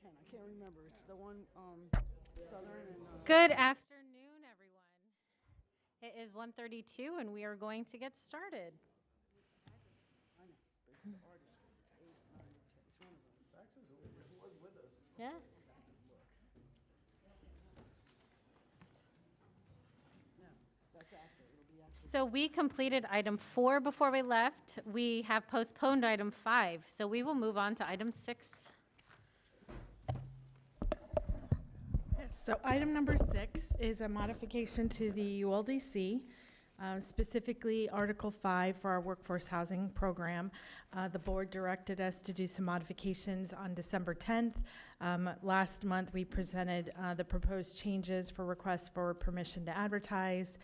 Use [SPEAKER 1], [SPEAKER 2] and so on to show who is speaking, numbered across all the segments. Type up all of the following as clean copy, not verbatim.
[SPEAKER 1] 10. I can't remember. It's the one, Southern and,
[SPEAKER 2] Good afternoon, everyone. It is 1:32, and we are going to get started.
[SPEAKER 1] I know, but it's the artist one. It's 8, 9, 10. It's one of them.
[SPEAKER 3] Saxon's was with us.
[SPEAKER 2] Yeah.
[SPEAKER 1] No, that's after. It'll be after.
[SPEAKER 2] So we completed item 4 before we left. We have postponed item 5, so we will move on to item 6.
[SPEAKER 4] So item number 6 is a modification to the ULDC, specifically Article 5 for our workforce housing program. The board directed us to do some modifications on December 10th. Last month, we presented the proposed changes for requests for permission to advertise.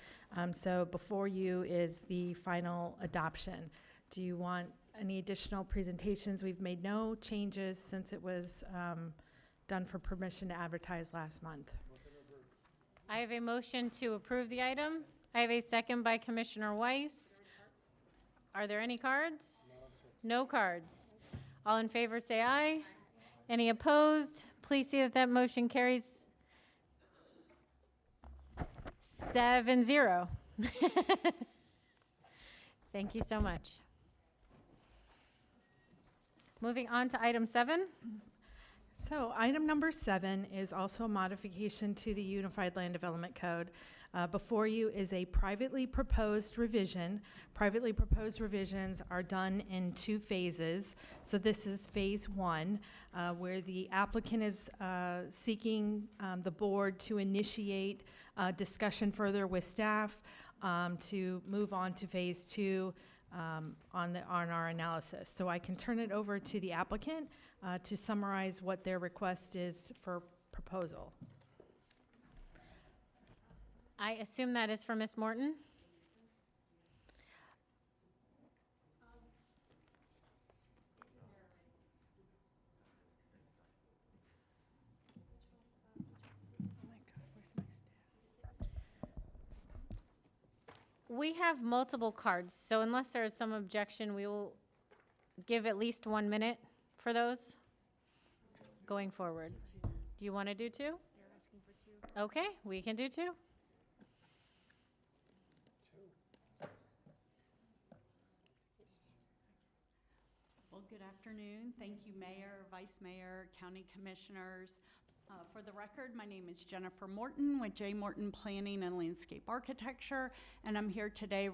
[SPEAKER 4] So before you is the final adoption. Do you want any additional presentations? We've made no changes since it was done for permission to advertise last month.
[SPEAKER 2] I have a motion to approve the item. I have a second by Commissioner Weiss. Are there any cards? No cards. All in favor say aye. Any opposed? Please see that that motion carries 7-0. Thank you so much. Moving on to item 7.
[SPEAKER 4] So item number 7 is also a modification to the Unified Land Development Code. Before you is a privately proposed revision. Privately proposed revisions are done in 2 phases. So this is phase 1, where the applicant is seeking the board to initiate discussion further with staff to move on to phase 2 on our analysis. So I can turn it over to the applicant to summarize what their request is for proposal.
[SPEAKER 2] I assume that is for Ms. Morton. We have multiple cards, so unless there is some objection, we will give at least 1 minute for those going forward. Do you want to do 2? They're asking for 2. Okay, we can do 2.
[SPEAKER 5] Well, good afternoon. Thank you, Mayor, Vice Mayor, County Commissioners. For the record, my name is Jennifer Morton with J. Morton Planning and Landscape Architecture, and I'm here today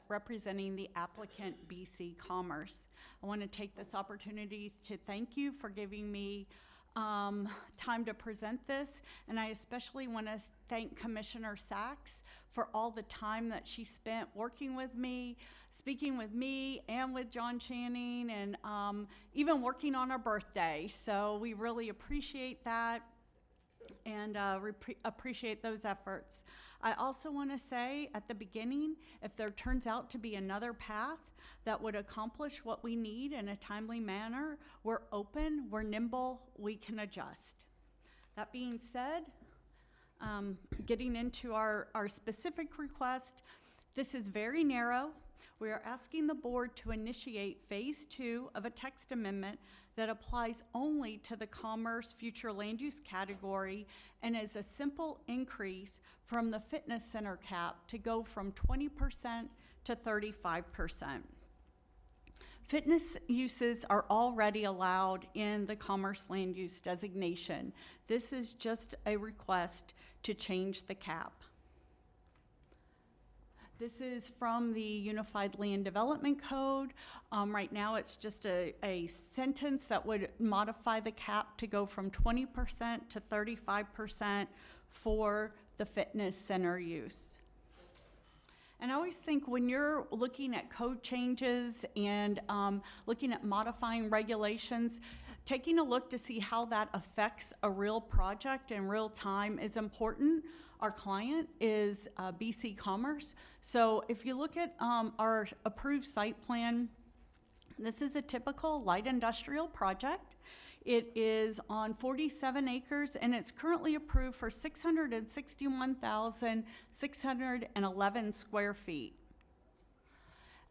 [SPEAKER 5] representing the applicant BC Commerce. I want to take this opportunity to thank you for giving me time to present this, and I especially want to thank Commissioner Sachs for all the time that she spent working with me, speaking with me and with John Channing, and even working on our birthday. So we really appreciate that and appreciate those efforts. I also want to say at the beginning, if there turns out to be another path that would accomplish what we need in a timely manner, we're open, we're nimble, we can adjust. That being said, getting into our specific request, this is very narrow. We are asking the board to initiate phase 2 of a text amendment that applies only to the commerce future land use category and is a simple increase from the fitness center cap to go from 20% to 35%. Fitness uses are already allowed in the commerce land use designation. This is just a request to change the cap. This is from the Unified Land Development Code. Right now, it's just a sentence that would modify the cap to go from 20% to 35% for the fitness center use. And I always think when you're looking at code changes and looking at modifying regulations, taking a look to see how that affects a real project in real time is important. Our client is BC Commerce. So if you look at our approved site plan, this is a typical light industrial project. It is on 47 acres and it's currently approved for 661,611 square feet.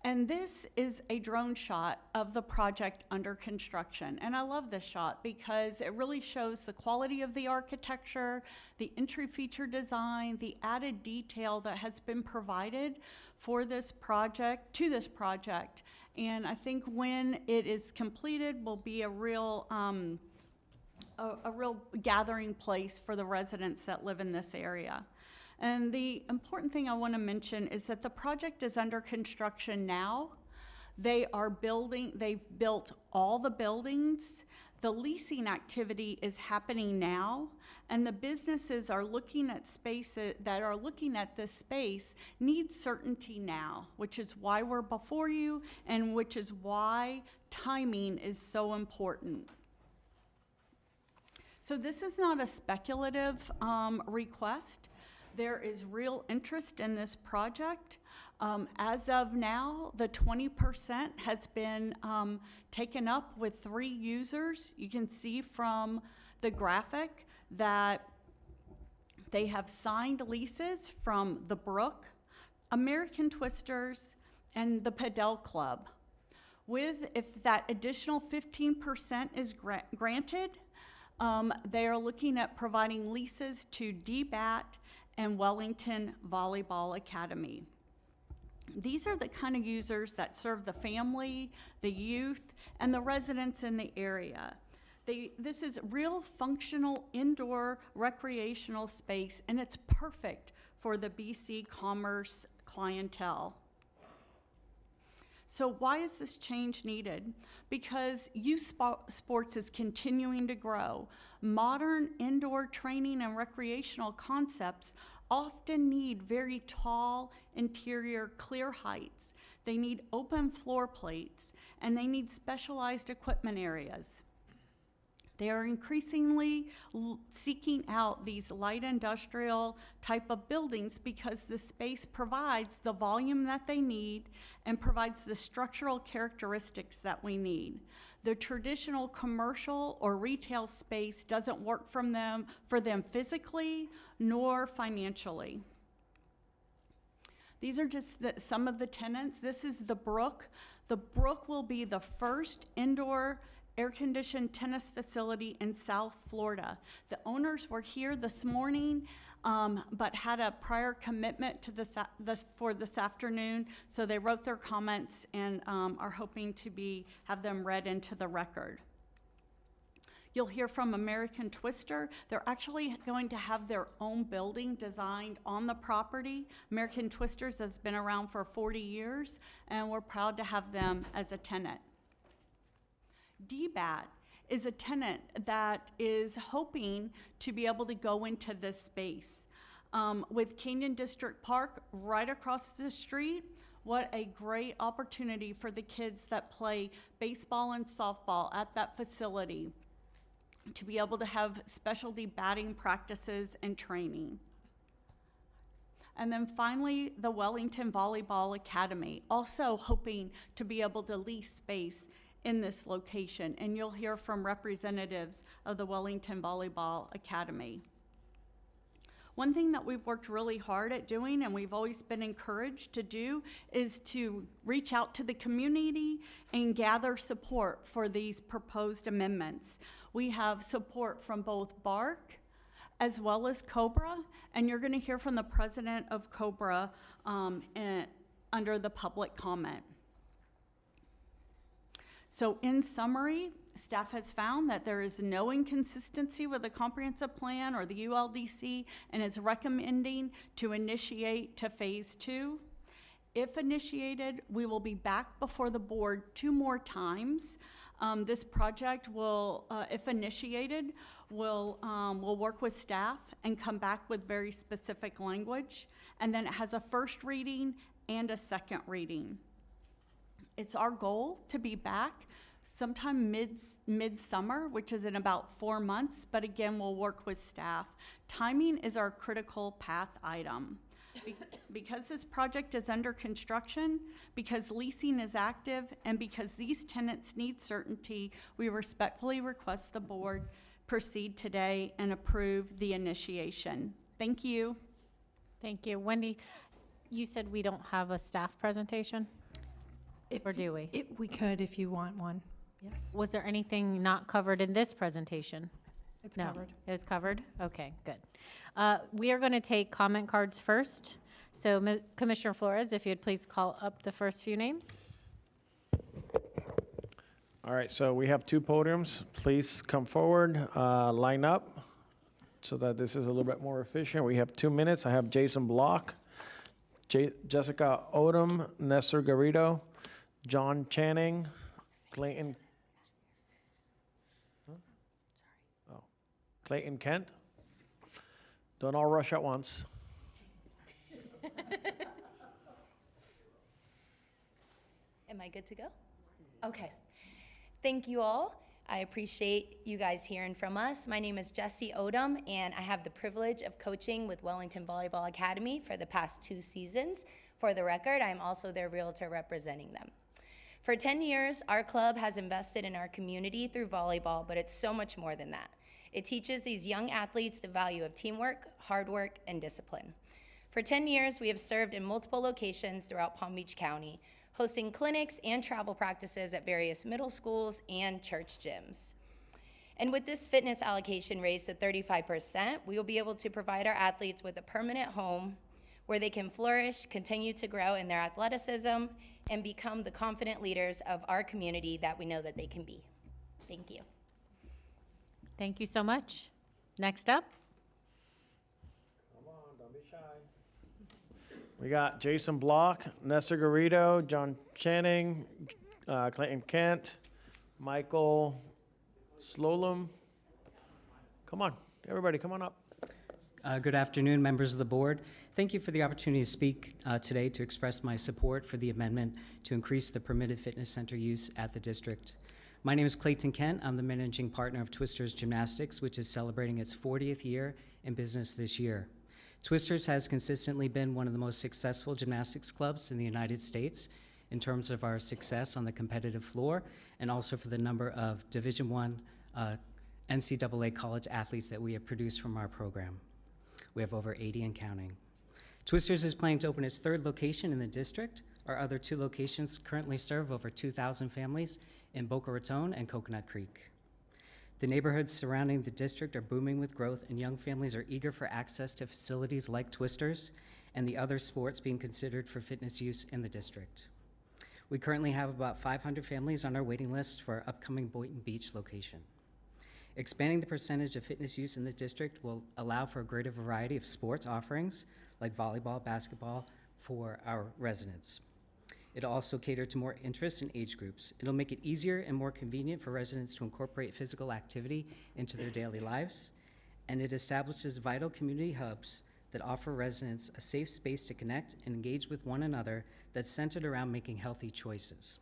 [SPEAKER 5] And this is a drone shot of the project under construction. And I love this shot because it really shows the quality of the architecture, the entry feature design, the added detail that has been provided for this project, to this project. And I think when it is completed will be a real gathering place for the residents that live in this area. And the important thing I want to mention is that the project is under construction now. They've built all the buildings. The leasing activity is happening now, and the businesses are looking at spaces that are looking at this space need certainty now, which is why we're before you and which is why timing is so important. So this is not a speculative request. There is real interest in this project. As of now, the 20% has been taken up with 3 users. You can see from the graphic that they have signed leases from the Brook, American Twisters, and the Padel Club. If that additional 15% is granted, they are looking at providing leases to DBAT and Wellington Volleyball Academy. These are the kind of users that serve the family, the youth, and the residents in the area. This is real functional indoor recreational space, and it's perfect for the BC Commerce clientele. So why is this change needed? Because youth sports is continuing to grow. Modern indoor training and recreational concepts often need very tall interior clear heights. They need open floor plates, and they need specialized equipment areas. They are increasingly seeking out these light industrial type of buildings because the space provides the volume that they need and provides the structural characteristics that we need. The traditional commercial or retail space doesn't work for them physically nor financially. These are just some of the tenants. This is the Brook. The Brook will be the first indoor air-conditioned tennis facility in South Florida. The owners were here this morning, but had a prior commitment to for this afternoon, so they wrote their comments and are hoping to have them read into the record. You'll hear from American Twister. They're actually going to have their own building designed on the property. American Twisters has been around for 40 years, and we're proud to have them as a tenant. DBAT is a tenant that is hoping to be able to go into this space. With Canyon District Park right across the street, what a great opportunity for the kids that play baseball and softball at that facility to be able to have specialty batting practices and training. And then finally, the Wellington Volleyball Academy, also hoping to be able to lease space in this location, and you'll hear from representatives of the Wellington Volleyball Academy. One thing that we've worked really hard at doing, and we've always been encouraged to do, is to reach out to the community and gather support for these proposed amendments. We have support from both BARC as well as COBRA, and you're going to hear from the president of COBRA under the public comment. So in summary, staff has found that there is no inconsistency with the comprehensive plan or the ULDC and is recommending to initiate to phase 2. If initiated, we will be back before the board 2 more times. This project will, if initiated, will work with staff and come back with very specific language. And then it has a first reading and a second reading. It's our goal to be back sometime mid-summer, which is in about 4 months, but again, we'll work with staff. Timing is our critical path item. Because this project is under construction, because leasing is active, and because these tenants need certainty, we respectfully request the board proceed today and approve the initiation. Thank you.
[SPEAKER 2] Thank you. Wendy, you said we don't have a staff presentation? Or do we?
[SPEAKER 4] We could if you want one. Yes,
[SPEAKER 2] Was there anything not covered in this presentation?
[SPEAKER 4] it's
[SPEAKER 2] No.
[SPEAKER 4] covered.
[SPEAKER 2] It was covered? Okay, good. We are going to take comment cards first. So Commissioner Flores, if you'd please call up the first few names.
[SPEAKER 3] All right, so we have two podiums. Please come forward, line up, so that this is a little bit more efficient. We have 2 minutes. I have Jason Block, Jessica Odom, Nestor Garrido, John Channing, Clayton. Oh, Clayton Kent. Don't all rush at once.
[SPEAKER 6] Am I good to go? Okay. Thank you all. I appreciate you guys hearing from us. My name is Jessie Odom, and I have the privilege of coaching with Wellington Volleyball Academy for the past 2 seasons. For the record, I'm also their realtor representing them. For 10 years, our club has invested in our community through volleyball, but it's so much more than that. It teaches these young athletes the value of teamwork, hard work, and discipline. For 10 years, we have served in multiple locations throughout Palm Beach County, hosting clinics and travel practices at various middle schools and church gyms. And with this fitness allocation raised to 35%, we will be able to provide our athletes with a permanent home where they can flourish, continue to grow in their athleticism, and become the confident leaders of our community that we know that they can be. Thank you.
[SPEAKER 2] Thank you so much. Next up.
[SPEAKER 3] Come on, don't be shy. We got Jason Block, Nestor Garrido, John Channing, Clayton Kent, Michael Slolum. Come on, everybody, come on up.
[SPEAKER 7] Good afternoon, members of the board. Thank you for the opportunity to speak today to express my support for the amendment to increase the permitted fitness center use at the district. My name is Clayton Kent. I'm the managing partner of Twisters Gymnastics, which is celebrating its 40th year in business this year. Twisters has consistently been one of the most successful gymnastics clubs in the United States in terms of our success on the competitive floor and also for the number of Division I NCAA college athletes that we have produced from our program. We have over 80 and counting. Twisters is planning to open its 3rd location in the district. Our other 2 locations currently serve over 2,000 families in Boca Raton and Coconut Creek. The neighborhoods surrounding the district are booming with growth, and young families are eager for access to facilities like Twisters and the other sports being considered for fitness use in the district. We currently have about 500 families on our waiting list for our upcoming Boynton Beach location. Expanding the percentage of fitness use in the district will allow for a greater variety of sports offerings like volleyball, basketball for our residents. It'll also cater to more interests and age groups. It'll make it easier and more convenient for residents to incorporate physical activity into their daily lives, and it establishes vital community hubs that offer residents a safe space to connect and engage with one another that's centered around making healthy choices.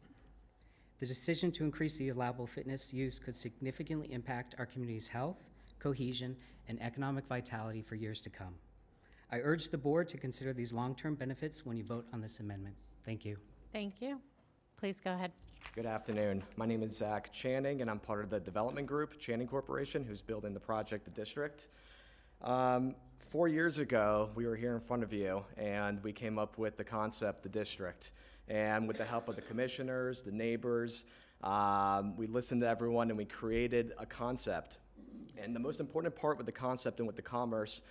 [SPEAKER 7] The decision to increase the allowable fitness use could significantly impact our community's health, cohesion, and economic vitality for years to come. I urge the board to consider these long-term benefits when you vote on this amendment. Thank you.
[SPEAKER 2] Thank you. Please go ahead.
[SPEAKER 8] Good afternoon. My name is Zach Channing, and I'm part of the development group, Channing Corporation, who's building the project, the district. 4 years ago, we were here in front of you, and we came up with the concept, the district. And with the help of the commissioners, the neighbors, we listened to everyone, and we created a concept. And the most important part with the concept and with the commerce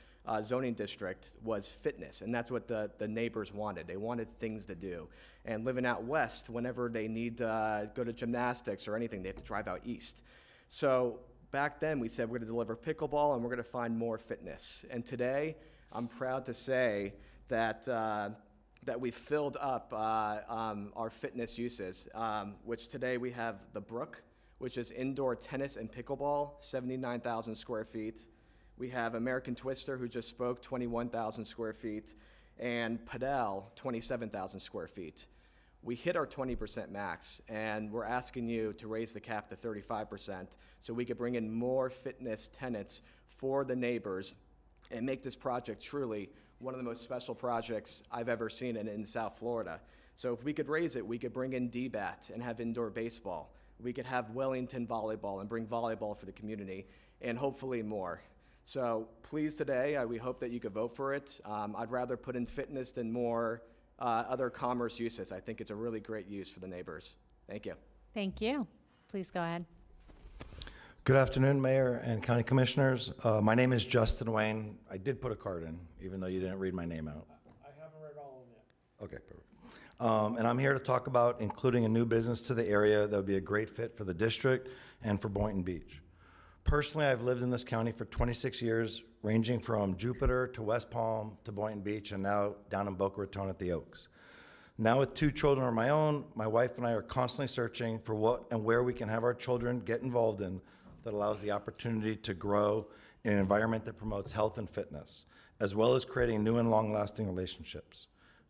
[SPEAKER 8] zoning district was fitness, and that's what the neighbors wanted. They wanted things to do. And living out west, whenever they need to go to gymnastics or anything, they have to drive out east. So back then, we said we're going to deliver pickleball and we're going to find more fitness. And today, I'm proud to say that that we filled up our fitness uses, which today we have the Brook, which is indoor tennis and pickleball, 79,000 square feet. We have American Twister, who just spoke, 21,000 square feet, and Padel, 27,000 square feet. We hit our 20% max, and we're asking you to raise the cap to 35% so we could bring in more fitness tenants for the neighbors and make this project truly one of the most special projects I've ever seen in South Florida. So if we could raise it, we could bring in DBAT and have indoor baseball. We could have Wellington volleyball and bring volleyball for the community, and hopefully more. So please today, we hope that you could vote for it. I'd rather put in fitness than more other commerce uses. I think it's a really great use for the neighbors. Thank you.
[SPEAKER 2] Thank you. Please go ahead.
[SPEAKER 9] Good afternoon, Mayor and County Commissioners. My name is Justin Wayne. I did put a card in, even though you didn't read my name out.
[SPEAKER 3] I haven't read all of them yet.
[SPEAKER 9] Okay, perfect. And I'm here to talk about including a new business to the area that would be a great fit for the district and for Boynton Beach. Personally, I've lived in this county for 26 years, ranging from Jupiter to West Palm to Boynton Beach, and now down in Boca Raton at the Oaks. Now with 2 children of my own, my wife and I are constantly searching for what and where we can have our children get involved in that allows the opportunity to grow in an environment that promotes health and fitness, as well as creating new and long-lasting relationships.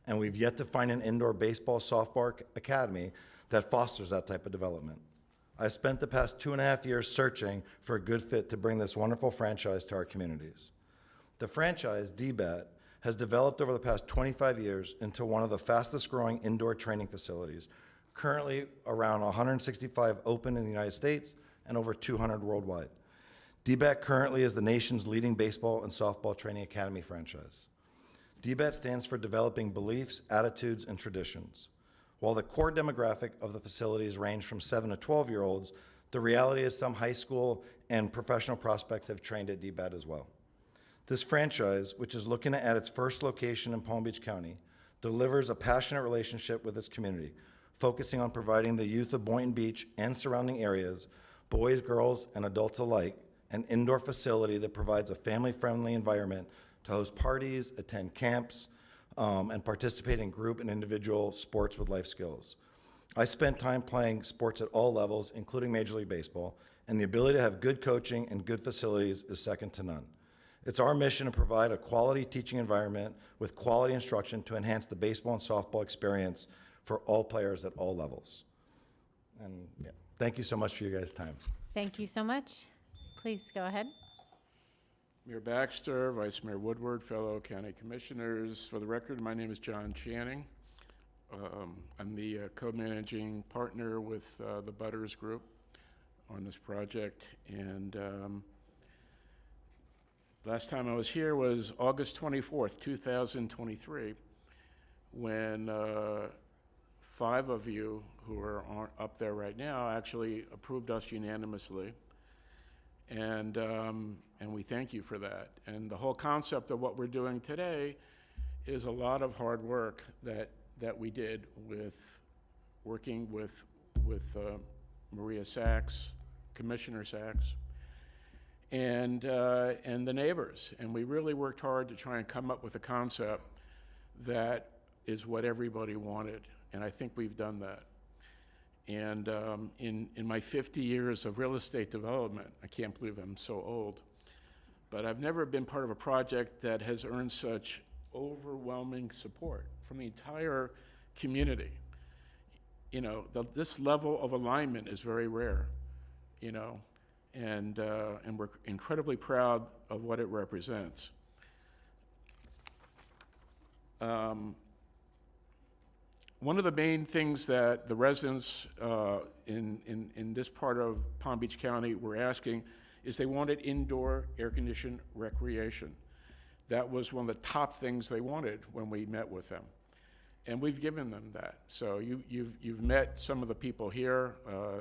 [SPEAKER 9] And we've yet to find an indoor baseball softball academy that fosters that type of development. I spent the past 2.5 years searching for a good fit to bring this wonderful franchise to our communities. The franchise, DBAT, has developed over the past 25 years into one of the fastest growing indoor training facilities, currently around 165 open in the United States and over 200 worldwide. DBAT currently is the nation's leading baseball and softball training academy franchise. DBAT stands for Developing Beliefs, Attitudes, and Traditions. While the core demographic of the facilities range from 7 to 12-year-olds, the reality is some high school and professional prospects have trained at DBAT as well. This franchise, which is looking to add its first location in Palm Beach County, delivers a passionate relationship with its community, focusing on providing the youth of Boynton Beach and surrounding areas, boys, girls, and adults alike, an indoor facility that provides a family-friendly environment to host parties, attend camps, and participate in group and individual sports with life skills. I spent time playing sports at all levels, including Major League Baseball, and the ability to have good coaching and good facilities is second to none. It's our mission to provide a quality teaching environment with quality instruction to enhance the baseball and softball experience for all players at all levels. And yeah, thank you so much for your guys' time.
[SPEAKER 2] Thank you so much. Please go ahead.
[SPEAKER 10] Mayor Baxter, Vice Mayor Woodward, fellow county commissioners. For the record, my name is John Channing. I'm the co-managing partner with the Butters Group on this project. And last time I was here was August 24th, 2023, when 5 of you who are up there right now actually approved us unanimously. And we thank you for that. And the whole concept of what we're doing today is a lot of hard work that we did with working with Maria Sachs, Commissioner Sachs, and the neighbors. And we really worked hard to try and come up with a concept that is what everybody wanted. And I think we've done that. And in my 50 years of real estate development, I can't believe I'm so old, but I've never been part of a project that has earned such overwhelming support from the entire community. You know, this level of alignment is very rare, you know, and we're incredibly proud of what it represents. One of the main things that the residents in this part of Palm Beach County were asking is they wanted indoor air-conditioned recreation. That was one of the top things they wanted when we met with them. And we've given them that. So you've met some of the people here.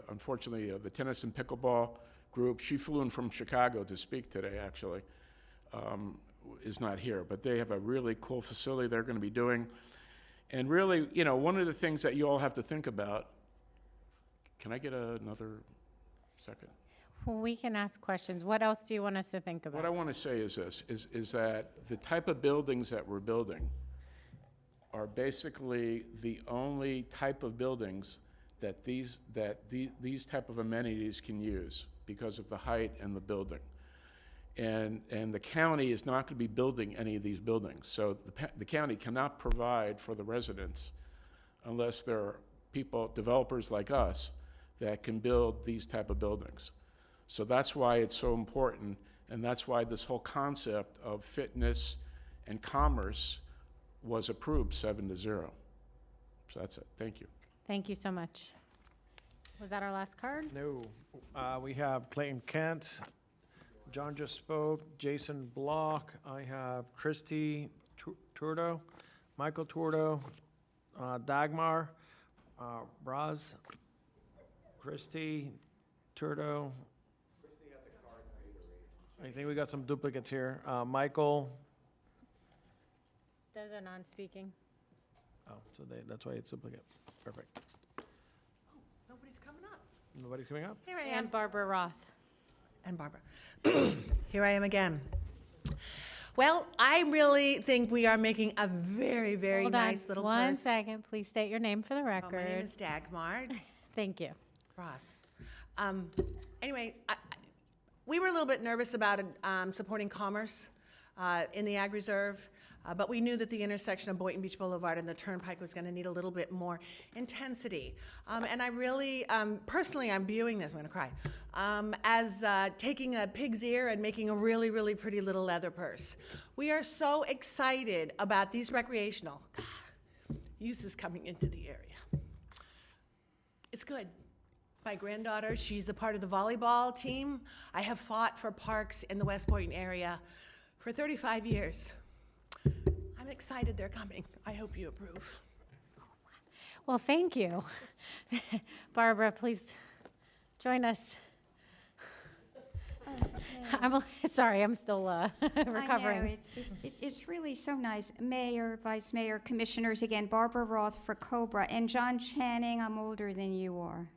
[SPEAKER 10] Unfortunately, the tennis and pickleball group, she flew in from Chicago to speak today, actually, is not here. But they have a really cool facility they're going to be doing. And really, you know, one of the things that you all have to think about, can I get another second?
[SPEAKER 2] Well, we can ask questions. What else do you want us to think about?
[SPEAKER 10] What I want to say is this, is that the type of buildings that we're building are basically the only type of buildings that these type of amenities can use because of the height and the building. And the county is not going to be building any of these buildings. So the county cannot provide for the residents unless there are people, developers like us, that can build these type of buildings. So that's why it's so important, and that's why this whole concept of fitness and commerce was approved 7-0. So that's it. Thank you.
[SPEAKER 2] Thank you so much. Was that our last card?
[SPEAKER 3] No. We have Clayton Kent. John just spoke. Jason Block. I have Christy Turdo, Michael Turdo, Dagmar, Braz, Christy, Turdo. I think we got some duplicates here. Michael.
[SPEAKER 2] Those are non-speaking.
[SPEAKER 3] Oh, so that's why it's duplicate. Perfect.
[SPEAKER 11] Nobody's coming up.
[SPEAKER 3] Nobody's coming up?
[SPEAKER 11] Here I am.
[SPEAKER 2] And Barbara Roth.
[SPEAKER 11] And Barbara. Here I am again. Well, I really think we are making a very, very
[SPEAKER 2] Hold on
[SPEAKER 11] nice little
[SPEAKER 2] one
[SPEAKER 11] purse.
[SPEAKER 2] second. Please state your name for the
[SPEAKER 11] Oh,
[SPEAKER 2] record.
[SPEAKER 11] my name is Dagmar
[SPEAKER 2] Thank you.
[SPEAKER 11] Ross. Anyway, we were a little bit nervous about supporting commerce in the Ag Reserve, but we knew that the intersection of Boynton Beach Boulevard and the Turnpike was going to need a little bit more intensity. And I really, personally, I'm viewing this, I'm going to cry, as taking a pig's ear and making a really, really pretty little leather purse. We are so excited about these recreational uses coming into the area. It's good. My granddaughter, she's a part of the volleyball team. I have fought for parks in the West Boynton area for 35 years. I'm excited they're coming. I hope you approve.
[SPEAKER 2] Well, thank you. Barbara, please join us. Sorry, I'm still recovering.
[SPEAKER 12] I know, it's really so nice. Mayor, Vice Mayor, Commissioners, again, Barbara Roth for Cobra, and John Channing, I'm older than you are,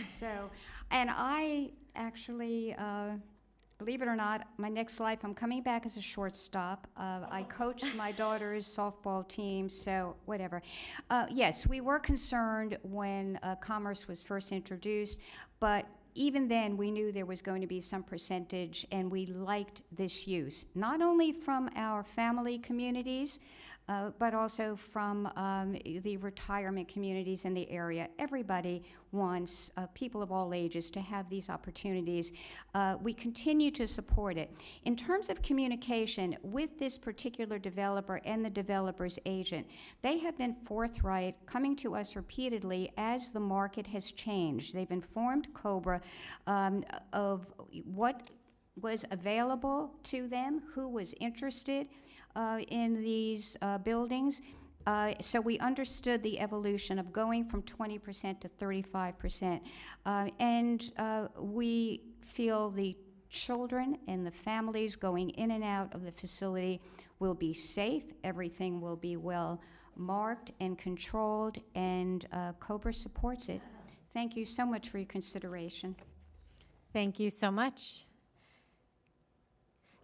[SPEAKER 12] so, and I actually, believe it or not, my next life, I'm coming back as a shortstop. I coached my daughter's softball team, so whatever. Yes, we were concerned when commerce was first introduced, but even then, we knew there was going to be some percentage, and we liked this use, not only from our family communities, but also from the retirement communities in the area. Everybody wants people of all ages to have these opportunities. We continue to support it. In terms of communication with this particular developer and the developer's agent, they have been forthright, coming to us repeatedly as the market has changed. They've informed Cobra of what was available to them, who was interested in these buildings. So we understood the evolution of going from 20% to 35%. And we feel the children and the families going in and out of the facility will be safe. Everything will be well marked and controlled, and Cobra supports it. Thank you so much for your consideration.
[SPEAKER 2] Thank you so much.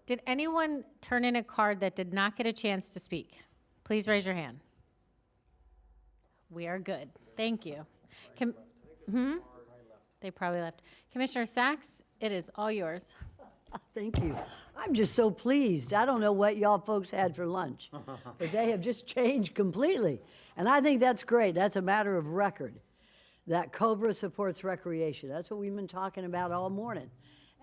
[SPEAKER 2] Did anyone turn in a card that did not get a chance to speak? Please raise your hand. We are good. Thank you. They probably left. Commissioner Sachs, it is all yours.
[SPEAKER 13] Thank you. I'm just so pleased. I don't know what y'all folks had for lunch, but they have just changed completely. And I think that's great. That's a matter of record, that Cobra supports recreation. That's what we've been talking about all morning.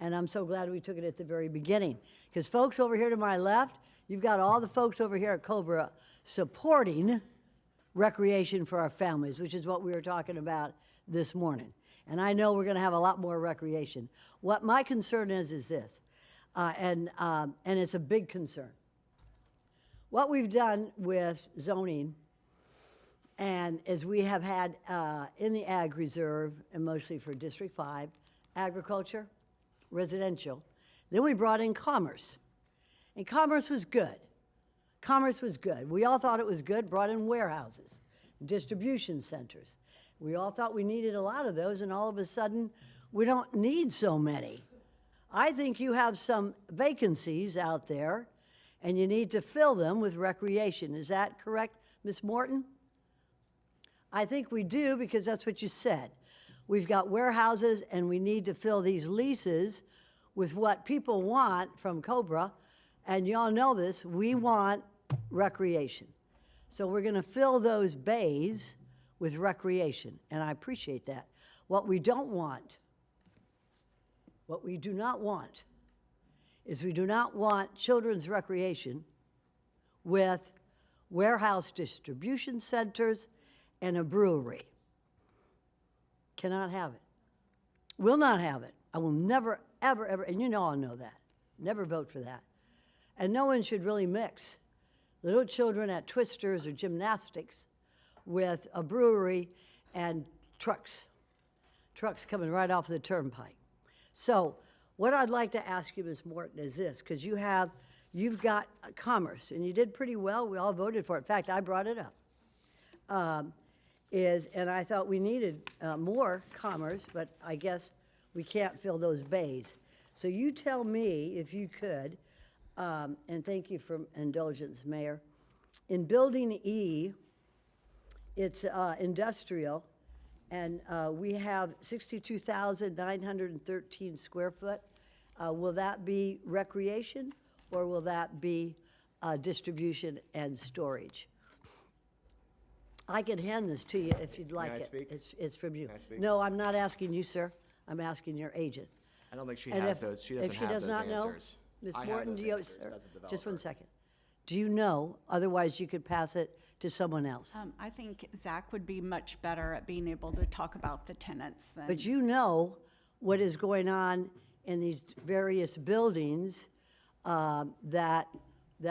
[SPEAKER 13] And I'm so glad we took it at the very beginning. Because folks over here to my left, you've got all the folks over here at Cobra supporting recreation for our families, which is what we were talking about this morning. And I know we're going to have a lot more recreation. What my concern is this, and it's a big concern. What we've done with zoning, and as we have had in the Ag Reserve, and mostly for District 5, agriculture, residential. Then we brought in commerce. And commerce was good. Commerce was good. We all thought it was good, brought in warehouses, distribution centers. We all thought we needed a lot of those, and all of a sudden, we don't need so many. I think you have some vacancies out there, and you need to fill them with recreation. Is that correct, Ms. Morton? I think we do, because that's what you said. We've got warehouses, and we need to fill these leases with what people want from Cobra. And y'all know this, we want recreation. So we're going to fill those bays with recreation, and I appreciate that. What we don't want, what we do not want, is we do not want children's recreation with warehouse distribution centers and a brewery. Cannot have it. Will not have it. I will never, ever, ever, and you know I'll know that. Never vote for that. And no one should really mix little children at Twisters or gymnastics with a brewery and trucks coming right off the turnpike. So what I'd like to ask you, Ms. Morton, is this, because you've got commerce, and you did pretty well. We all voted for it. In fact, I brought it up. And I thought we needed more commerce, but I guess we can't fill those bays. So you tell me, if you could, and thank you for indulgence, Mayor. In Building E, it's industrial, and we have 62,913 square foot. Will that be recreation, or will that be distribution and storage? I can hand this to you if you'd like
[SPEAKER 8] I
[SPEAKER 13] it.
[SPEAKER 8] speak?
[SPEAKER 13] It's from you.
[SPEAKER 8] Can I speak?
[SPEAKER 13] No, I'm not asking you, sir. I'm asking your agent.
[SPEAKER 8] I don't think she
[SPEAKER 13] And
[SPEAKER 8] has
[SPEAKER 13] if-
[SPEAKER 8] those. She
[SPEAKER 13] if
[SPEAKER 8] doesn't
[SPEAKER 13] she
[SPEAKER 8] have
[SPEAKER 13] does
[SPEAKER 8] those
[SPEAKER 13] not know,
[SPEAKER 8] answers.
[SPEAKER 13] Ms.
[SPEAKER 8] I have
[SPEAKER 13] Morton,
[SPEAKER 8] those
[SPEAKER 13] do you,
[SPEAKER 8] answers
[SPEAKER 13] sir,
[SPEAKER 8] as a
[SPEAKER 13] just one
[SPEAKER 8] developer.
[SPEAKER 13] second. Do you know? Otherwise, you could pass it to someone else.
[SPEAKER 5] I think Zach would be much better at being able to talk about the tenants than.
[SPEAKER 13] But you know what is going on in these various buildings that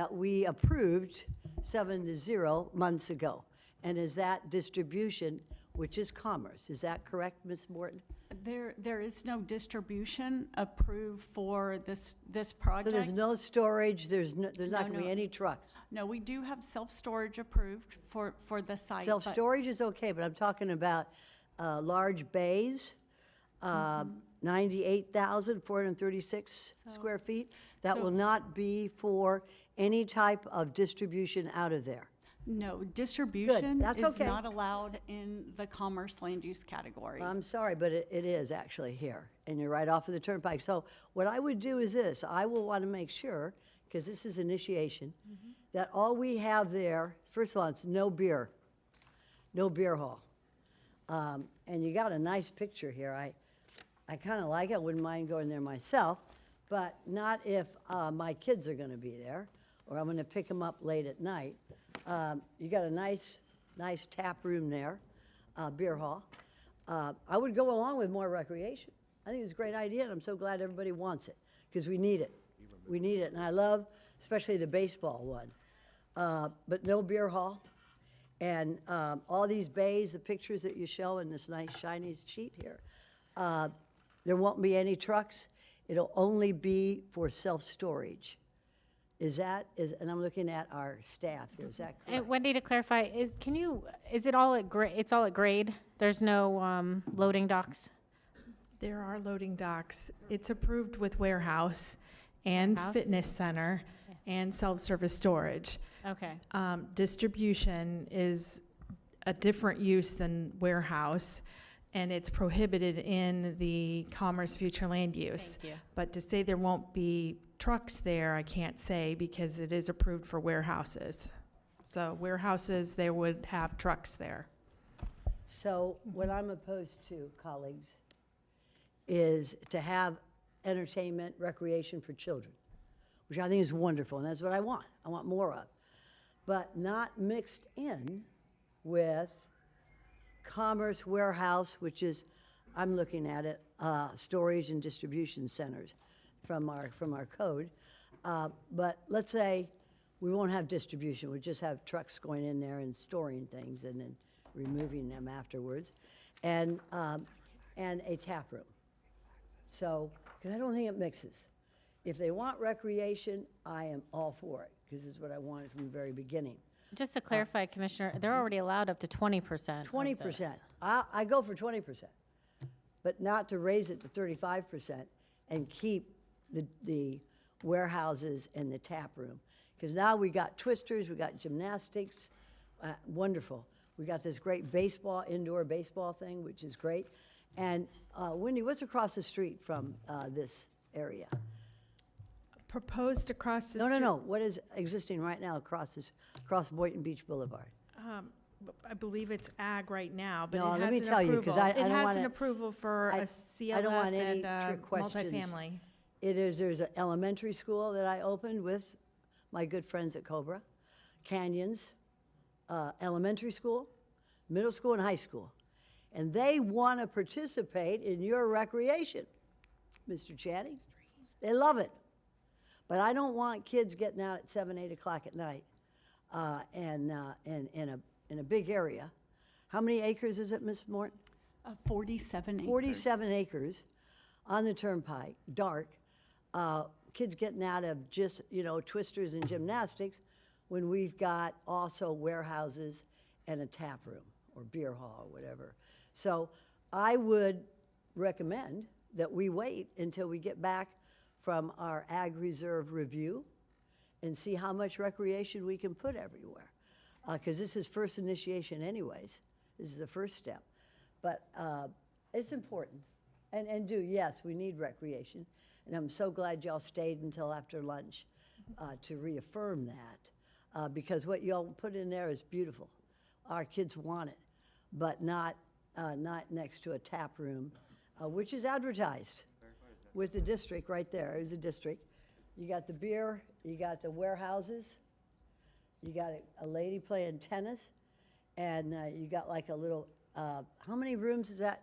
[SPEAKER 13] we approved 7-0 months ago. And is that distribution, which is commerce? Is that correct, Ms. Morton?
[SPEAKER 5] There is no distribution approved for this project.
[SPEAKER 13] So there's no storage, there's not going to be
[SPEAKER 5] no.
[SPEAKER 13] any trucks?
[SPEAKER 5] No, we do have self-storage approved for the site. but-
[SPEAKER 13] Self-storage is okay, but I'm talking about large bays, 98,436 square feet. That
[SPEAKER 5] So-
[SPEAKER 13] will not be for any type of distribution out of there.
[SPEAKER 5] No, distribution
[SPEAKER 13] that's
[SPEAKER 5] is
[SPEAKER 13] okay.
[SPEAKER 5] not allowed in the commerce land use category.
[SPEAKER 13] I'm sorry, but it is actually here, and you're right off of the turnpike. So what I would do is this, I will want to make sure, because this is initiation, that all we have there, first of all, it's no beer hall. And you got a nice picture here. I kind of like it, I wouldn't mind going there myself, but not if my kids are going to be there, or I'm going to pick them up late at night. You got a nice tap room there, beer hall. I would go along with more recreation. I think it's a great idea, and I'm so glad everybody wants it, because we need it. We need it, and I love especially the baseball one. But no beer hall. And all these bays, the pictures that you show in this nice shiny sheet here, there won't be any trucks. It'll only be for self-storage. And I'm looking at our staff here, is that correct?
[SPEAKER 2] And Wendy, to clarify, is it all it's all at grade? There's no loading docks?
[SPEAKER 4] There are loading docks. It's approved with warehouse and
[SPEAKER 2] Warehouse?
[SPEAKER 4] fitness center and self-service storage.
[SPEAKER 2] Okay.
[SPEAKER 4] Distribution is a different use than warehouse, and it's prohibited in the commerce future land use.
[SPEAKER 2] Thank you.
[SPEAKER 4] But to say there won't be trucks there, I can't say, because it is approved for warehouses. So warehouses, they would have trucks there.
[SPEAKER 13] So what I'm opposed to, colleagues, is to have entertainment, recreation for children, which I think is wonderful, and that's what I want. I want more of. But not mixed in with commerce warehouse, which is, I'm looking at it, storage and distribution centers from our code. But let's say we won't have distribution, we'll just have trucks going in there and storing things and then removing them afterwards, and a tap room. So, because I don't think it mixes. If they want recreation, I am all for it, because this is what I wanted from the very beginning.
[SPEAKER 2] Just to clarify, Commissioner, they're already allowed up to 20%.
[SPEAKER 13] 20%. I go for 20%, but not to raise it to 35% and keep the warehouses and the tap room. Because now we got twisters, we got gymnastics, wonderful. We got this great baseball, indoor baseball thing, which is great. And Wendy, what's across the street from this area?
[SPEAKER 4] Proposed across the
[SPEAKER 13] No,
[SPEAKER 4] street.
[SPEAKER 13] no, no. What is existing right now across Boynton Beach Boulevard?
[SPEAKER 4] I believe it's ag right now, but
[SPEAKER 13] No,
[SPEAKER 4] it has
[SPEAKER 13] let me
[SPEAKER 4] an
[SPEAKER 13] tell you, 'cause
[SPEAKER 4] approval.
[SPEAKER 13] I don't
[SPEAKER 4] It has
[SPEAKER 13] wanna-
[SPEAKER 4] an approval for
[SPEAKER 13] I
[SPEAKER 4] a CLF
[SPEAKER 13] don't want any
[SPEAKER 4] and
[SPEAKER 13] trick questions.
[SPEAKER 4] multifamily.
[SPEAKER 13] There's an elementary school that I opened with my good friends at Cobra, Canyons, elementary school, middle school, and high school. And they want to participate in your recreation, Mr. Channing. They love it. But I don't want kids getting out at 7, 8 o'clock at night and in a big area how many acres is it, Ms. Morton?
[SPEAKER 5] 47 acres.
[SPEAKER 13] 47 acres on the turnpike, dark. Kids getting out of just, twisters and gymnastics when we've got also warehouses and a tap room or beer hall or whatever. So I would recommend that we wait until we get back from our Ag Reserve review and see how much recreation we can put everywhere. Because this is first initiation anyways. This is the first step. But it's important. And yes, we need recreation. And I'm so glad y'all stayed until after lunch to reaffirm that. Because what y'all put in there is beautiful. Our kids want it, but not next to a tap room, which is advertised with the district right there. There's a district. You got the beer, you got the warehouses, you got a lady playing tennis, and you got like a little, how many rooms is that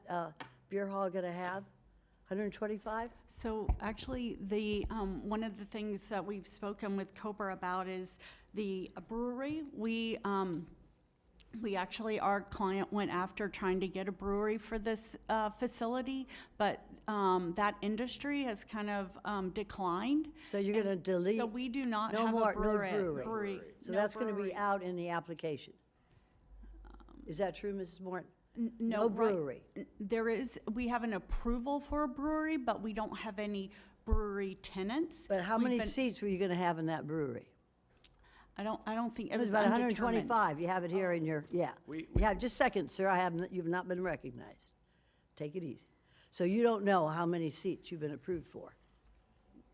[SPEAKER 13] beer hall gonna have? 125?
[SPEAKER 5] So actually, the one of the things that we've spoken with Cobra about is the brewery. We actually, our client went after trying to get a brewery for this facility, but that industry has kind of declined.
[SPEAKER 13] So you're gonna delete?
[SPEAKER 5] So we do not
[SPEAKER 13] No
[SPEAKER 5] have
[SPEAKER 13] more,
[SPEAKER 5] a brewery.
[SPEAKER 13] no brewery. So
[SPEAKER 5] no
[SPEAKER 13] that's gonna be
[SPEAKER 5] brewery.
[SPEAKER 13] out in the application. Is that true, Mrs. Morton?
[SPEAKER 5] No
[SPEAKER 13] No
[SPEAKER 5] right.
[SPEAKER 13] brewery.
[SPEAKER 5] There is, we have an approval for a brewery, but we don't have any brewery tenants.
[SPEAKER 13] But how
[SPEAKER 5] We've
[SPEAKER 13] many
[SPEAKER 5] been-
[SPEAKER 13] seats were you gonna have in that brewery?
[SPEAKER 5] I don't think, it
[SPEAKER 13] It was
[SPEAKER 5] was
[SPEAKER 13] about
[SPEAKER 5] undetermined.
[SPEAKER 13] 125. You have it here in your, yeah. You have, just a second, sir, you've not been recognized. Take it easy. So you don't know how many seats you've been approved for?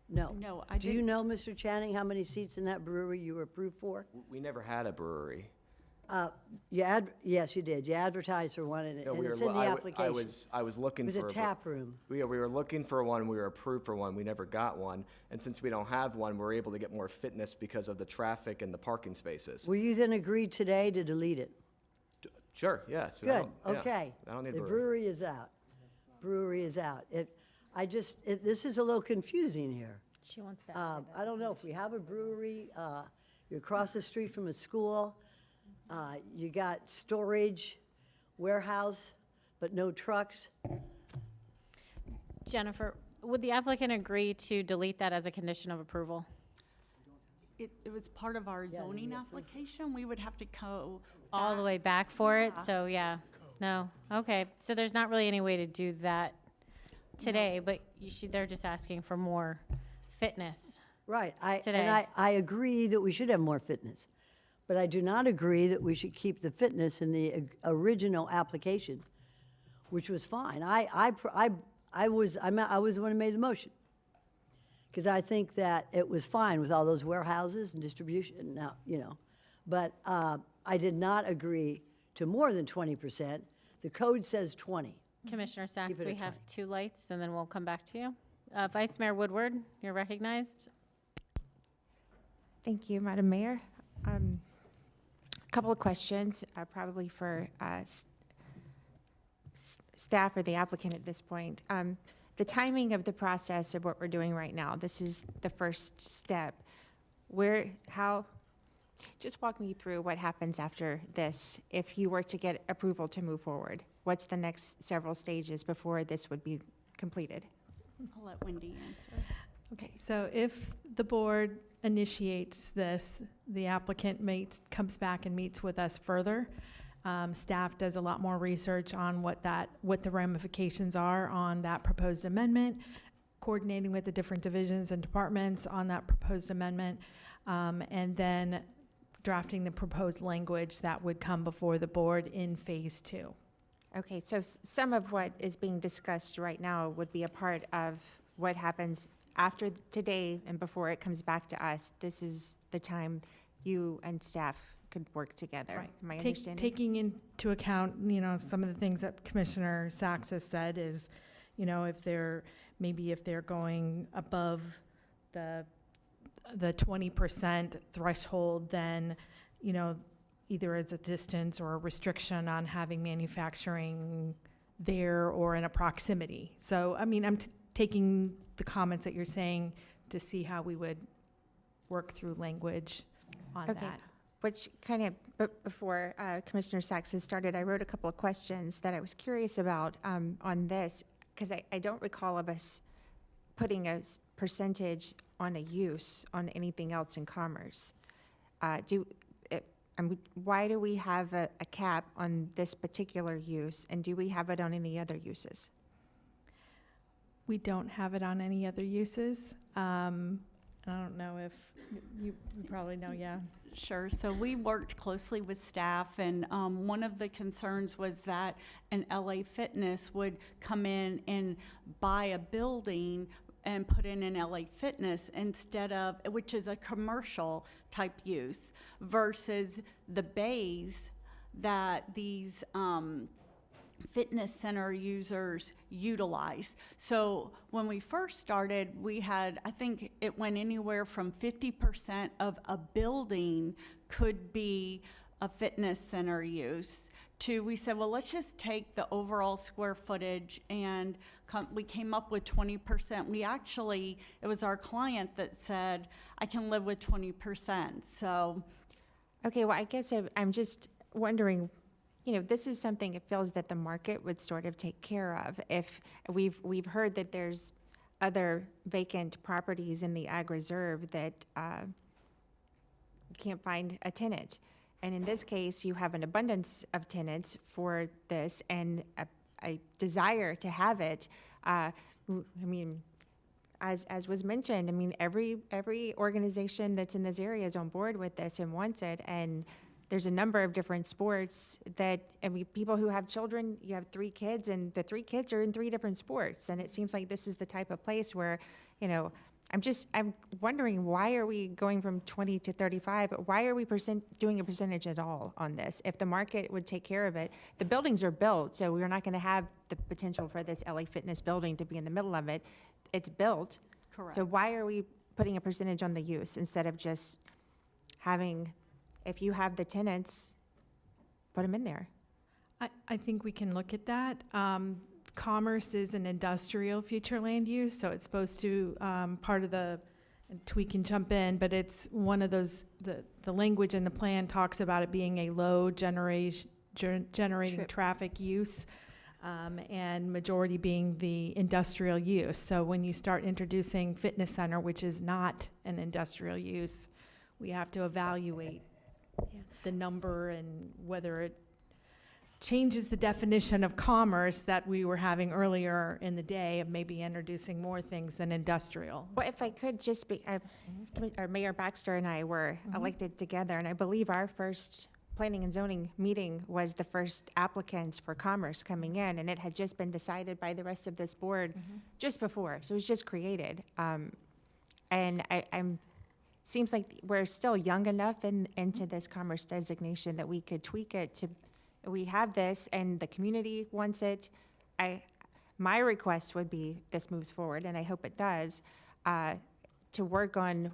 [SPEAKER 13] No.
[SPEAKER 5] No, I
[SPEAKER 13] Do you
[SPEAKER 5] didn't.
[SPEAKER 13] know, Mr. Channing, how many seats in that brewery you were approved for?
[SPEAKER 8] We never had a brewery.
[SPEAKER 13] Yes, you did. You advertised for one, and
[SPEAKER 8] No, we
[SPEAKER 13] it's
[SPEAKER 8] were-
[SPEAKER 13] in the
[SPEAKER 8] I
[SPEAKER 13] application.
[SPEAKER 8] I was looking
[SPEAKER 13] It was
[SPEAKER 8] for
[SPEAKER 13] a tap room.
[SPEAKER 8] We were looking for one, we were approved for one, we never got one. And since we don't have one, we're able to get more fitness because of the traffic and the parking spaces.
[SPEAKER 13] Will you then agree today to delete it?
[SPEAKER 8] Sure, yes. I
[SPEAKER 13] Good,
[SPEAKER 8] don't- yeah,
[SPEAKER 13] okay.
[SPEAKER 8] I don't need a
[SPEAKER 13] The
[SPEAKER 8] brewery.
[SPEAKER 13] brewery is out. Brewery is out. This is a little confusing here.
[SPEAKER 2] She wants to add it.
[SPEAKER 13] I don't know if we have a brewery, you're across the street from a school, you got storage, warehouse, but no trucks.
[SPEAKER 2] Jennifer, would the applicant agree to delete that as a condition of approval?
[SPEAKER 5] It was part of our zoning application. We would have to go.
[SPEAKER 2] All the way back for it, so yeah, no, okay. So there's not really any way to do that today, but they're just asking for more fitness.
[SPEAKER 13] Right,
[SPEAKER 2] Today.
[SPEAKER 13] and I agree that we should have more fitness, but I do not agree that we should keep the fitness in the original application, which was fine. I was the one who made the motion, because I think that it was fine with all those warehouses and distribution, now, but I did not agree to more than 20%. The code says 20.
[SPEAKER 2] Commissioner Sacks,
[SPEAKER 13] Keep it
[SPEAKER 2] we
[SPEAKER 13] at
[SPEAKER 2] have
[SPEAKER 13] 20.
[SPEAKER 2] 2 lights, and then we'll come back to you. Vice Mayor Woodward, you're recognized.
[SPEAKER 14] Thank you, Madam Mayor. A couple of questions, probably for staff or the applicant at this point. The timing of the process of what we're doing right now, this is the first step. Just walk me through what happens after this if you were to get approval to move forward. What's the next several stages before this would be completed?
[SPEAKER 5] I'll let Wendy answer.
[SPEAKER 4] Okay, so if the board initiates this, the applicant comes back and meets with us further. Staff does a lot more research on what the ramifications are on that proposed amendment, coordinating with the different divisions and departments on that proposed amendment, and then drafting the proposed language that would come before the board in phase 2.
[SPEAKER 14] Okay, so some of what is being discussed right now would be a part of what happens after today and before it comes back to us. This is the time you and staff could work together.
[SPEAKER 4] Right.
[SPEAKER 14] Am I understanding?
[SPEAKER 4] Taking into account, some of the things that Commissioner Sacks has said is, if they're going above the 20% threshold, then, either as a distance or a restriction on having manufacturing there or in a proximity. So, I'm taking the comments that you're saying to see how we would work through language on
[SPEAKER 14] Okay.
[SPEAKER 4] that.
[SPEAKER 14] which kind of, before Commissioner Sachs has started, I wrote a couple of questions that I was curious about on this, because I don't recall of us putting a percentage on a use on anything else in commerce. Why do we have a cap on this particular use, and do we have it on any other uses?
[SPEAKER 4] We don't have it on any other uses. I don't know if, you probably know, yeah.
[SPEAKER 5] Sure. So we worked closely with staff, and one of the concerns was that an LA Fitness would come in and buy a building and put in an LA Fitness instead of, which is a commercial type use, versus the bays that these fitness center users utilize. So when we first started, we had, I think it went anywhere from 50% of a building could be a fitness center use to, we said, well, let's just take the overall square footage, and we came up with 20%. We actually, it was our client that said, I can live with 20%. So.
[SPEAKER 14] Okay, well, I guess I'm just wondering, this is something it feels that the market would sort of take care of. If we've heard that there's other vacant properties in the Ag Reserve that can't find a tenant. And in this case, you have an abundance of tenants for this and a desire to have it. As was mentioned, every organization that's in this area is on board with this and wants it. And there's a number of different sports that, people who have children, you have 3 kids, and the 3 kids are in 3 different sports. And it seems like this is the type of place where, I'm wondering, why are we going from 20 to 35? Why are we doing a percentage at all on this? If the market would take care of it, the buildings are built, so we're not going to have the potential for this LA Fitness building to be in the middle of it. It's built.
[SPEAKER 5] Correct.
[SPEAKER 14] So why are we putting a percentage on the use instead of just having, if you have the tenants, put them in there?
[SPEAKER 4] I think we can look at that. Commerce is an industrial future land use, so it's supposed to, part of the, and we can jump in, but it's one of those, the language in the plan talks about it being a low generating traffic use, and majority being the industrial use. So when you start introducing fitness center, which is not an industrial use, we have to evaluate the number and whether it changes the definition of commerce that we were having earlier in the day of maybe introducing more things than industrial.
[SPEAKER 14] Well, if I could just be, our Mayor Baxter and I were elected together, and I believe our first planning and zoning meeting was the first applicants for commerce coming in, and it had just been decided by the rest of this board just before, so it was just created. And I'm seems like we're still young enough into this commerce designation that we could tweak it to, we have this and the community wants it. My request would be this moves forward, and I hope it does, to work on,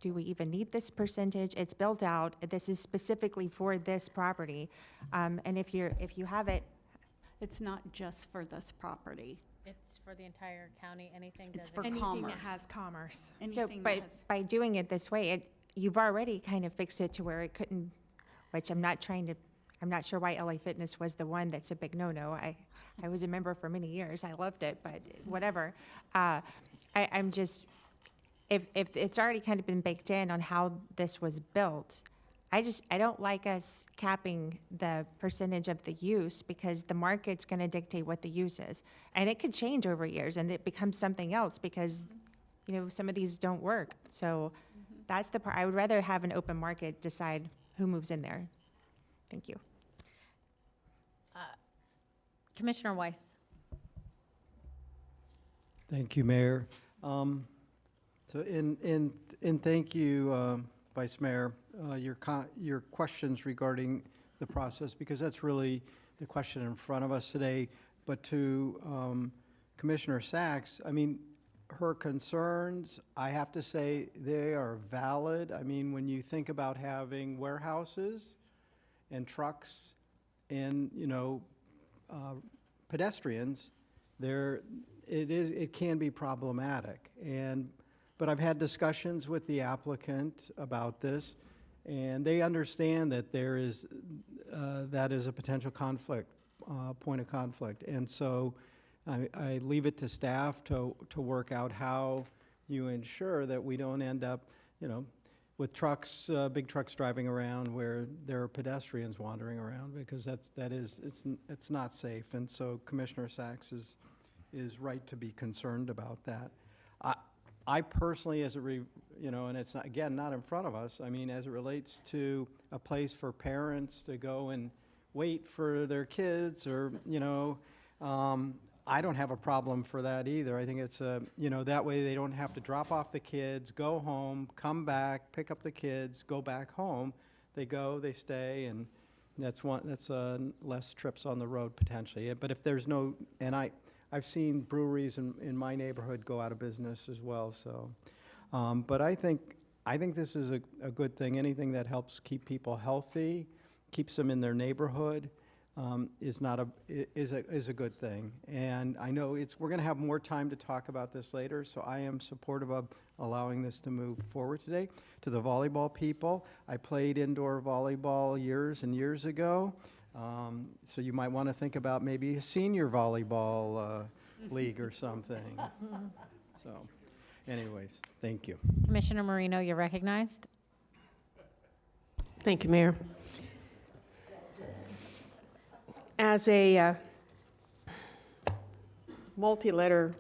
[SPEAKER 14] do we even need this percentage? It's built out. This is specifically for this property. And if you have it.
[SPEAKER 5] It's not just for this property.
[SPEAKER 2] It's for the entire county, anything
[SPEAKER 5] It's
[SPEAKER 2] designated.
[SPEAKER 5] for
[SPEAKER 4] Anything
[SPEAKER 5] commerce.
[SPEAKER 4] that has commerce.
[SPEAKER 14] So
[SPEAKER 5] Anything that has.
[SPEAKER 14] by doing it this way, you've already kind of fixed it to where it couldn't, which I'm not sure why LA Fitness was the one that's a big no-no. I was a member for many years. I loved it, but whatever. I'm just, if it's already kind of been baked in on how this was built, I don't like us capping the percentage of the use, because the market's going to dictate what the use is. And it could change over years and it becomes something else because, some of these don't work. So that's the part. I would rather have an open market decide who moves in there. Thank you.
[SPEAKER 2] Commissioner Weiss.
[SPEAKER 15] Thank you, Mayor. So thank you, Vice Mayor, your questions regarding the process, because that's really the question in front of us today. But to Commissioner Sachs, her concerns, I have to say, they are valid. When you think about having warehouses and trucks and, pedestrians, it can be problematic. But I've had discussions with the applicant about this, And they understand that there is, that is a potential conflict, point of conflict. And so I leave it to staff to work out how you ensure that we don't end up, with trucks, big trucks driving around where there are pedestrians wandering around, because it's not safe. And so Commissioner Sachs is right to be concerned about that. I personally, and it's not, again, not in front of us, I mean, as it relates to a place for parents to go and wait for their kids, or, I don't have a problem for that either. I think it's that way they don't have to drop off the kids, go home, come back, pick up the kids, go back home. They go, they stay, and that's less trips on the road potentially. But if there's no, and I've seen breweries in my neighborhood go out of business as well. So, but I think this is a good thing. Anything that helps keep people healthy, keeps them in their neighborhood, is a good thing. And I know we're going to have more time to talk about this later. So I am supportive of allowing this to move forward today. To the volleyball people, I played indoor volleyball years and years ago. So you might want to think about maybe a senior volleyball league or something. So anyways, thank you.
[SPEAKER 2] Commissioner Marino, you're recognized.
[SPEAKER 16] Thank you, Mayor. As a multi-letter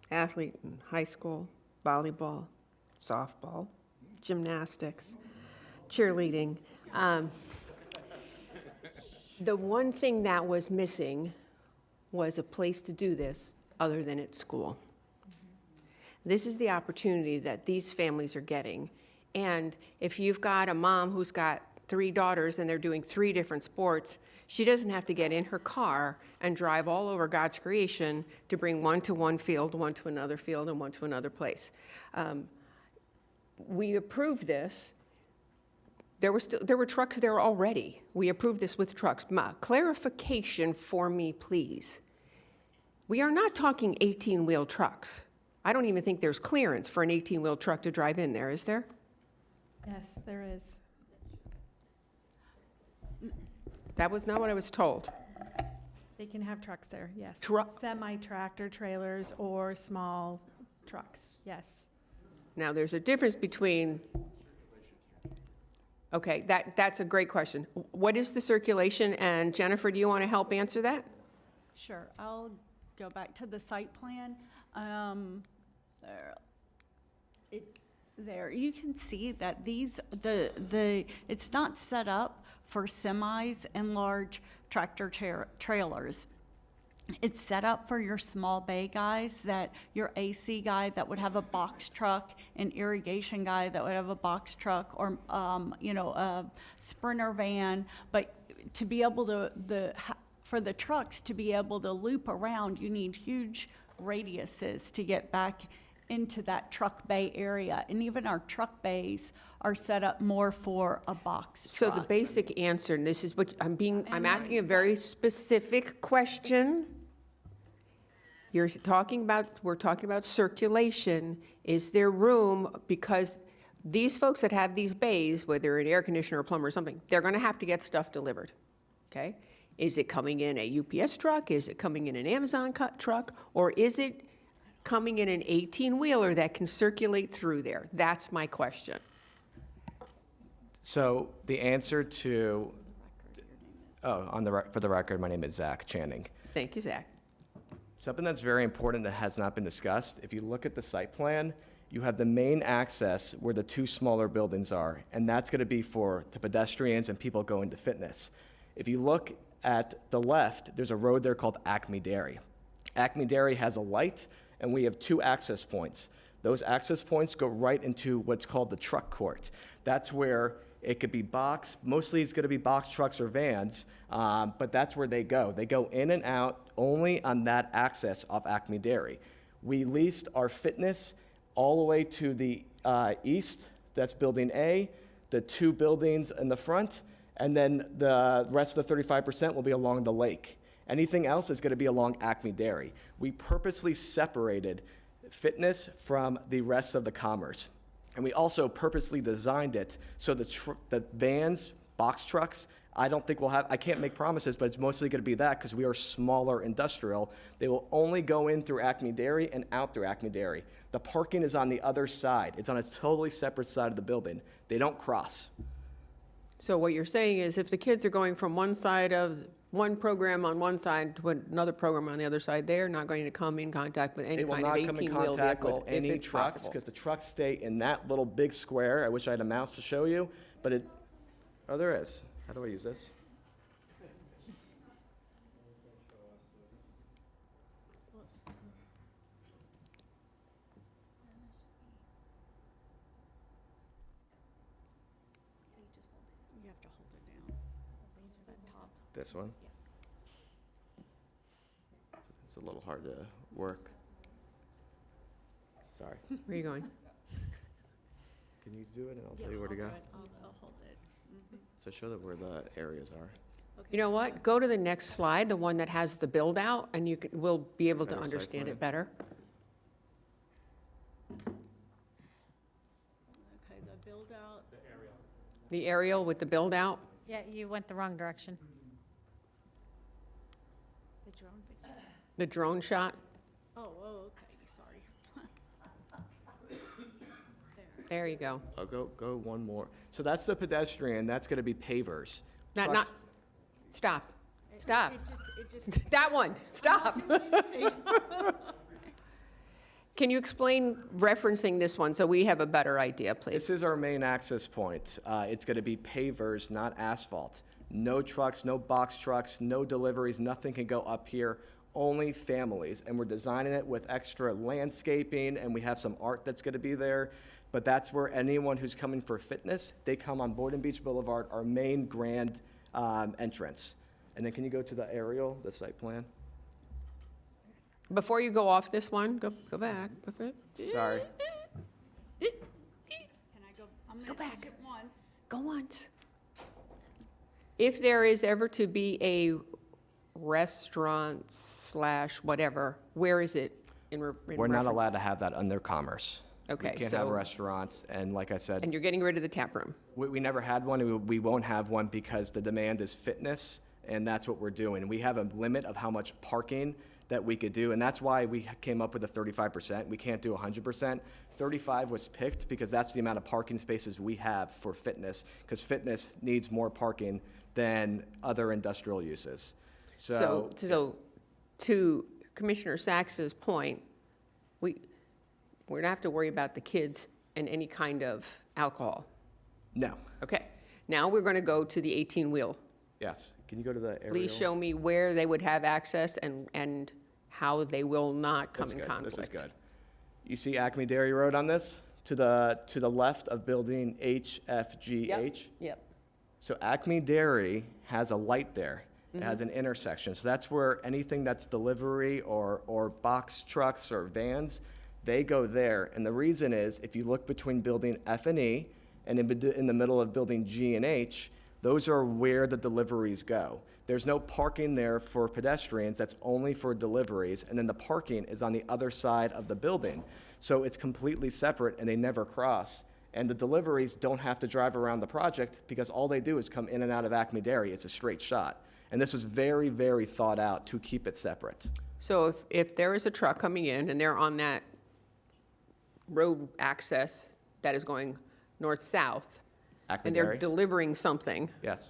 [SPEAKER 16] athlete in high school, volleyball, softball, gymnastics, cheerleading, the one thing that was missing was a place to do this other than at school. This is the opportunity that these families are getting. And if you've got a mom who's got 3 daughters and they're doing 3 different sports, she doesn't have to get in her car and drive all over God's creation to bring one to one field, one to another field, and one to another place. We approved this. There were trucks there already. We approved this with trucks. Clarification for me, please. We are not talking 18-wheel trucks. I don't even think there's clearance for an 18-wheel truck to drive in there, is there?
[SPEAKER 4] Yes, there is.
[SPEAKER 16] That was not what I was told.
[SPEAKER 4] They can have trucks there, yes.
[SPEAKER 16] Semi-tractor
[SPEAKER 4] trailers or small trucks, yes.
[SPEAKER 16] Now, there's a difference between, okay, that's a great question. What is the circulation? And Jennifer, do you want to help answer that?
[SPEAKER 5] Sure, I'll go back to the site plan. There you can see that it's not set up for semis and large tractor trailers. It's set up for your small bay guys, that your AC guy that would have a box truck, an irrigation guy that would have a box truck, or a Sprinter van. But to be able to for the trucks to be able to loop around, you need huge radiuses to get back into that truck bay area. And even our truck bays are set up more for a box truck.
[SPEAKER 16] So the basic answer, and this is what I'm asking a very specific question. We're talking about circulation. Is there room, because these folks that have these bays, whether an air conditioner or plumber or something, they're gonna have to get stuff delivered, okay? Is it coming in a UPS truck? Is it coming in an Amazon truck? Or is it coming in an 18-wheeler that can circulate through there? That's my question.
[SPEAKER 8] So the answer to, for the record, my name is Zach Channing.
[SPEAKER 16] Thank you, Zach.
[SPEAKER 8] Something that's very important that has not been discussed, if you look at the site plan, you have the main access where the 2 smaller buildings are, and that's going to be for the pedestrians and people going to fitness. If you look at the left, there's a road there called Acme Dairy. Acme Dairy has a light, and we have 2 access points. Those access points go right into what's called the truck court. That's where it could be mostly it's going to be box trucks or vans, but that's where they go. They go in and out only on that access off Acme Dairy. We leased our fitness all the way to the east, that's building A, the 2 buildings in the front, and then the rest of the 35% will be along the lake. Anything else is going to be along Acme Dairy. We purposely separated fitness from the rest of the commerce. And we also purposely designed it so the vans, box trucks, I don't think we'll have, I can't make promises, but it's mostly going to be that because we are smaller industrial. They will only go in through Acme Dairy and out through Acme Dairy. The parking is on the other side. It's on a totally separate side of the building. They don't cross.
[SPEAKER 16] So what you're saying is if the kids are going from one side of one program on one side to another program on the other side, they're not going to come in contact with any
[SPEAKER 8] They will
[SPEAKER 16] kind of
[SPEAKER 8] not come in
[SPEAKER 16] 18-wheel
[SPEAKER 8] contact with
[SPEAKER 16] vehicle if
[SPEAKER 8] any
[SPEAKER 16] it's
[SPEAKER 8] trucks
[SPEAKER 16] possible.
[SPEAKER 8] because the trucks stay in that little big square. I wish I had a mouse to show you, but it, oh, there is. How do I use this?
[SPEAKER 5] You have to hold it down. That top.
[SPEAKER 8] This one? It's a little hard to work. Sorry.
[SPEAKER 16] Where are you going?
[SPEAKER 8] Can you do it and I'll tell you where to go?
[SPEAKER 5] I'll hold it.
[SPEAKER 8] So show them where the areas are.
[SPEAKER 16] You know what? Go to the next slide, the one that has the build out, and we'll be able to
[SPEAKER 8] Better site
[SPEAKER 16] understand
[SPEAKER 8] plan.
[SPEAKER 16] it better.
[SPEAKER 5] Okay, the build out.
[SPEAKER 16] The aerial with the build out.
[SPEAKER 2] Yeah, you went the wrong direction. The drone picture.
[SPEAKER 16] The drone shot.
[SPEAKER 5] Oh, okay, sorry.
[SPEAKER 16] There you go.
[SPEAKER 8] Oh, go one more. So that's the pedestrian, that's gonna be pavers.
[SPEAKER 16] Not,
[SPEAKER 8] Trucks-
[SPEAKER 16] stop. Stop.
[SPEAKER 5] It just,
[SPEAKER 16] That one, stop. Can you explain referencing this one so we have a better idea, please?
[SPEAKER 8] This is our main access point. It's gonna be pavers, not asphalt. No trucks, no box trucks, no deliveries, nothing can go up here, only families. And we're designing it with extra landscaping, and we have some art that's gonna be there. But that's where anyone who's coming for fitness, they come on Boynton Beach Boulevard, our main grand entrance. And then can you go to the aerial, the site plan?
[SPEAKER 16] Before you go off this one, go back.
[SPEAKER 8] Sorry.
[SPEAKER 5] can I go? I'm gonna back it once.
[SPEAKER 16] Go once. If there is ever to be a restaurant / whatever, where is it in
[SPEAKER 8] We're not
[SPEAKER 16] reference?
[SPEAKER 8] allowed to have that under commerce.
[SPEAKER 16] Okay,
[SPEAKER 8] We can't have
[SPEAKER 16] so-
[SPEAKER 8] restaurants, and like I said,
[SPEAKER 16] And you're getting rid of the tap room.
[SPEAKER 8] we never had one, and we won't have one because the demand is fitness, and that's what we're doing. We have a limit of how much parking that we could do, and that's why we came up with a 35%. We can't do 100%. 35 was picked because that's the amount of parking spaces we have for fitness, because fitness needs more parking than other industrial uses.
[SPEAKER 16] So to Commissioner Sachs's point, we're gonna have to worry about the kids and any kind of alcohol.
[SPEAKER 8] No,
[SPEAKER 16] Okay, now we're gonna go to the 18-wheel.
[SPEAKER 8] yes. Can you go to the aerial?
[SPEAKER 16] Please show me where they would have access and how they will not come
[SPEAKER 8] That's
[SPEAKER 16] in
[SPEAKER 8] good.
[SPEAKER 16] conflict.
[SPEAKER 8] This is good. You see Acme Dairy Road on this? To the left of building HFGH?
[SPEAKER 16] Yep.
[SPEAKER 8] So Acme Dairy has a light there. It has an intersection. So that's where anything that's delivery or box trucks or vans, they go there. And the reason is, if you look between building F and E and in the middle of building G and H, those are where the deliveries go. There's no parking there for pedestrians, that's only for deliveries, and then the parking is on the other side of the building. So it's completely separate and they never cross. And the deliveries don't have to drive around the project because all they do is come in and out of Acme Dairy. It's a straight shot. And this was very, very thought out to keep it separate.
[SPEAKER 16] So if there is a truck coming in and they're on that road access that is going north-south,
[SPEAKER 8] Acme
[SPEAKER 16] and they're
[SPEAKER 8] Dairy?
[SPEAKER 16] delivering something,
[SPEAKER 8] Yes.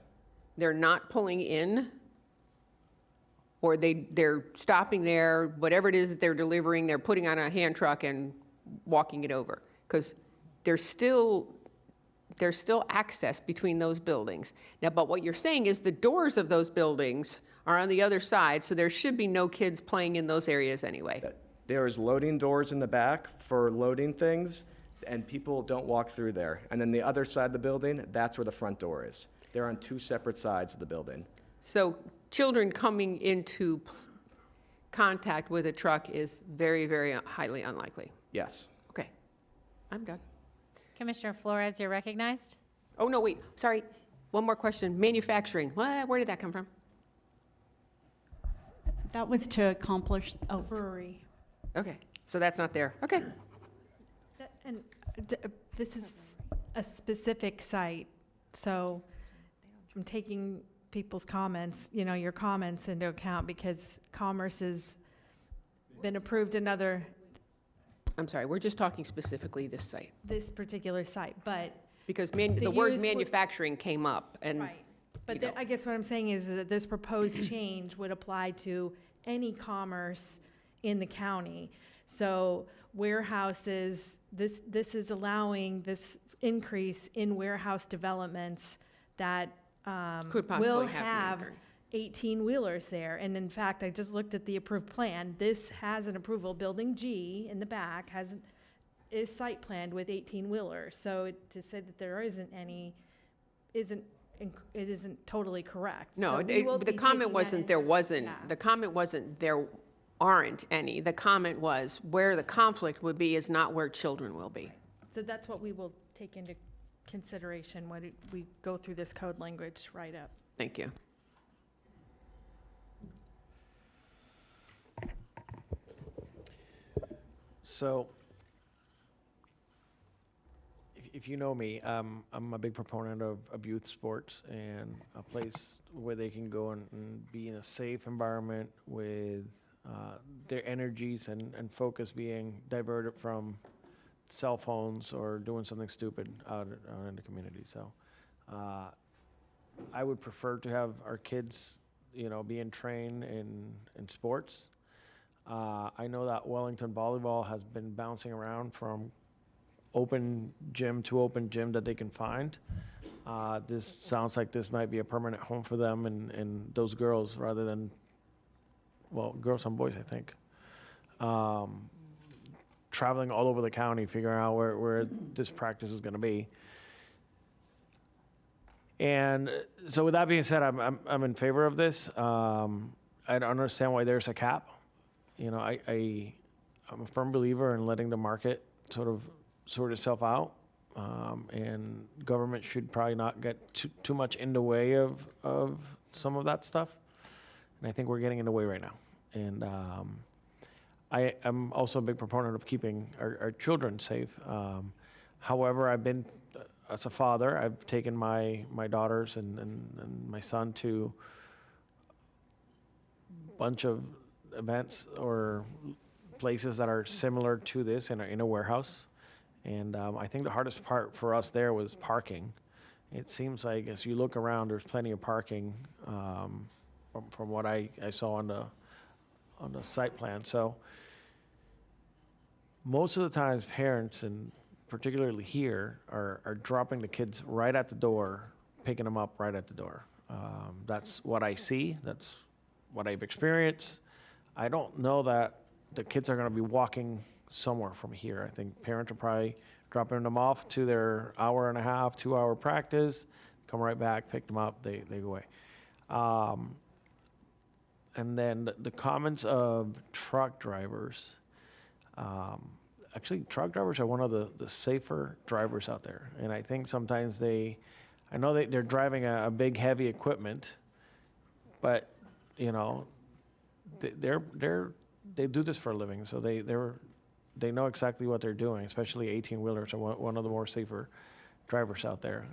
[SPEAKER 16] they're not pulling in, or they're stopping there, whatever it is that they're delivering, they're putting on a hand truck and walking it over. Because there's still access between those buildings. Now, but what you're saying is the doors of those buildings are on the other side, so there should be no kids playing in those areas anyway.
[SPEAKER 8] There is loading doors in the back for loading things, and people don't walk through there. And then the other side of the building, that's where the front door is. They're on two separate sides of the building.
[SPEAKER 16] So children coming into contact with a truck is very, very highly unlikely.
[SPEAKER 8] Yes.
[SPEAKER 16] Okay, I'm done.
[SPEAKER 2] Commissioner Flores, you're recognized.
[SPEAKER 16] Oh, no, wait, sorry, one more question. Manufacturing, where did that come from?
[SPEAKER 5] That was to accomplish a brewery.
[SPEAKER 16] Okay, so that's not there. Okay.
[SPEAKER 4] And this is a specific site, so I'm taking people's comments, your comments into account because Commerce has been approved another,
[SPEAKER 16] I'm sorry, we're just talking specifically this site,
[SPEAKER 4] this particular site, but,
[SPEAKER 16] because
[SPEAKER 4] The
[SPEAKER 16] the word
[SPEAKER 4] use would-
[SPEAKER 16] manufacturing came up, and
[SPEAKER 4] right. But
[SPEAKER 16] you know.
[SPEAKER 4] I guess what I'm saying is that this proposed change would apply to any commerce in the county. So warehouses, this is allowing this increase in warehouse developments that
[SPEAKER 16] Could possibly
[SPEAKER 4] will
[SPEAKER 16] have
[SPEAKER 4] have 18-wheelers there. And in fact, I just looked at the approved plan. This has an approval, Building G in the back is site planned with 18-wheelers. So to say that there isn't any, it isn't totally correct.
[SPEAKER 16] No,
[SPEAKER 4] So we will
[SPEAKER 16] the
[SPEAKER 4] be
[SPEAKER 16] comment
[SPEAKER 4] taking that
[SPEAKER 16] wasn't,
[SPEAKER 4] into-
[SPEAKER 16] there wasn't,
[SPEAKER 4] yeah.
[SPEAKER 16] the comment wasn't, there aren't any. The comment was, where the conflict would be is not where children will be.
[SPEAKER 4] So that's what we will take into consideration when we go through this code language right up.
[SPEAKER 16] Thank you.
[SPEAKER 3] So, if you know me, I'm a big proponent of youth sports and a place where they can go and be in a safe environment with their energies and focus being diverted from cell phones or doing something stupid out in the community. So, I would prefer to have our kids, being trained in sports. I know that Wellington Volleyball has been bouncing around from open gym to open gym that they can find. This sounds like this might be a permanent home for them and those girls rather than, well, girls and boys, I think. Traveling all over the county, figuring out where this practice is going to be. And so with that being said, I'm in favor of this. I don't understand why there's a cap. I'm a firm believer in letting the market sort itself out, and government should probably not get too much in the way of some of that stuff. And I think we're getting in the way right now. And I am also a big proponent of keeping our children safe. However, as a father, I've taken my daughters and my son to a bunch of events or places that are similar to this in a warehouse. And I think the hardest part for us there was parking. It seems like as you look around, there's plenty of parking from what I saw on the site plan. So most of the times parents, and particularly here, are dropping the kids right at the door, picking them up right at the door. That's what I see. That's what I've experienced. I don't know that the kids are going to be walking somewhere from here. I think parents are probably dropping them off to their hour and a half, 2-hour practice, come right back, pick them up, they go away. And then the comments of truck drivers. Actually, truck drivers are one of the safer drivers out there. And I think sometimes I know they're driving a big, heavy equipment, but, they do this for a living, so they know exactly what they're doing. Especially 18-wheelers are one of the more safer drivers out there.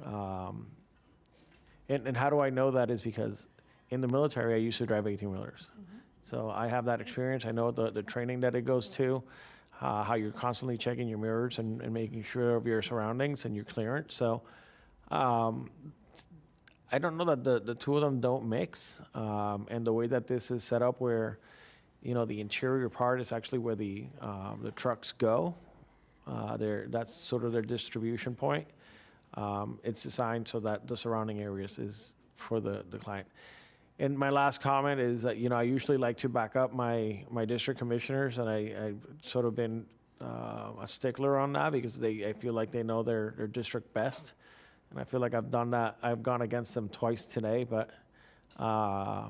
[SPEAKER 3] And how do I know that is because in the military I used to drive 18-wheelers, so I have that experience. I know the training that it goes to, how you're constantly checking your mirrors and making sure of your surroundings and your clearance. So. I don't know that the two of them don't mix, and the way that this is set up where, the interior part is actually where the trucks go. That's sort of their distribution point. It's designed so that the surrounding areas is for the client. And my last comment is that, I usually like to back up my district commissioners, and I've sort of been a stickler on that because I feel like they know their district best. And I feel like I've done that. I've gone against them twice today, but I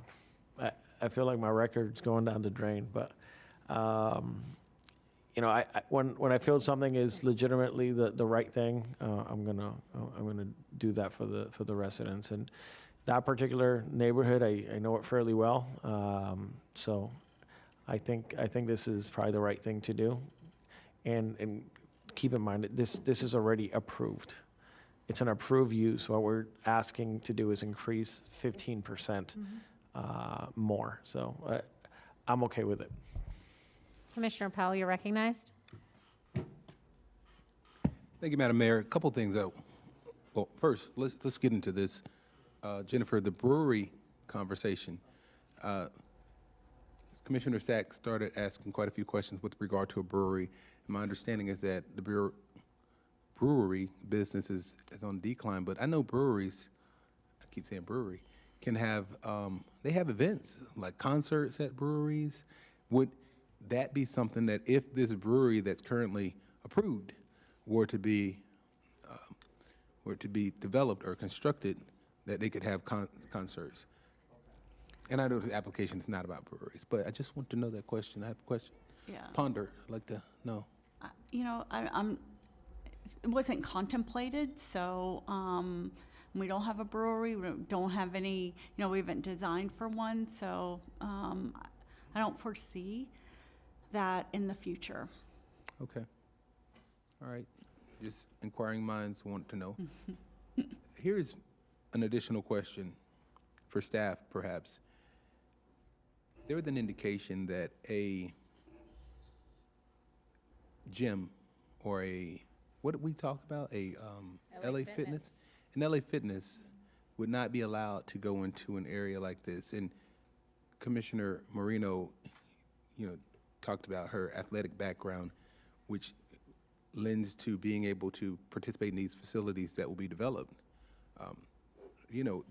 [SPEAKER 3] feel like my record's going down the drain. But when I feel something is legitimately the right thing, I'm gonna do that for the residents. And that particular neighborhood, I know it fairly well. So I think this is probably the right thing to do. And keep in mind that this is already approved. It's an approved use. What we're asking to do is increase 15% more. So I'm okay with it.
[SPEAKER 2] Commissioner Powell, you're recognized.
[SPEAKER 17] Thank you, Madam Mayor. A couple things. Well, first, let's get into this. Jennifer, the brewery conversation. Commissioner Sachs started asking quite a few questions with regard to a brewery. My understanding is that the brewery business is on decline, but I know breweries, I keep saying brewery, can have, they have events like concerts at breweries. Would that be something that if this brewery that's currently approved were to be developed or constructed, that they could have concerts? And I know the application is not about breweries, but I just want to know that question. I have a question.
[SPEAKER 5] Yeah.
[SPEAKER 17] Ponder, I'd like to know.
[SPEAKER 5] You know, it wasn't contemplated, so we don't have a brewery. We don't have any, you know, we haven't designed for one, so I don't foresee that in the future.
[SPEAKER 17] Okay. All right. Just inquiring minds want to know. Here's an additional question for staff, perhaps. There was an indication that a gym or what did we talk about? LA Fitness? An LA Fitness would not be allowed to go into an area like this. And Commissioner Marino, talked about her athletic background, which lends to being able to participate in these facilities that will be developed.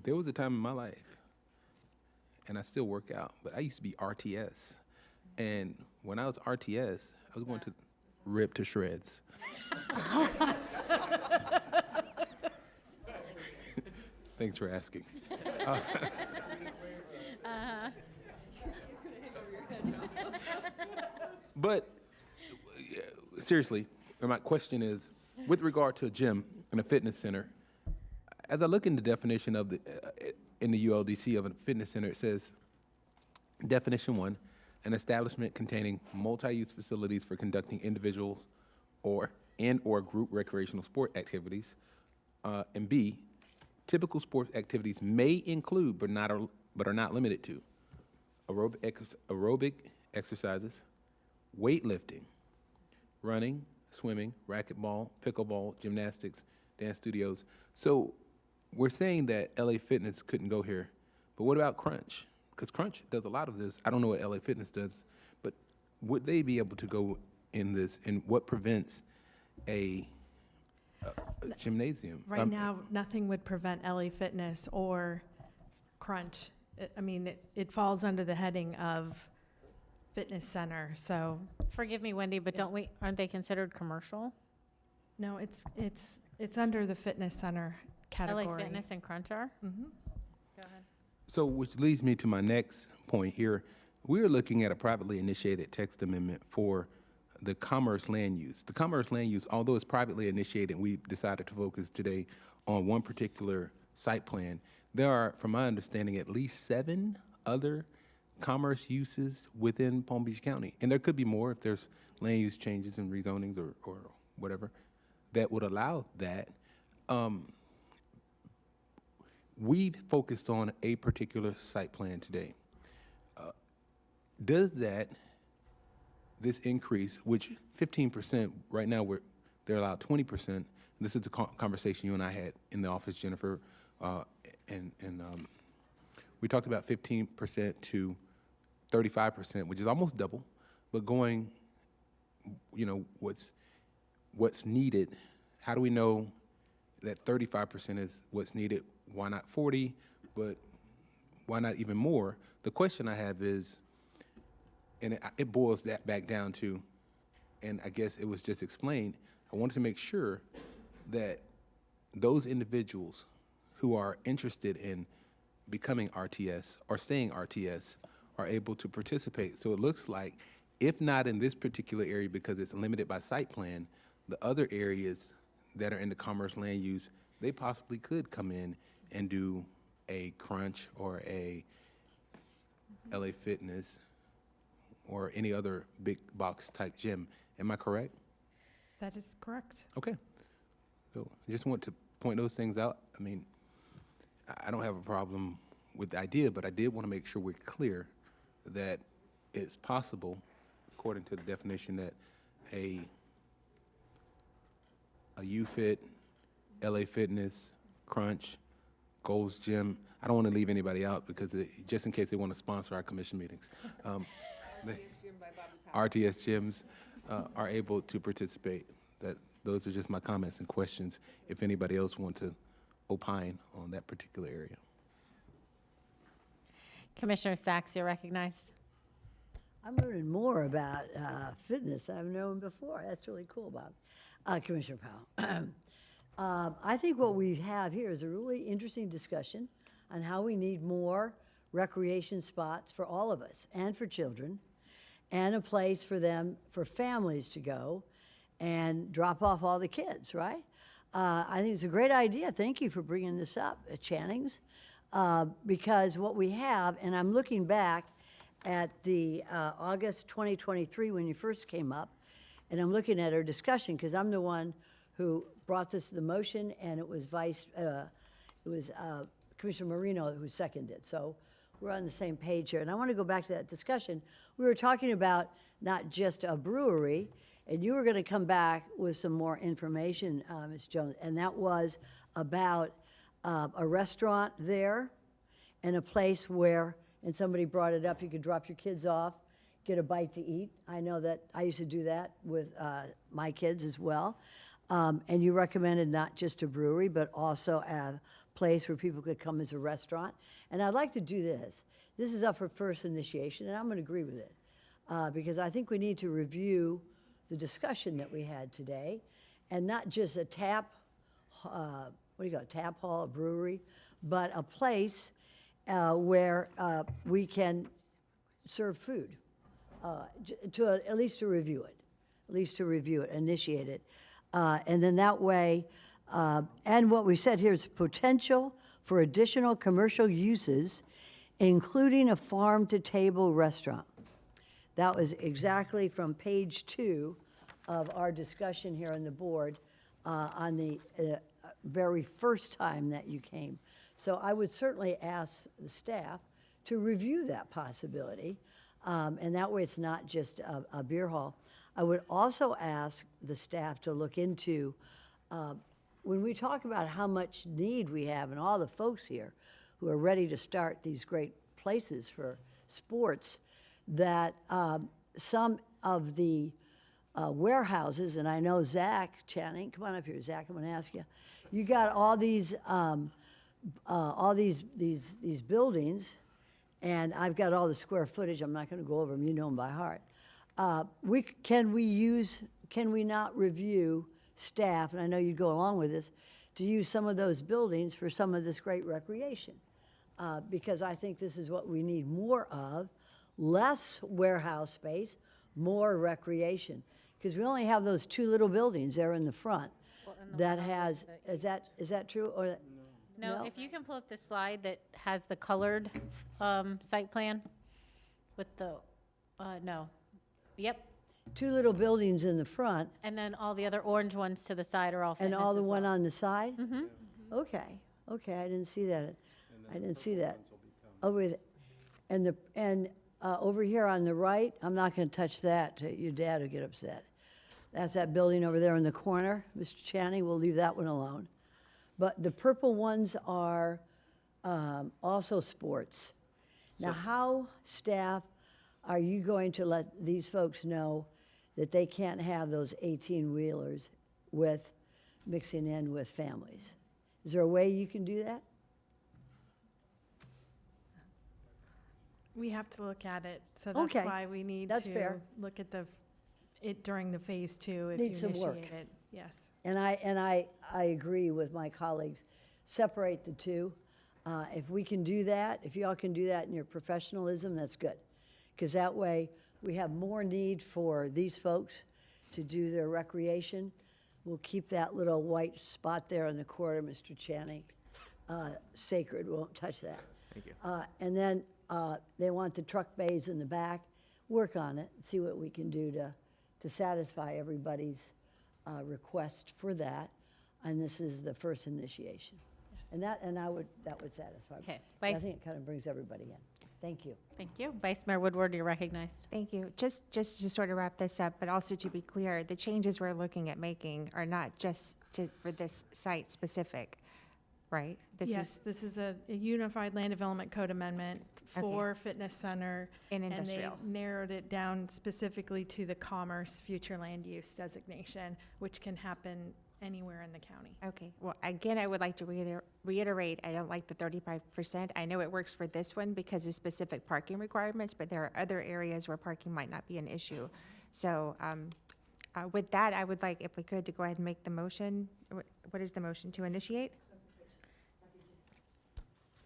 [SPEAKER 17] There was a time in my life, and I still work out, but I used to be RTS. And when I was RTS, I was going to rip to shreds. Thanks for asking. But seriously, my question is, with regard to a gym and a fitness center, as I look in the definition of in the ULDC of a fitness center, it says, definition 1, an establishment containing multi-use facilities for conducting individual or group recreational sport activities. And B, typical sports activities may include, but are not limited to, aerobic exercises, weightlifting, running, swimming, racquetball, pickleball, gymnastics, dance studios. So we're saying that LA Fitness couldn't go here, but what about Crunch? Because Crunch does a lot of this. I don't know what LA Fitness does, but would they be able to go in this, and what prevents a gymnasium?
[SPEAKER 4] Right now, nothing would prevent LA Fitness or Crunch. It falls under the heading of fitness center, so.
[SPEAKER 2] Forgive me, Wendy, but aren't they considered commercial?
[SPEAKER 4] No, it's under the fitness center category.
[SPEAKER 2] LA Fitness and Crunch are?
[SPEAKER 4] Mm-hmm.
[SPEAKER 2] Go ahead.
[SPEAKER 17] So, which leads me to my next point here. We're looking at a privately initiated text amendment for the commerce land use. The commerce land use, although it's privately initiated, we decided to focus today on one particular site plan. There are, from my understanding, at least 7 other commerce uses within Palm Beach County. And there could be more if there's land use changes and rezonings or whatever that would allow that. We've focused on a particular site plan today. Does this increase, which 15%, right now they're allowed 20%, this is the conversation you and I had in the office, Jennifer, and we talked about 15% to 35%, which is almost double, but going, what's needed. How do we know that 35% is what's needed? Why not 40, but why not even more? The question I have is, and it boils that back down to, and I guess it was just explained, I wanted to make sure that those individuals who are interested in becoming RTS or staying RTS are able to participate. So it looks like, if not in this particular area because it's limited by site plan, the other areas that are in the commerce land use, they possibly could come in and do a Crunch or a LA Fitness or any other big box type gym. Am I correct?
[SPEAKER 4] That is correct.
[SPEAKER 17] Okay. So I just want to point those things out. I mean, I don't have a problem with the idea, but I did want to make sure we're clear that it's possible, according to the definition, that a UFit, LA Fitness, Crunch, Gold's Gym, I don't want to leave anybody out because just in case they want to sponsor our commission meetings. RTS gyms are able to participate. Those are just my comments and questions if anybody else want to opine on that particular area.
[SPEAKER 2] Commissioner Sacks, you're recognized.
[SPEAKER 13] I'm learning more about fitness than I've known before. That's really cool, Bob. Commissioner Powell. I think what we have here is a really interesting discussion on how we need more recreation spots for all of us and for children, and a place for them, for families to go and drop off all the kids, right? I think it's a great idea. Thank you for bringing this up at Channing's, because what we have, and I'm looking back at the August 2023 when you first came up, and I'm looking at our discussion because I'm the one who brought this to the motion, and it was Commissioner Marino who seconded. So we're on the same page here. And I want to go back to that discussion. We were talking about not just a brewery, and you were going to come back with some more information, Ms. Jones, and that was about a restaurant there and a place where, and somebody brought it up, you could drop your kids off, get a bite to eat. I know that I used to do that with my kids as well. And you recommended not just a brewery, but also a place where people could come as a restaurant. And I'd like to do this. This is up for first initiation, and I'm going to agree with it. Because I think we need to review the discussion that we had today, and not just a tap hall, a brewery, but a place where we can serve food, at least to review it, initiate it. And then that way, and what we said here is potential for additional commercial uses, including a farm-to-table restaurant. That was exactly from page 2 of our discussion here on the board on the very first time that you came. So I would certainly ask the staff to review that possibility, and that way it's not just a beer hall. I would also ask the staff to look into, when we talk about how much need we have and all the folks here who are ready to start these great places for sports, that some of the warehouses, and I know Zach Channing, come on up here, Zach, I'm going to ask you. You got all these buildings, and I've got all the square footage. I'm not going to go over them. You know them by heart. Can we not review staff, and I know you'd go along with this, to use some of those buildings for some of this great recreation? Because I think this is what we need more of. Less warehouse space, more recreation. Because we only have those 2 little buildings there in the front that has, is that true? Or
[SPEAKER 2] No, if you can pull up the slide that has the colored site plan with the, no. Yep.
[SPEAKER 13] 2 little buildings in the front.
[SPEAKER 2] And then all the other orange ones to the side are all fitness
[SPEAKER 13] And all the
[SPEAKER 2] as
[SPEAKER 13] one
[SPEAKER 2] well.
[SPEAKER 13] on the side?
[SPEAKER 2] Mm-hmm.
[SPEAKER 13] Okay, I didn't see that. I didn't see that. Over here on the right, I'm not going to touch that. Your dad will get upset. That's that building over there in the corner, Mr. Channing. We'll leave that one alone. But the purple ones are also sports. Now, how, staff, are you going to let these folks know that they can't have those 18-wheelers with mixing in with families? Is there a way you can do that?
[SPEAKER 4] We have to look at it, so
[SPEAKER 13] Okay,
[SPEAKER 4] that's why we need
[SPEAKER 13] that's
[SPEAKER 4] to
[SPEAKER 13] fair.
[SPEAKER 4] look at it during the phase 2 if
[SPEAKER 13] Needs
[SPEAKER 4] you
[SPEAKER 13] some work.
[SPEAKER 4] initiate it. Yes.
[SPEAKER 13] And I agree with my colleagues. Separate the 2. If we can do that, if y'all can do that in your professionalism, that's good. Because that way, we have more need for these folks to do their recreation. We'll keep that little white spot there in the corner, Mr. Channing, sacred. We won't touch that.
[SPEAKER 8] Thank you.
[SPEAKER 13] And then they want the truck bays in the back. Work on it, see what we can do to satisfy everybody's request for that, and this is the first initiation. And that would satisfy me.
[SPEAKER 2] Okay,
[SPEAKER 13] But I
[SPEAKER 2] Vice-
[SPEAKER 13] think it kind of brings everybody in. Thank you.
[SPEAKER 2] Thank you. Vice Mayor Woodward, you're recognized.
[SPEAKER 14] Thank you. Just to sort of wrap this up, but also to be clear, the changes we're looking at making are not just for this site specific, right?
[SPEAKER 4] Yes, this is a unified land development code amendment for fitness center.
[SPEAKER 14] In industrial.
[SPEAKER 4] And they narrowed it down specifically to the commerce future land use designation, which can happen anywhere in the county.
[SPEAKER 14] Okay, well, again, I would like to reiterate, I don't like the 35%. I know it works for this one because of specific parking requirements, but there are other areas where parking might not be an issue. So with that, I would like, if we could, to go ahead and make the motion. What is the motion to initiate?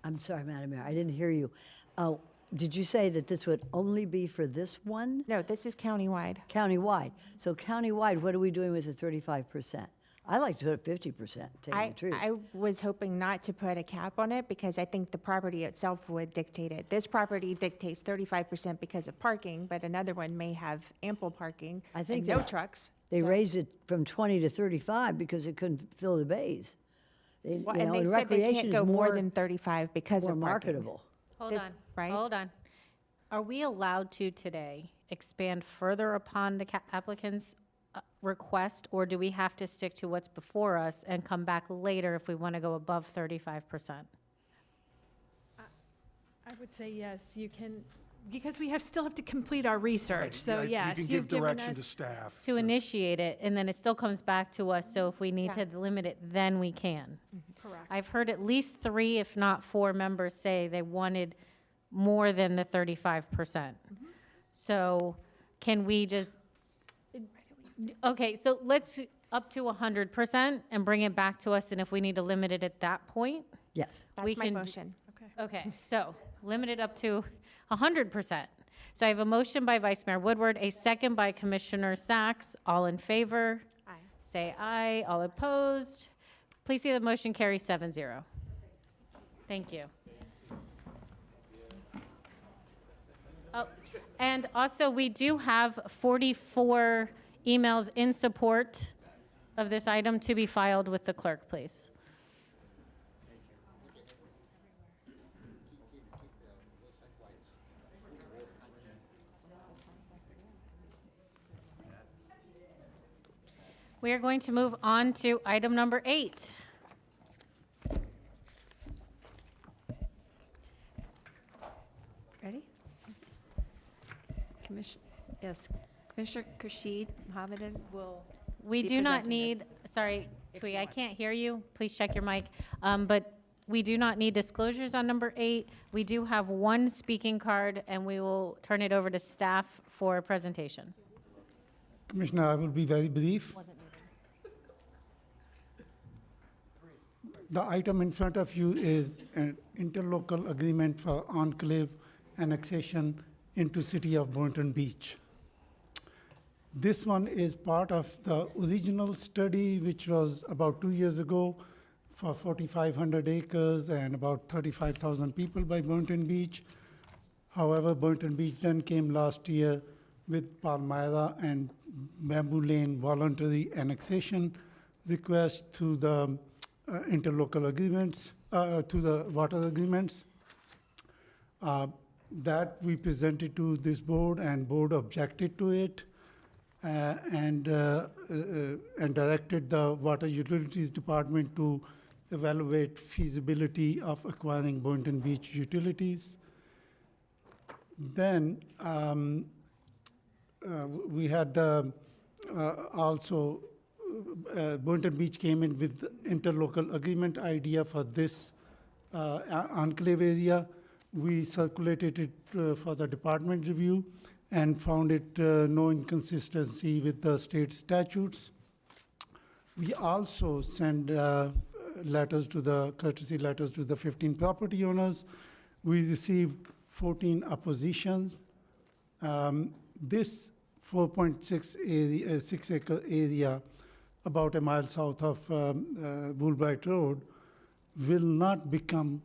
[SPEAKER 13] I'm sorry, Madam Mayor, I didn't hear you. Did you say that this would only be for this one?
[SPEAKER 14] No, this is countywide.
[SPEAKER 13] Countywide. So countywide, what are we doing with the 35%? I like to put 50%, to tell you the truth.
[SPEAKER 14] I was hoping not to put a cap on it because I think the property itself would dictate it. This property dictates 35% because of parking, but another one may have ample parking
[SPEAKER 13] I think
[SPEAKER 14] and no
[SPEAKER 13] that
[SPEAKER 14] trucks.
[SPEAKER 13] They
[SPEAKER 14] So-
[SPEAKER 13] raised it from 20 to 35 because it couldn't fill the bays.
[SPEAKER 14] Well, and they said they can't go more than 35 because
[SPEAKER 13] more
[SPEAKER 14] of parking.
[SPEAKER 13] marketable.
[SPEAKER 2] Hold
[SPEAKER 14] This-
[SPEAKER 2] on,
[SPEAKER 14] right?
[SPEAKER 2] hold on. Are we allowed to today expand further upon the applicant's request, or do we have to stick to what's before us and come back later if we want to go above 35%?
[SPEAKER 4] I would say yes, you can, because we still have to complete our research, so yes,
[SPEAKER 18] You can
[SPEAKER 4] you've
[SPEAKER 18] give
[SPEAKER 4] given
[SPEAKER 18] direction
[SPEAKER 4] us.
[SPEAKER 18] to staff.
[SPEAKER 2] To initiate it, and then it still comes back to us, so if we need
[SPEAKER 14] Yeah.
[SPEAKER 2] to limit it, then we can.
[SPEAKER 4] Correct.
[SPEAKER 2] I've heard at least 3, if not 4 members say they wanted more than the 35%. So can we just, okay, so let's up to 100% and bring it back to us, and if we need to limit it at that point?
[SPEAKER 13] Yes.
[SPEAKER 2] we
[SPEAKER 14] That's my
[SPEAKER 2] can d-
[SPEAKER 14] motion.
[SPEAKER 2] Okay, so limit it up to 100%. So I have a motion by Vice Mayor Woodward, a second by Commissioner Sacks. All in favor?
[SPEAKER 14] Aye.
[SPEAKER 2] Say aye. All opposed? Please see the motion carries 7-0. Thank you. Oh, and also, we do have 44 emails in support of this item to be filed with the clerk, please. We are going to move on to item number 8.
[SPEAKER 19] Ready? Yes, Commissioner Kashid Mohammedan will.
[SPEAKER 2] We
[SPEAKER 19] be
[SPEAKER 2] do not
[SPEAKER 19] presenting
[SPEAKER 2] need,
[SPEAKER 19] this.
[SPEAKER 2] sorry,
[SPEAKER 19] if
[SPEAKER 2] Twee,
[SPEAKER 19] you
[SPEAKER 2] I
[SPEAKER 19] want.
[SPEAKER 2] can't hear you. Please check your mic. But we do not need disclosures on number 8. We do have one speaking card, and we will turn it over to staff for a presentation.
[SPEAKER 18] Commissioner, I will be very brief. The item in front of you is an interlocal agreement for enclave annexation into city of Boynton Beach. This one is part of the original study, which was about 2 years ago for 4,500 acres and about 35,000 people by Boynton Beach. However, Boynton Beach then came last year with Palmyra and Bamboo Lane voluntary annexation request to the interlocal agreements, to the water agreements. That we presented to this board, and board objected to it, and directed the Water Utilities Department to evaluate feasibility of acquiring Boynton Beach utilities. Then we had also Boynton Beach came in with interlocal agreement idea for this enclave area. We circulated it for the department review and found it no inconsistency with the state statutes. We also send letters to the courtesy letters to the 15 property owners. We received 14 oppositions. This 4.6 acre area, about a mile south of Woolbright Road, will not become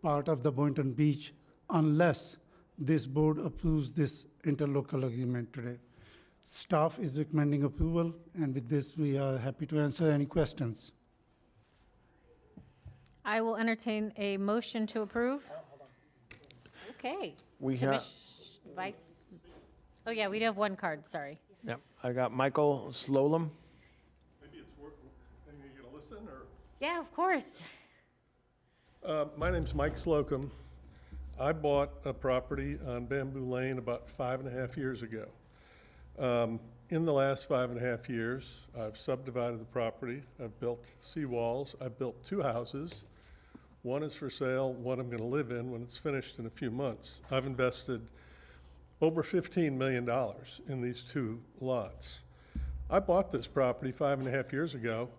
[SPEAKER 18] part of the Boynton Beach unless this board approves this interlocal agreement today. Staff is recommending approval, and with this, we are happy to answer any questions.
[SPEAKER 2] I will entertain a motion to approve. Okay.
[SPEAKER 3] We have,
[SPEAKER 2] Vice, oh yeah, we do have one card, sorry.
[SPEAKER 3] yep, I got Michael Slolum.
[SPEAKER 20] Maybe it's worth, are you gonna listen, or?
[SPEAKER 2] Yeah, of course.
[SPEAKER 20] My name's Mike Slocum. I bought a property on Bamboo Lane about 5.5 years ago. In the last 5.5 years, I've subdivided the property, I've built seawalls, I've built 2 houses. One is for sale, one I'm gonna live in when it's finished in a few months. I've invested over $15 million in these 2 lots. I bought this property 5.5 years ago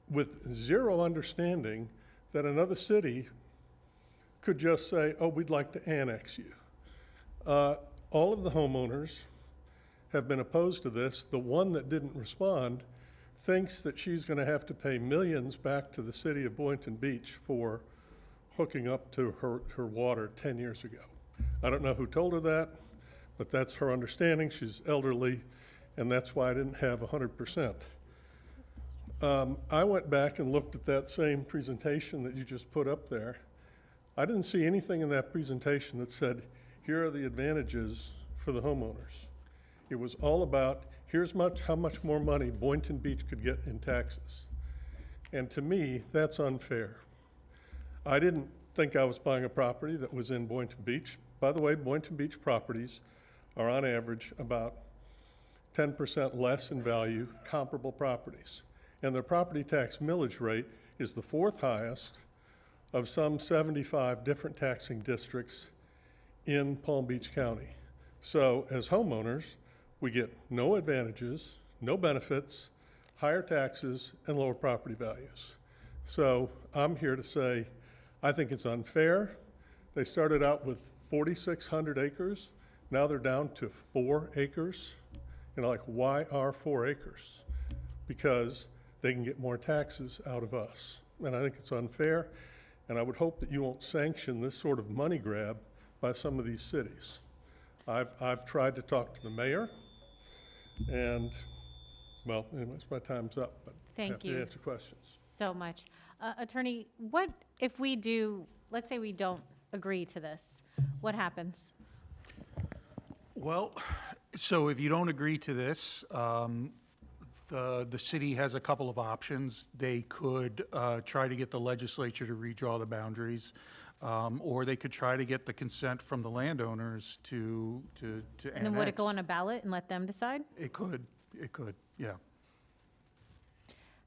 [SPEAKER 20] with zero understanding that another city could just say, oh, we'd like to annex you. All of the homeowners have been opposed to this. The one that didn't respond thinks that she's going to have to pay millions back to the city of Boynton Beach for hooking up to her water 10 years ago. I don't know who told her that, but that's her understanding. She's elderly, and that's why I didn't have 100%. I went back and looked at that same presentation that you just put up there. I didn't see anything in that presentation that said, here are the advantages for the homeowners. It was all about, here's how much more money Boynton Beach could get in taxes. And to me, that's unfair. I didn't think I was buying a property that was in Boynton Beach. By the way, Boynton Beach properties are on average about 10% less in value, comparable properties. And their property tax millage rate is the 4th highest of some 75 different taxing districts in Palm Beach County. So as homeowners, we get no advantages, no benefits, higher taxes, and lower property values. So I'm here to say, I think it's unfair. They started out with 4,600 acres. Now they're down to 4 acres. You know, like, why are 4 acres? Because they can get more taxes out of us. And I think it's unfair. And I would hope that you won't sanction this sort of money grab by some of these cities. I've tried to talk to the mayor, and, well, anyways, my time's up, but
[SPEAKER 2] Thank
[SPEAKER 20] happy
[SPEAKER 2] you
[SPEAKER 20] to answer questions.
[SPEAKER 2] so much. Attorney, what if we do, let's say we don't agree to this, what happens?
[SPEAKER 21] Well, so if you don't agree to this, the city has a couple of options. They could try to get the legislature to redraw the boundaries, or they could try to get the consent from the landowners to annex.
[SPEAKER 2] And then would it go on a ballot and let them decide?
[SPEAKER 21] It could, yeah.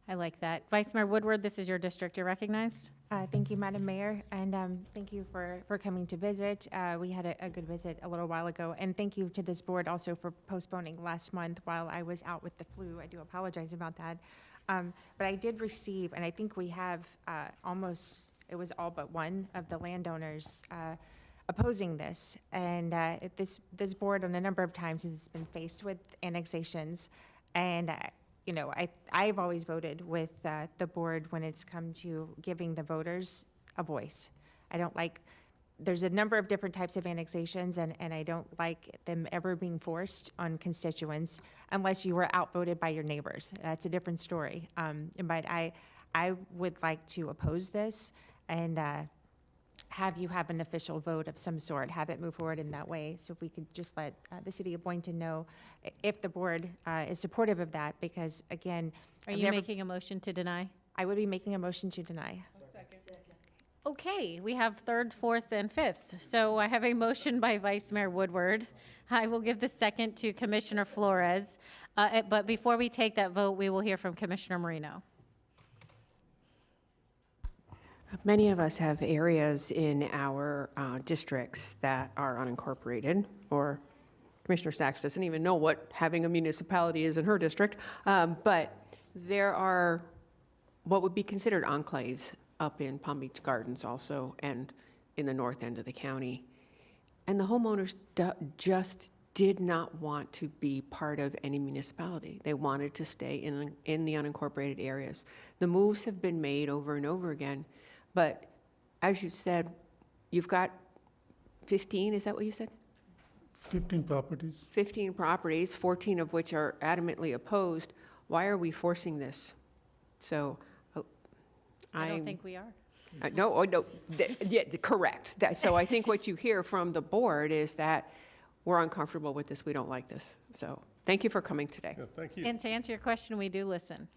[SPEAKER 2] I like that. Vice Mayor Woodward, this is your district. You're recognized.
[SPEAKER 14] Thank you, Madam Mayor, and thank you for coming to visit. We had a good visit a little while ago, and thank you to this board also for postponing last month while I was out with the flu. I do apologize about that. But I did receive, and I think we have it was all but one of the landowners opposing this. And this board on a number of times has been faced with annexations, and you know, I've always voted with the board when it's come to giving the voters a voice. I don't like, there's a number of different types of annexations, and I don't like them ever being forced on constituents unless you were outvoted by your neighbors. That's a different story. But I would like to oppose this and have you have an official vote of some sort, have it move forward in that way. So if we could just let the city of Boynton know if the board is supportive of that, because again.
[SPEAKER 2] Are you making a motion to deny?
[SPEAKER 14] I would be making a motion to deny.
[SPEAKER 2] Okay, we have 3rd, 4th, and 5th. So I have a motion by Vice Mayor Woodward. I will give the second to Commissioner Flores. But before we take that vote, we will hear from Commissioner Marino.
[SPEAKER 16] Many of us have areas in our districts that are unincorporated, or Commissioner Sachs doesn't even know what having a municipality is in her district, but there are what would be considered enclaves up in Palm Beach Gardens also, and in the north end of the county. And the homeowners just did not want to be part of any municipality. They wanted to stay in the unincorporated areas. The moves have been made over and over again. But as you said, you've got 15, is that what you said?
[SPEAKER 18] 15 properties.
[SPEAKER 16] 15 properties, 14 of which are adamantly opposed. Why are we forcing this? So,
[SPEAKER 2] I don't think we are.
[SPEAKER 16] No, oh, no, yeah, correct. So I think what you hear from the board is that we're uncomfortable with this, we don't like this. So, thank you for coming today.
[SPEAKER 20] Yeah, thank you.
[SPEAKER 2] And to answer your question, we do listen.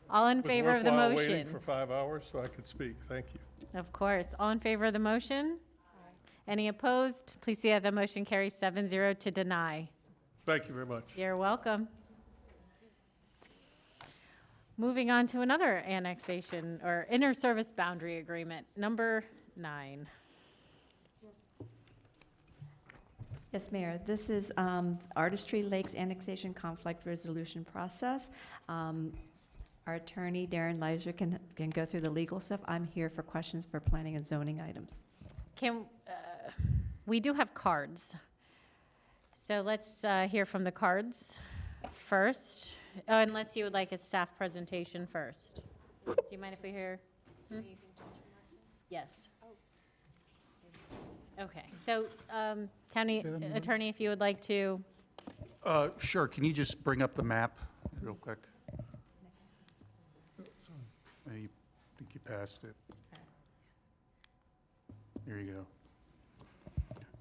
[SPEAKER 2] All in
[SPEAKER 20] It was
[SPEAKER 2] favor of the
[SPEAKER 20] worthwhile waiting
[SPEAKER 2] motion?
[SPEAKER 20] for 5 hours so I could speak. Thank you.
[SPEAKER 2] Of course. All in favor of the motion? Any opposed? Please see that the motion carries 7-0 to deny.
[SPEAKER 20] Thank you very much.
[SPEAKER 2] You're welcome. Moving on to another annexation or inter-service boundary agreement, number 9.
[SPEAKER 19] Yes, Mayor. This is Artistry Lakes Annexation Conflict Resolution Process. Our attorney, Darren Leiser, can go through the legal stuff. I'm here for questions for planning and zoning items.
[SPEAKER 2] We do have cards. So let's hear from the cards first, unless you would like a staff presentation first. Do you mind if we hear? Yes. Okay, so County Attorney, if you would like to.
[SPEAKER 21] Sure, can you just bring up the map real quick? I think you passed it. There you go.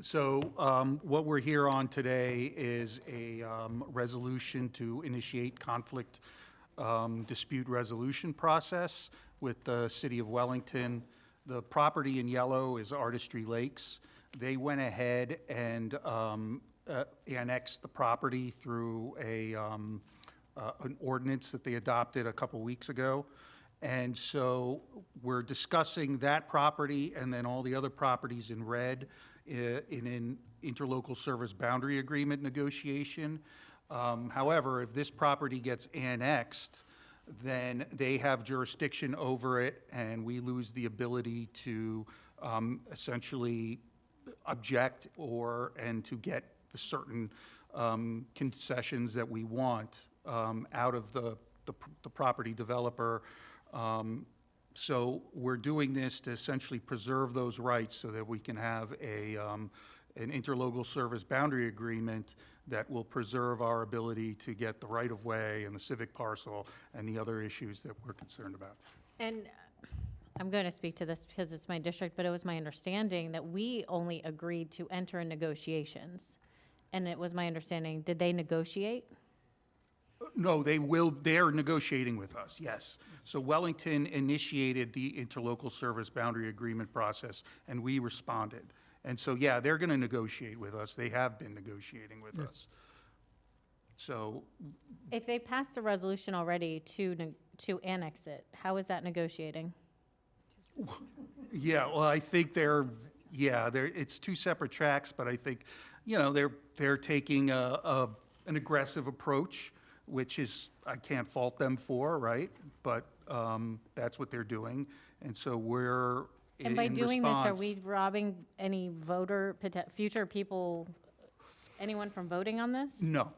[SPEAKER 21] So what we're here on today is a resolution to initiate conflict dispute resolution process with the City of Wellington. The property in yellow is Artistry Lakes. They went ahead and annexed the property through an ordinance that they adopted a couple weeks ago. And so we're discussing that property and then all the other properties in red in an interlocal service boundary agreement negotiation. However, if this property gets annexed, then they have jurisdiction over it and we lose the ability to essentially object and to get the certain concessions that we want out of the property developer. So we're doing this to essentially preserve those rights so that we can have an interlocal service boundary agreement that will preserve our ability to get the right-of-way and the civic parcel and the other issues that we're concerned about.
[SPEAKER 2] And I'm going to speak to this because it's my district, but it was my understanding that we only agreed to enter in negotiations. And it was my understanding, did they negotiate?
[SPEAKER 21] No, they're negotiating with us, yes. So Wellington initiated the interlocal service boundary agreement process, and we responded. And so, yeah, they're going to negotiate with us. They have been negotiating with us. So,
[SPEAKER 2] If they passed a resolution already to annex it, how is that negotiating?
[SPEAKER 21] yeah, well, I think it's two separate tracks, but I think, they're taking an aggressive approach, which is, I can't fault them for, right? But that's what they're doing. And so we're
[SPEAKER 2] And by doing this, are
[SPEAKER 21] response-
[SPEAKER 2] we robbing any future people, anyone from voting on this?
[SPEAKER 21] No,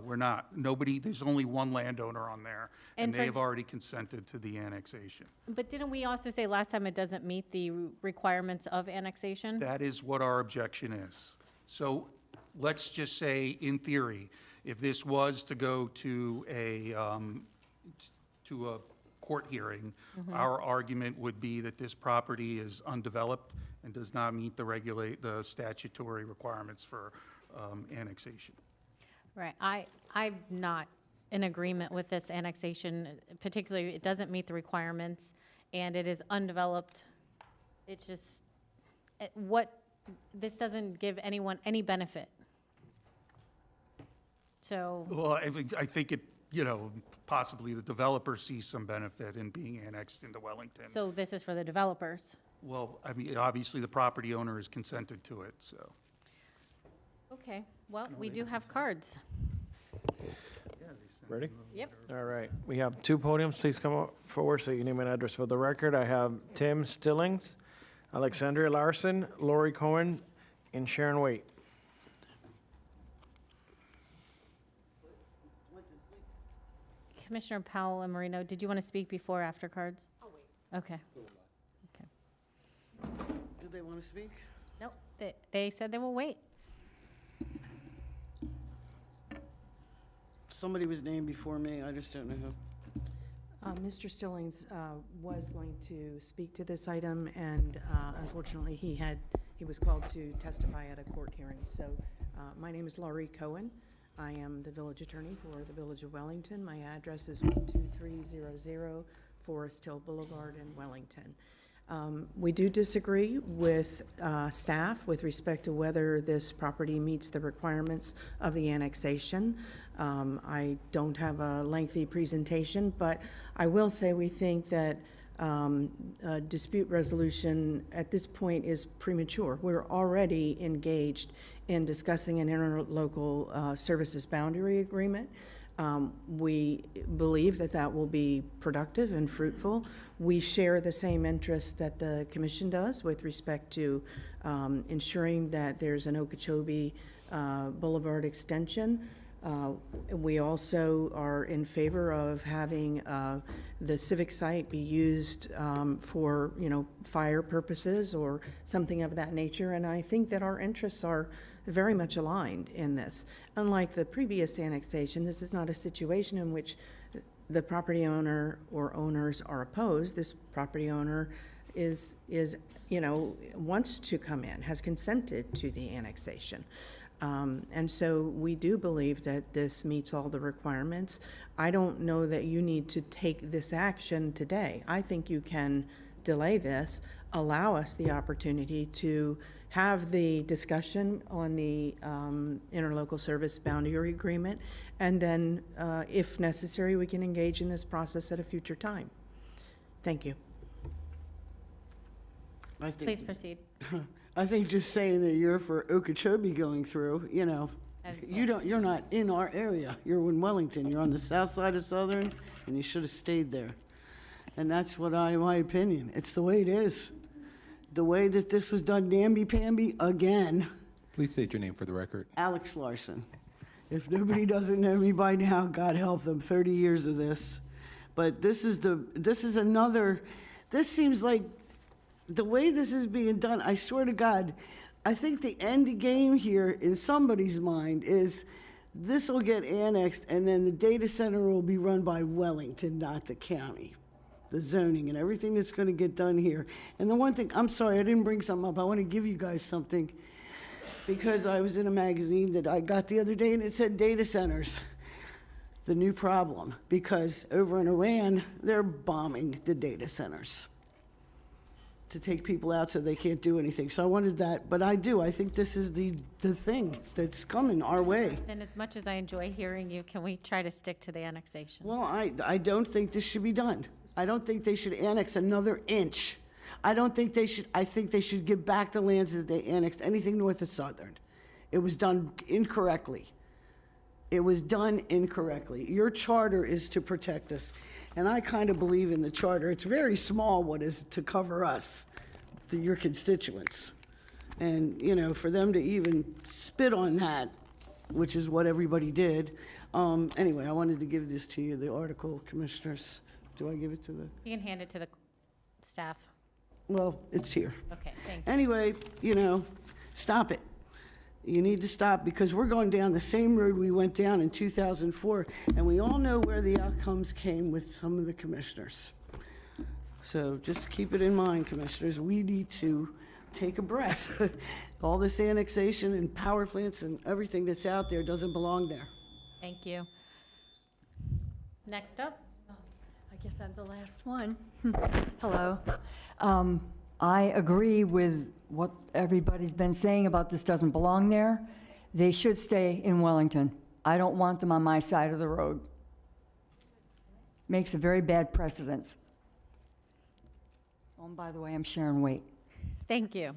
[SPEAKER 21] we're not. Nobody, there's only one landowner on there, and
[SPEAKER 2] And for-
[SPEAKER 21] they have already consented to the annexation.
[SPEAKER 2] But didn't we also say last time it doesn't meet the requirements of annexation?
[SPEAKER 21] That is what our objection is. So let's just say, in theory, if this was to go to a court hearing, our argument would be that this property is undeveloped and does not meet the statutory requirements for annexation.
[SPEAKER 2] Right, I'm not in agreement with this annexation, particularly, it doesn't meet the requirements, and it is undeveloped. It's just, this doesn't give anyone any benefit. So,
[SPEAKER 21] Well, I think it, possibly the developer sees some benefit in being annexed into Wellington.
[SPEAKER 2] so this is for the developers.
[SPEAKER 21] Well, obviously, the property owner has consented to it, so.
[SPEAKER 2] Okay, well, we do have cards.
[SPEAKER 3] Ready?
[SPEAKER 2] Yep.
[SPEAKER 3] All right. We have two podiums. Please come forward so you name and address for the record. I have Tim Stillings, Alexandria Larson, Lori Cohen, and Sharon Waite.
[SPEAKER 2] Commissioner Powell and Marino, did you want to speak before or after cards? I'll wait. Okay.
[SPEAKER 1] Did they want to speak?
[SPEAKER 2] Nope, they said they will wait.
[SPEAKER 1] somebody was named before me, I just don't know who.
[SPEAKER 22] Mr. Stillings was going to speak to this item, and unfortunately, he was called to testify at a court hearing. So my name is Laurie Cohen. I am the village attorney for the Village of Wellington. My address is 12300 Forest Hill Boulevard in Wellington. We do disagree with staff with respect to whether this property meets the requirements of the annexation. I don't have a lengthy presentation, but I will say we think that a dispute resolution at this point is premature. We're already engaged in discussing an interlocal services boundary agreement. We believe that that will be productive and fruitful. We share the same interests that the commission does with respect to ensuring that there's an Okeechobee Boulevard extension. We also are in favor of having the civic site be used for, fire purposes or something of that nature. And I think that our interests are very much aligned in this. Unlike the previous annexation, this is not a situation in which the property owner or owners are opposed. This property owner wants to come in, has consented to the annexation. And so we do believe that this meets all the requirements. I don't know that you need to take this action today. I think you can delay this, allow us the opportunity to have the discussion on the interlocal service boundary agreement, and then, if necessary, we can engage in this process at a future time. Thank you.
[SPEAKER 2] Please proceed.
[SPEAKER 1] I think just saying that you're for Okeechobee going through, you're not in our area. You're in Wellington. You're on the south side of Southern, and you should have stayed there. And that's my opinion. It's the way it is. The way that this was done, namby-pamby again.
[SPEAKER 17] Please state your name for the record.
[SPEAKER 1] Alex Larson. If nobody doesn't know me by now, God help them, 30 years of this. But this seems like the way this is being done, I swear to God, I think the end game here in somebody's mind is this will get annexed and then the data center will be run by Wellington, not the county. The zoning and everything that's going to get done here. And the one thing, I'm sorry, I didn't bring something up. I want to give you guys something because I was in a magazine that I got the other day and it said data centers, the new problem, because over in Iran, they're bombing the data centers to take people out so they can't do anything. So I wanted that, but I think this is the thing that's coming our way.
[SPEAKER 2] And as much as I enjoy hearing you, can we try to stick to the annexation?
[SPEAKER 1] Well, I don't think this should be done. I don't think they should annex another inch. I think they should give back the lands that they annexed, anything north of Southern. It was done incorrectly. Your charter is to protect us. And I kind of believe in the charter. It's very small what is to cover us, your constituents. And, for them to even spit on that, which is what everybody did. Anyway, I wanted to give this to you, the article, commissioners. Do I give it to the?
[SPEAKER 2] You can hand it to the staff.
[SPEAKER 1] Well, it's here.
[SPEAKER 2] Okay, thank you.
[SPEAKER 1] Anyway, stop it. You need to stop because we're going down the same road we went down in 2004, and we all know where the outcomes came with some of the commissioners. So just keep it in mind, commissioners. We need to take a breath. All this annexation and power plants and everything that's out there doesn't belong there.
[SPEAKER 2] Thank you. Next up.
[SPEAKER 23] I guess I'm the last one. Hello. I agree with what everybody's been saying about this doesn't belong there. They should stay in Wellington. I don't want them on my side of the road. Makes a very bad precedence. Oh, and by the way, I'm Sharon Waite.
[SPEAKER 2] Thank you.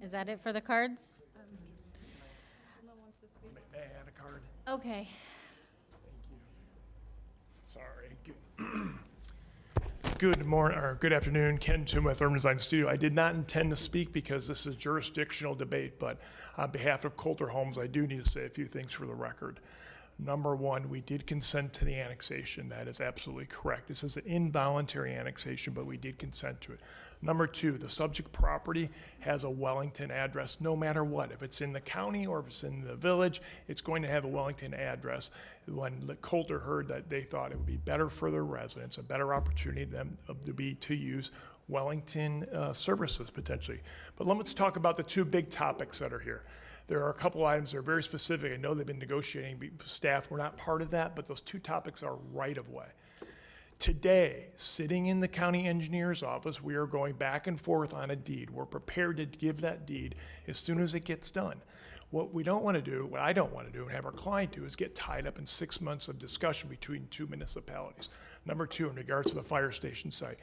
[SPEAKER 2] Is that it for the cards?
[SPEAKER 3] May I add a card?
[SPEAKER 2] Okay.
[SPEAKER 24] Sorry. Good morning, or good afternoon, Ken Toom with Urban Design Studio. I did not intend to speak because this is a jurisdictional debate, but on behalf of Coulter Homes, I do need to say a few things for the record. Number one, we did consent to the annexation. That is absolutely correct. This is an involuntary annexation, but we did consent to it. Number two, the subject property has a Wellington address, no matter what. If it's in the county or if it's in the village, it's going to have a Wellington address. When Coulter heard that, they thought it would be better for their residents, a better opportunity them to use Wellington services potentially. But let's talk about the two big topics that are here. There are a couple items that are very specific. I know they've been negotiating. Staff were not part of that, but those two topics are right of way. Today, sitting in the county engineer's office, we are going back and forth on a deed. We're prepared to give that deed as soon as it gets done. What we don't want to do, what I don't want to do and have our client do, is get tied up in 6 months of discussion between two municipalities. Number two, in regards to the fire station site,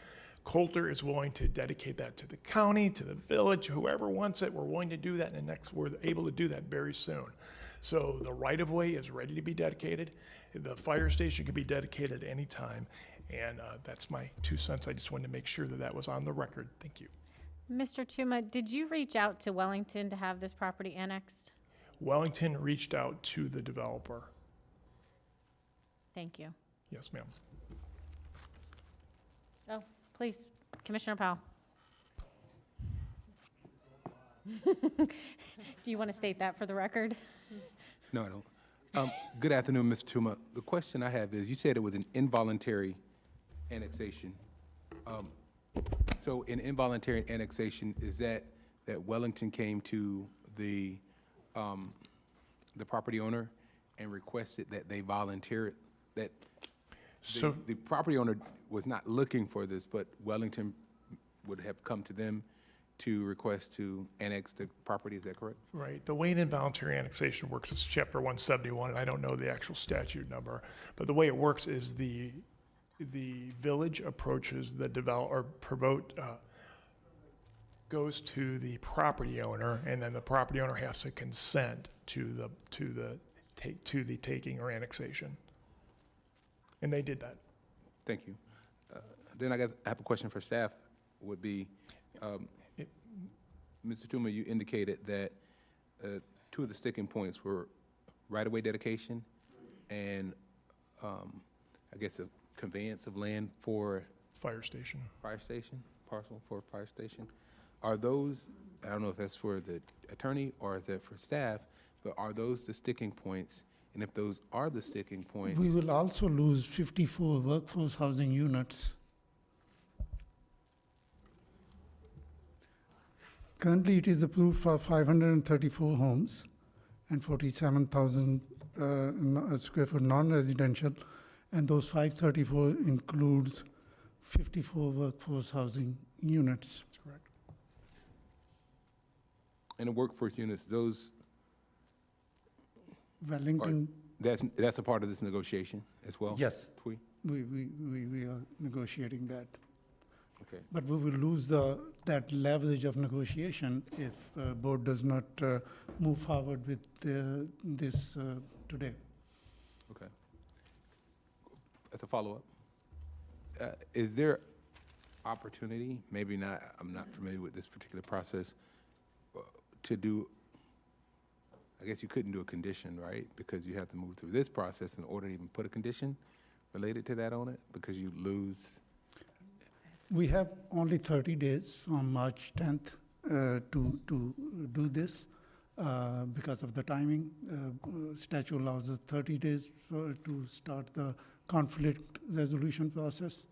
[SPEAKER 24] Coulter is willing to dedicate that to the county, to the village, whoever wants it. We're willing to do that, and we're able to do that very soon. So the right-of-way is ready to be dedicated. The fire station can be dedicated any time, and that's my 2 cents. I just wanted to make sure that that was on the record. Thank you.
[SPEAKER 2] Mr. Tuma, did you reach out to Wellington to have this property annexed?
[SPEAKER 24] Wellington reached out to the developer.
[SPEAKER 2] Thank you.
[SPEAKER 24] Yes, ma'am.
[SPEAKER 2] Oh, please, Commissioner Powell. Do you want to state that for the record?
[SPEAKER 17] No, I don't. Good afternoon, Mr. Tuma. The question I have is, you said it was an involuntary annexation. So in involuntary annexation, is that Wellington came to the property owner and requested that they volunteer it, that the property owner was not looking for this, but Wellington would have come to them to request to annex the property, is that correct?
[SPEAKER 24] Right. The way an involuntary annexation works is Chapter 171, and I don't know the actual statute number, but the way it works is the village approaches the goes to the property owner, and then the property owner has to consent to the taking or annexation. And they did that.
[SPEAKER 17] Thank you. Then I have a question for staff, would be, Mr. Tuma, you indicated that two of the sticking points were right-of-way dedication and I guess a conveyance of land for
[SPEAKER 24] fire station.
[SPEAKER 17] Parcel for fire station. Are those, I don't know if that's for the attorney or is that for staff, but are those the sticking points? And if those are the sticking points,
[SPEAKER 18] We will also lose 54 workforce housing units. Currently, it is approved for 534 homes and 47,000 square foot non-residential, and those 534 includes 54 workforce housing units.
[SPEAKER 24] That's correct.
[SPEAKER 17] and the workforce units, those,
[SPEAKER 18] Wellington,
[SPEAKER 17] that's a part of this negotiation as well?
[SPEAKER 18] yes,
[SPEAKER 17] Twee?
[SPEAKER 18] we are negotiating that.
[SPEAKER 17] Okay.
[SPEAKER 18] But we will lose that leverage of negotiation if board does not move forward with this today.
[SPEAKER 17] Okay. As a follow-up, is there opportunity, maybe not, I'm not familiar with this particular process, to do, I guess you couldn't do a condition, right? Because you have to move through this process in order to even put a condition related to that on it, because you lose.
[SPEAKER 18] We have only 30 days from March 10th to do this because of the timing. Statute allows us 30 days to start the conflict resolution process.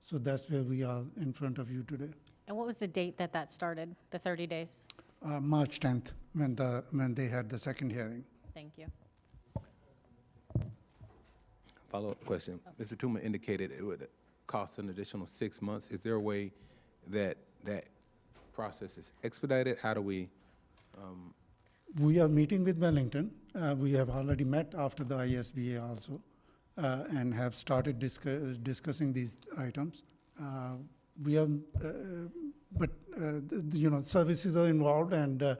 [SPEAKER 18] So that's where we are in front of you today.
[SPEAKER 2] And what was the date that started, the 30 days?
[SPEAKER 18] March 10th, when they had the second hearing.
[SPEAKER 2] Thank you.
[SPEAKER 17] Follow-up question. Mr. Tuma indicated it would cost an additional 6 months. Is there a way that that process is expedited? How do we?
[SPEAKER 18] We are meeting with Wellington. We have already met after the ISBA also and have started discussing these items. We are, but services are involved, and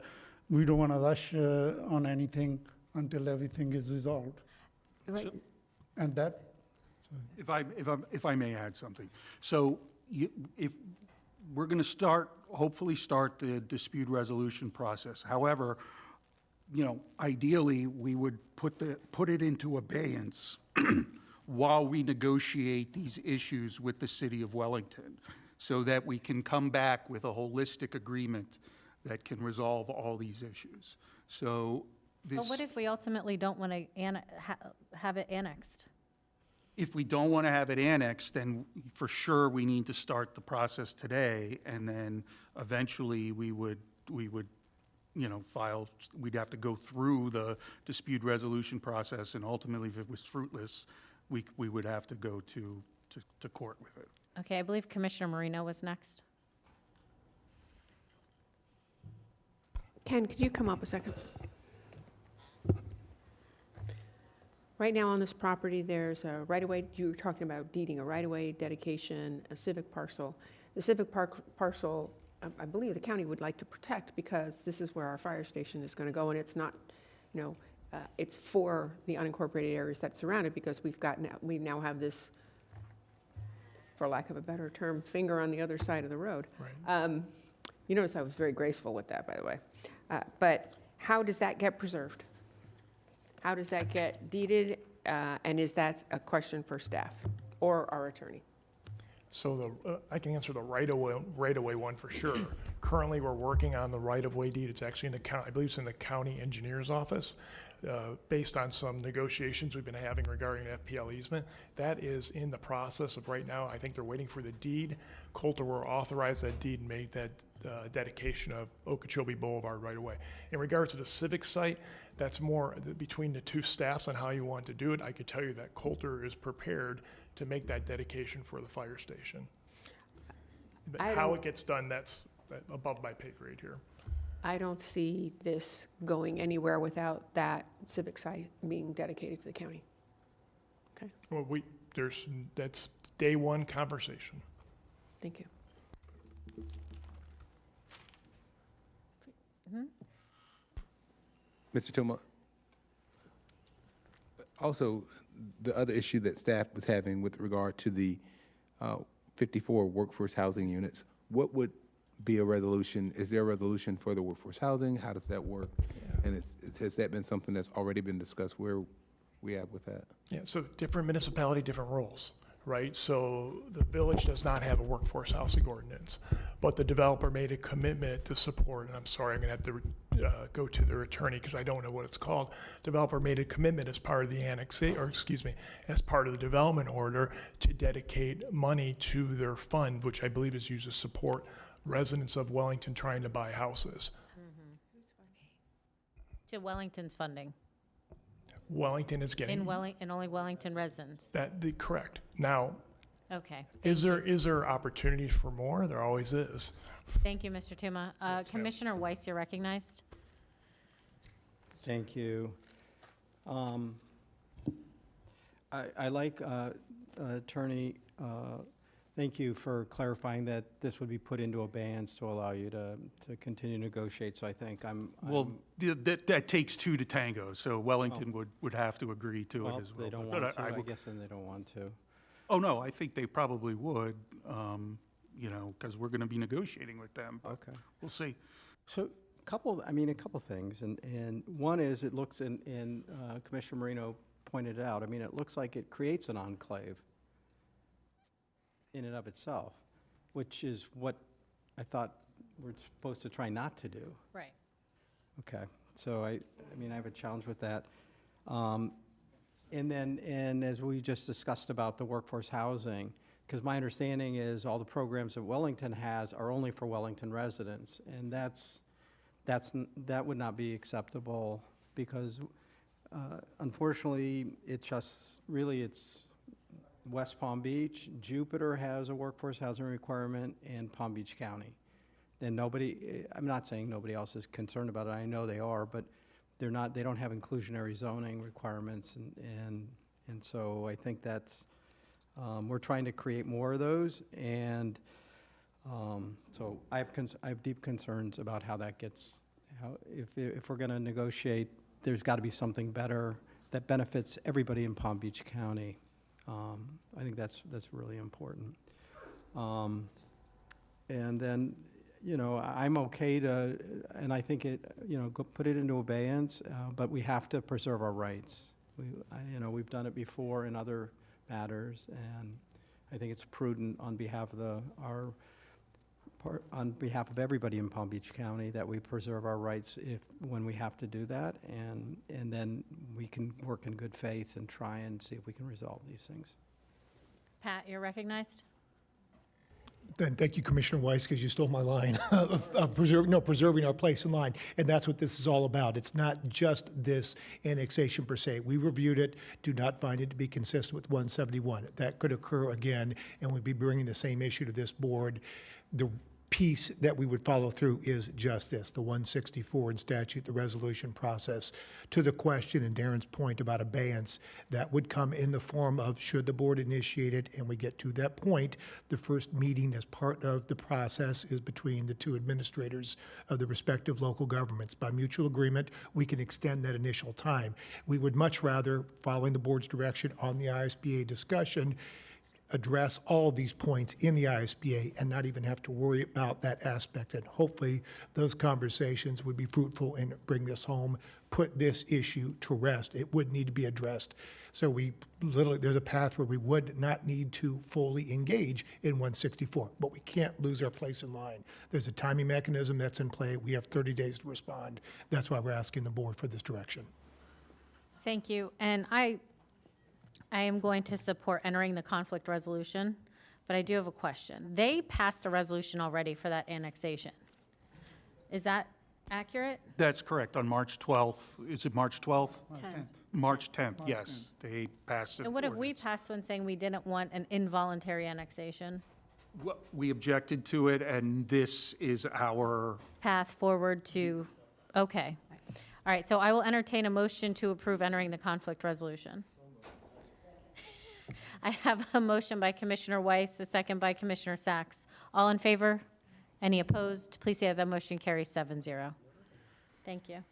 [SPEAKER 18] we don't want to rush on anything until everything is resolved.
[SPEAKER 22] Right.
[SPEAKER 18] And that.
[SPEAKER 21] If I may add something. So if we're going to hopefully start the dispute resolution process. However, ideally, we would put it into abeyance while we negotiate these issues with the city of Wellington. so that we can come back with a holistic agreement that can resolve all these issues. So this.
[SPEAKER 2] But what if we ultimately don't want to have it annexed?
[SPEAKER 21] If we don't want to have it annexed, then for sure we need to start the process today, and then eventually we would, file, we'd have to go through the dispute resolution process, and ultimately, if it was fruitless, we would have to go to court with it.
[SPEAKER 2] Okay, I believe Commissioner Marino was next.
[SPEAKER 16] Ken, could you come up a second? Right now on this property, there's a right-of-way, you were talking about deeding a right-of-way, dedication, a civic parcel. The civic parcel, I believe the county would like to protect because this is where our fire station is going to go, and it's not, it's for the unincorporated areas that surround it because we now have this, for lack of a better term, finger on the other side of the road.
[SPEAKER 24] Right.
[SPEAKER 16] You notice I was very graceful with that, by the way. But how does that get preserved? How does that get deeded? And is that a question for staff or our attorney?
[SPEAKER 24] So I can answer the right-of-way one for sure. Currently, we're working on the right-of-way deed. It's actually in the county, I believe it's in the county engineer's office, based on some negotiations we've been having regarding FPL easement. That is in the process of right now. I think they're waiting for the deed. Coulter will authorize that deed and make that dedication of Okeechobee Boulevard right away. In regards to the civic site, that's more between the two staffs on how you want to do it. I could tell you that Coulter is prepared to make that dedication for the fire station. But how it gets done, that's above my pay grade here.
[SPEAKER 16] I don't see this going anywhere without that civic site being dedicated to the county. Okay,
[SPEAKER 24] Well, that's day one conversation.
[SPEAKER 16] thank you.
[SPEAKER 17] Mr. Tuma, also, the other issue that staff was having with regard to the 54 workforce housing units, what would be a resolution? Is there a resolution for the workforce housing? How does that work? And has that been something that's already been discussed? Where we at with that?
[SPEAKER 24] Yeah, so different municipality, different rules, right? So the village does not have a workforce housing ordinance, but the developer made a commitment to support, and I'm sorry, I'm gonna have to go to their attorney because I don't know what it's called. Developer made a commitment as part of the as part of the development order to dedicate money to their fund, which I believe is used to support residents of Wellington trying to buy houses.
[SPEAKER 2] To Wellington's funding,
[SPEAKER 24] Wellington is getting.
[SPEAKER 2] and only Wellington residents.
[SPEAKER 24] Correct. Now,
[SPEAKER 2] Okay.
[SPEAKER 24] is there opportunities for more? There always is.
[SPEAKER 2] Thank you, Mr. Tuma. Commissioner Weiss, you're recognized.
[SPEAKER 15] Thank you. I like, Attorney, thank you for clarifying that this would be put into abeyance to allow you to continue to negotiate. So I think
[SPEAKER 21] Well, that takes two to tango, so Wellington would have to agree to
[SPEAKER 15] well,
[SPEAKER 21] it as well.
[SPEAKER 15] they don't
[SPEAKER 21] But
[SPEAKER 15] want to, I
[SPEAKER 21] would-
[SPEAKER 15] guess then they don't want to.
[SPEAKER 21] Oh, no, I think they probably would, because we're going to be negotiating with them. But
[SPEAKER 15] Okay.
[SPEAKER 21] we'll see.
[SPEAKER 15] So a couple things, and one is it looks, and Commissioner Marino pointed it out, I mean, it looks like it creates an enclave in and of itself, which is what I thought we're supposed to try not to do.
[SPEAKER 2] Right.
[SPEAKER 15] Okay, so I mean, I have a challenge with that. And as we just discussed about the workforce housing, because my understanding is all the programs that Wellington has are only for Wellington residents, and that would not be acceptable because unfortunately, it's West Palm Beach, Jupiter has a workforce housing requirement, and Palm Beach County. Then I'm not saying nobody else is concerned about it, I know they are, but they don't have inclusionary zoning requirements, and so I think that's, we're trying to create more of those, and so I have deep concerns about how that gets, if we're gonna negotiate, there's gotta be something better that benefits everybody in Palm Beach County. I think that's really important. And then, I'm okay to, and I think put it into abeyance, but we have to preserve our rights. We've done it before in other matters, and I think it's prudent on behalf of on behalf of everybody in Palm Beach County that we preserve our rights when we have to do that, and then we can work in good faith and try and see if we can resolve these things.
[SPEAKER 2] Pat, you're recognized.
[SPEAKER 6] Then thank you, Commissioner Weiss, because you stole my line of preserving our place in line. And that's what this is all about. It's not just this annexation per se. We reviewed it, do not find it to be consistent with 171. That could occur again, and we'd be bringing the same issue to this board. The piece that we would follow through is just this, the 164 in statute, the resolution process. To the question and Darren's point about abeyance, that would come in the form of, should the board initiate it and we get to that point, the first meeting as part of the process is between the two administrators of the respective local governments. By mutual agreement, we can extend that initial time. We would much rather, following the board's direction on the ISBA discussion, address all of these points in the ISBA and not even have to worry about that aspect. And hopefully those conversations would be fruitful and bring this home, put this issue to rest. It would need to be addressed. So there's a path where we would not need to fully engage in 164, but we can't lose our place in line. There's a timing mechanism that's in play. We have 30 days to respond. That's why we're asking the board for this direction.
[SPEAKER 2] Thank you. And I am going to support entering the conflict resolution, but I do have a question. They passed a resolution already for that annexation. Is that accurate?
[SPEAKER 21] That's correct. On March 12th, is it March 12th?
[SPEAKER 2] 10th.
[SPEAKER 21] March 10th, yes. They passed it.
[SPEAKER 2] And what if we passed one saying we didn't want an involuntary annexation?
[SPEAKER 21] We objected to it, and this is our,
[SPEAKER 2] Path forward to, okay. All right, so I will entertain a motion to approve entering the conflict resolution. I have a motion by Commissioner Weiss, a second by Commissioner Sacks. All in favor? Any opposed? Please say that motion carries 7-0. Thank you.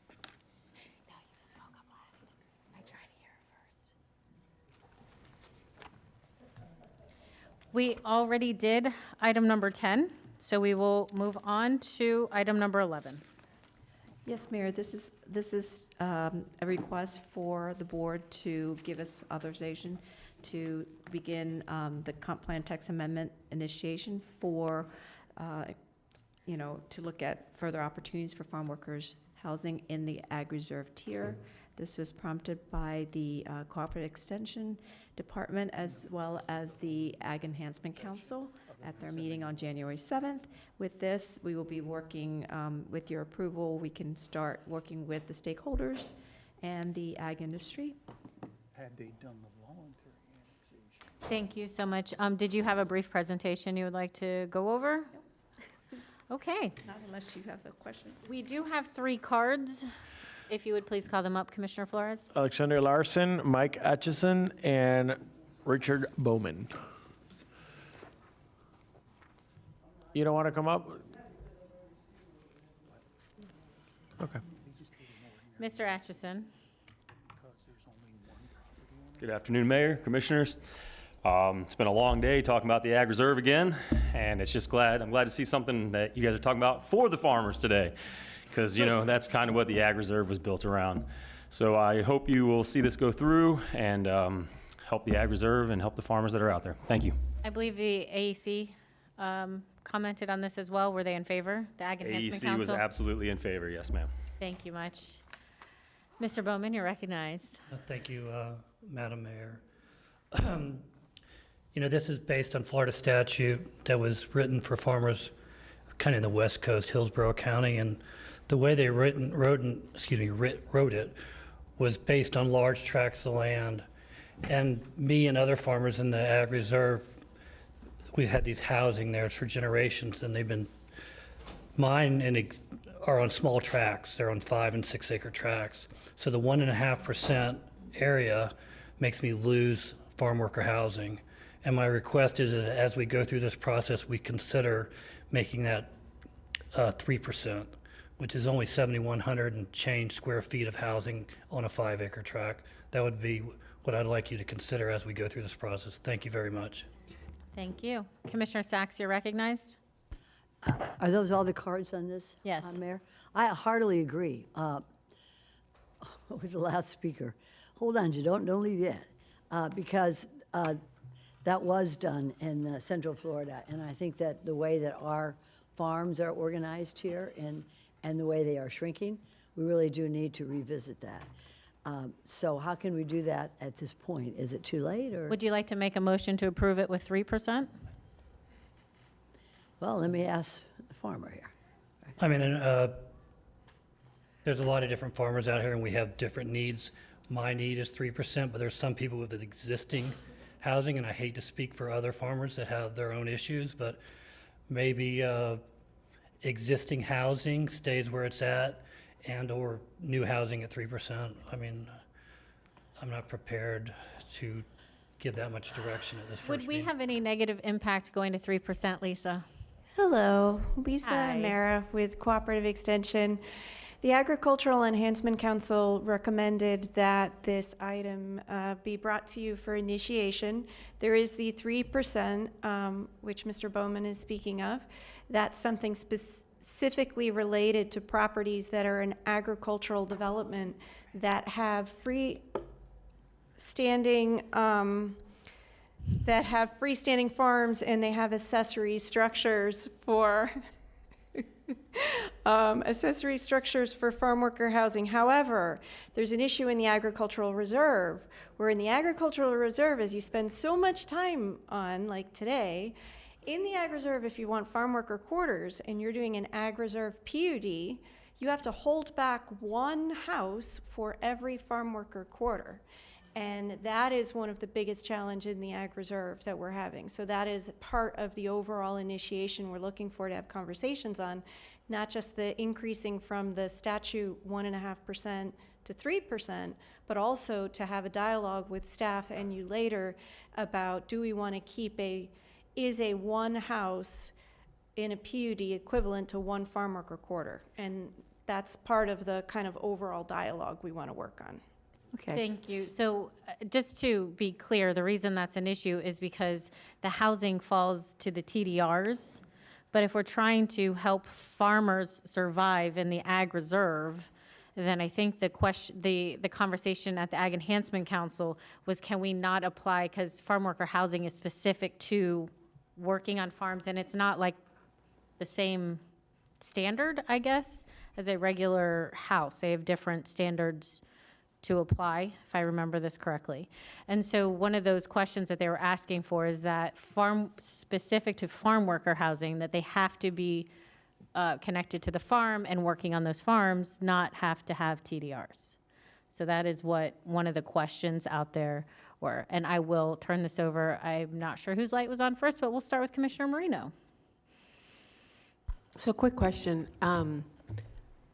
[SPEAKER 2] We already did item number 10, so we will move on to item number 11.
[SPEAKER 19] Yes, Mayor, this is a request for the board to give us authorization to begin the comp plan text amendment initiation for, to look at further opportunities for farm workers housing in the Ag Reserve tier. This was prompted by the Cooperative Extension Department as well as the Ag Enhancement Council at their meeting on January 7th. With this, we will be working, with your approval, we can start working with the stakeholders and the ag industry.
[SPEAKER 6] Had they done the voluntary annexation?
[SPEAKER 2] Thank you so much. Did you have a brief presentation you would like to go over? Okay.
[SPEAKER 19] Not unless you have questions.
[SPEAKER 2] We do have 3 cards. If you would please call them up, Commissioner Flores.
[SPEAKER 3] Alexander Larson, Mike Atchison, and Richard Bowman. You don't want to come up? Okay.
[SPEAKER 2] Mr. Atchison.
[SPEAKER 7] Good afternoon, Mayor, Commissioners. It's been a long day talking about the Ag Reserve again, and I'm glad to see something that you guys are talking about for the farmers today, because, that's kind of what the Ag Reserve was built around. So I hope you will see this go through and help the Ag Reserve and help the farmers that are out there. Thank you.
[SPEAKER 2] I believe the AEC commented on this as well. Were they in favor? The Ag Enhancement
[SPEAKER 7] AEC was
[SPEAKER 2] Council?
[SPEAKER 7] absolutely in favor, yes, ma'am.
[SPEAKER 2] Thank you much. Mr. Bowman, you're recognized.
[SPEAKER 9] Thank you, Madam Mayor. This is based on Florida statute that was written for farmers kind of in the West Coast, Hillsborough County, and the way they wrote it was based on large tracts of land. And me and other farmers in the Ag Reserve, we've had these housing there for generations, and mine are on small tracts. They're on 5 and 6 acre tracts. So the 1.5% area makes me lose farm worker housing. And my request is that as we go through this process, we consider making that 3%, which is only 7,100 and change square feet of housing on a 5 acre tract. That would be what I'd like you to consider as we go through this process. Thank you very much.
[SPEAKER 2] Thank you. Commissioner Sacks, you're recognized.
[SPEAKER 13] Are those all the cards on this?
[SPEAKER 2] Yes.
[SPEAKER 13] Mayor? I heartily agree with the last speaker. Hold on, you don't leave yet. Because That was done in Central Florida, and I think that the way that our farms are organized here and the way they are shrinking, we really do need to revisit that. So how can we do that at this point? Is it too late, or?
[SPEAKER 2] Would you like to make a motion to approve it with 3%?
[SPEAKER 13] Well, let me ask the farmer here.
[SPEAKER 9] I mean, there's a lot of different farmers out here, and we have different needs. My need is 3%, but there's some people with existing housing, and I hate to speak for other farmers that have their own issues, but maybe existing housing stays where it's at, and/or new housing at 3%. I mean, I'm not prepared to give that much direction at this first
[SPEAKER 2] Would we
[SPEAKER 9] meeting.
[SPEAKER 2] have any negative impact going to 3%, Lisa?
[SPEAKER 5] Hello, Lisa
[SPEAKER 2] Hi.
[SPEAKER 5] Mara with Cooperative Extension. The Agricultural Enhancement Council recommended that this item be brought to you for initiation. There is the 3%, which Mr. Bowman is speaking of. That's something specifically related to properties that are in agricultural development that have freestanding farms, and they have accessory structures for accessory structures for farm worker housing. However, there's an issue in the agricultural reserve, where in the agricultural reserve, as you spend so much time on, like today, in the ag reserve, if you want farm worker quarters and you're doing an ag reserve PUD, you have to hold back one house for every farm worker quarter. And that is one of the biggest challenges in the ag reserve that we're having. So that is part of the overall initiation we're looking for to have conversations on, not just the increasing from the statute 1.5% to 3%, but also to have a dialogue with staff and you later about, do we want to keep is a one house in a PUD equivalent to one farm worker quarter? And that's part of the kind of overall dialogue we want to work on.
[SPEAKER 13] Okay.
[SPEAKER 2] Thank you. So just to be clear, the reason that's an issue is because the housing falls to the TDRs. But if we're trying to help farmers survive in the ag reserve, then I think the conversation at the Ag Enhancement Council was, can we not apply, because farm worker housing is specific to working on farms, and it's not like the same standard, I guess, as a regular house. They have different standards to apply, if I remember this correctly. And so one of those questions that they were asking for is that specific to farm worker housing, that they have to be connected to the farm and working on those farms, not have to have TDRs. So that is what one of the questions out there were. And I will turn this over. I'm not sure whose light was on first, but we'll start with Commissioner Marino.
[SPEAKER 16] So quick question,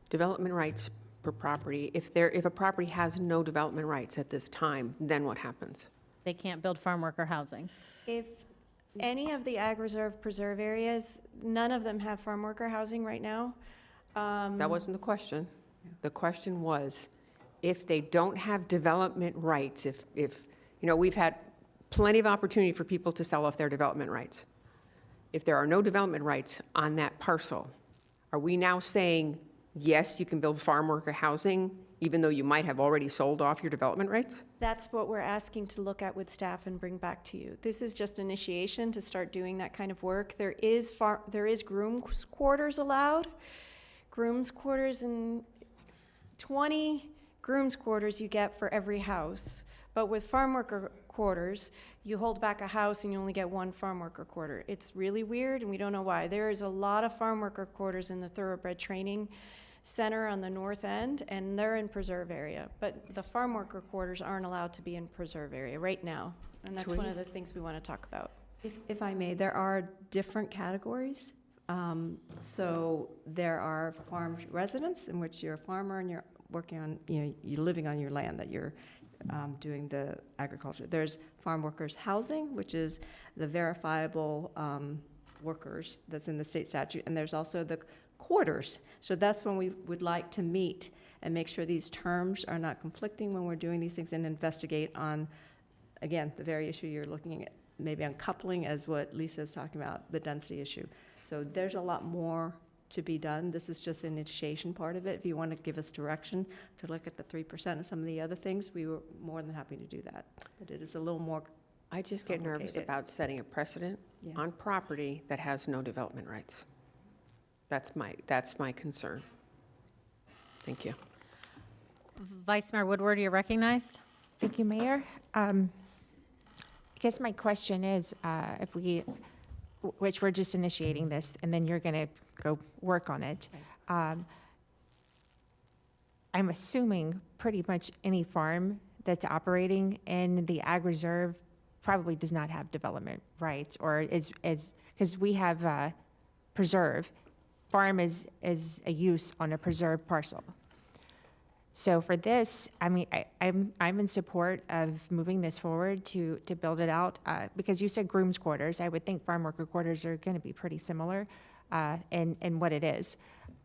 [SPEAKER 16] development rights per property. If a property has no development rights at this time, then what happens?
[SPEAKER 2] They can't build farm worker housing.
[SPEAKER 5] If any of the ag reserve preserve areas, none of them have farm worker housing right now.
[SPEAKER 16] That wasn't the question. The question was, if they don't have development rights, if we've had plenty of opportunity for people to sell off their development rights. If there are no development rights on that parcel, are we now saying, yes, you can build farm worker housing, even though you might have already sold off your development rights?
[SPEAKER 5] That's what we're asking to look at with staff and bring back to you. This is just initiation to start doing that kind of work. There is groom's quarters allowed. Groom's quarters, and 20 groom's quarters you get for every house. But with farm worker quarters, you hold back a house and you only get one farm worker quarter. It's really weird, and we don't know why. There is a lot of farm worker quarters in the Thoroughbred Training Center on the north end, and they're in preserve area. But the farm worker quarters aren't allowed to be in preserve area right now. And that's one of the things we want to talk about.
[SPEAKER 19] If I may, there are different categories. So there are farm residents, in which you're a farmer and you're working on, you're living on your land that you're doing the agriculture. There's farm workers housing, which is the verifiable workers that's in the state statute. And there's also the quarters. So that's when we would like to meet and make sure these terms are not conflicting when we're doing these things, and investigate on, again, the very issue you're looking at, maybe uncoupling, as what Lisa is talking about, the density issue. So there's a lot more to be done. This is just an initiation part of it. If you want to give us direction to look at the 3% and some of the other things, we were more than happy to do that. But it is a little more
[SPEAKER 16] I just get nervous
[SPEAKER 19] complicated.
[SPEAKER 16] about setting a precedent
[SPEAKER 19] Yeah.
[SPEAKER 16] on property that has no development rights. That's my concern. Thank you.
[SPEAKER 2] Vice Mayor Woodward, you're recognized.
[SPEAKER 14] Thank you, Mayor. I guess my question is, if we, which we're just initiating this, and then you're going to go work on it. I'm assuming pretty much any farm that's operating in the ag reserve probably does not have development rights, or is because we have preserve. Farm is a use on a preserved parcel. So for this, I mean, I'm in support of moving this forward to build it out, because you said grooms quarters. I would think farm worker quarters are going to be pretty similar in what it is.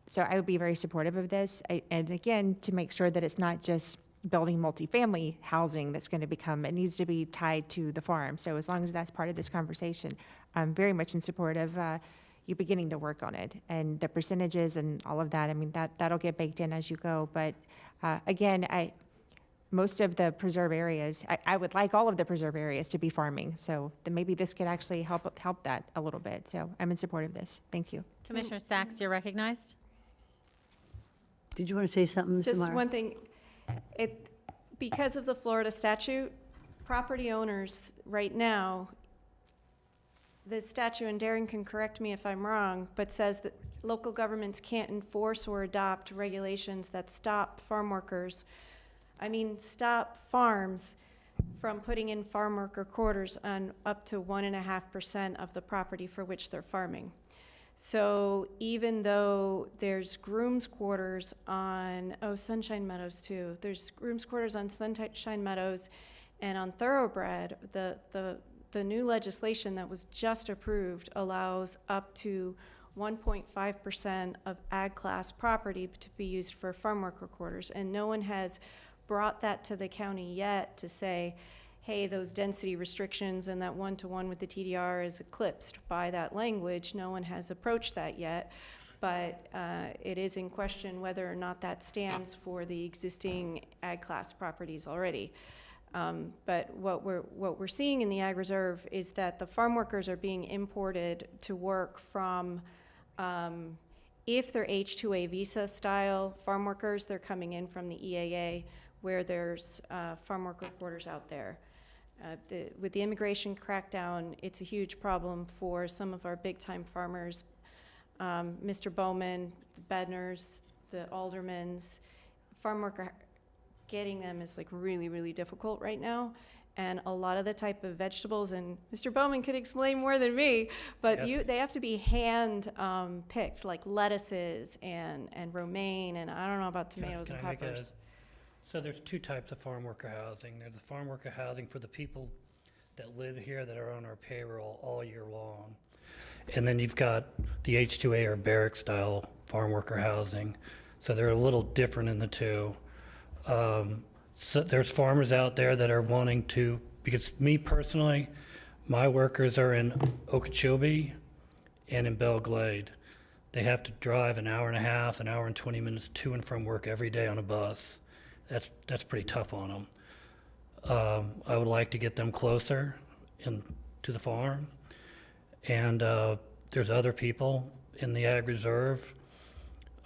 [SPEAKER 14] So I would be very supportive of this. And again, to make sure that it's not just building multifamily housing that's going to become, it needs to be tied to the farm. So as long as that's part of this conversation, I'm very much in support of you beginning to work on it. And the percentages and all of that, I mean, that'll get baked in as you go. But again, most of the preserve areas, I would like all of the preserve areas to be farming. So then maybe this could actually help that a little bit. So I'm in support of this. Thank you.
[SPEAKER 2] Commissioner Sacks, you're recognized.
[SPEAKER 13] Did you want to say something, Ms.
[SPEAKER 5] Just
[SPEAKER 13] Mara?
[SPEAKER 5] one thing, because of the Florida statute, property owners right now, the statute, and Darren can correct me if I'm wrong, but says that local governments can't enforce or adopt regulations that stop farm workers, stop farms from putting in farm worker quarters on up to 1.5% of the property for which they're farming. So even though there's grooms quarters on, Sunshine Meadows too, there's grooms quarters on Sunshine Meadows and on Thoroughbred, the new legislation that was just approved allows up to 1.5% of ag class property to be used for farm worker quarters. And no one has brought that to the county yet to say, hey, those density restrictions and that one-to-one with the TDR is eclipsed by that language. No one has approached that yet, but it is in question whether or not that stands for the existing ag class properties already. But what we're seeing in the ag reserve is that the farm workers are being imported to work from, if they're H-2A visa style farm workers, they're coming in from the EAA where there's farm worker quarters out there. With the immigration crackdown, it's a huge problem for some of our big-time farmers. Mr. Bowman, the Bednars, the Aldermans, farm worker, getting them is like really, really difficult right now. And a lot of the type of vegetables, and Mr. Bowman could explain more than me, but they have to be hand picked, like lettuces and romaine, and I don't know about tomatoes and peppers.
[SPEAKER 9] So there's two types of farm worker housing. There's the farm worker housing for the people that live here that are on our payroll all year long. And then you've got the H-2A or barrack style farm worker housing. So they're a little different in the two. So there's farmers out there that are wanting to, because me personally, my workers are in Okeechobee and in Belle Glade. They have to drive an hour and a half, an hour and 20 minutes to and from work every day on a bus. That's pretty tough on them. I would like to get them closer to the farm. And there's other people in the ag reserve.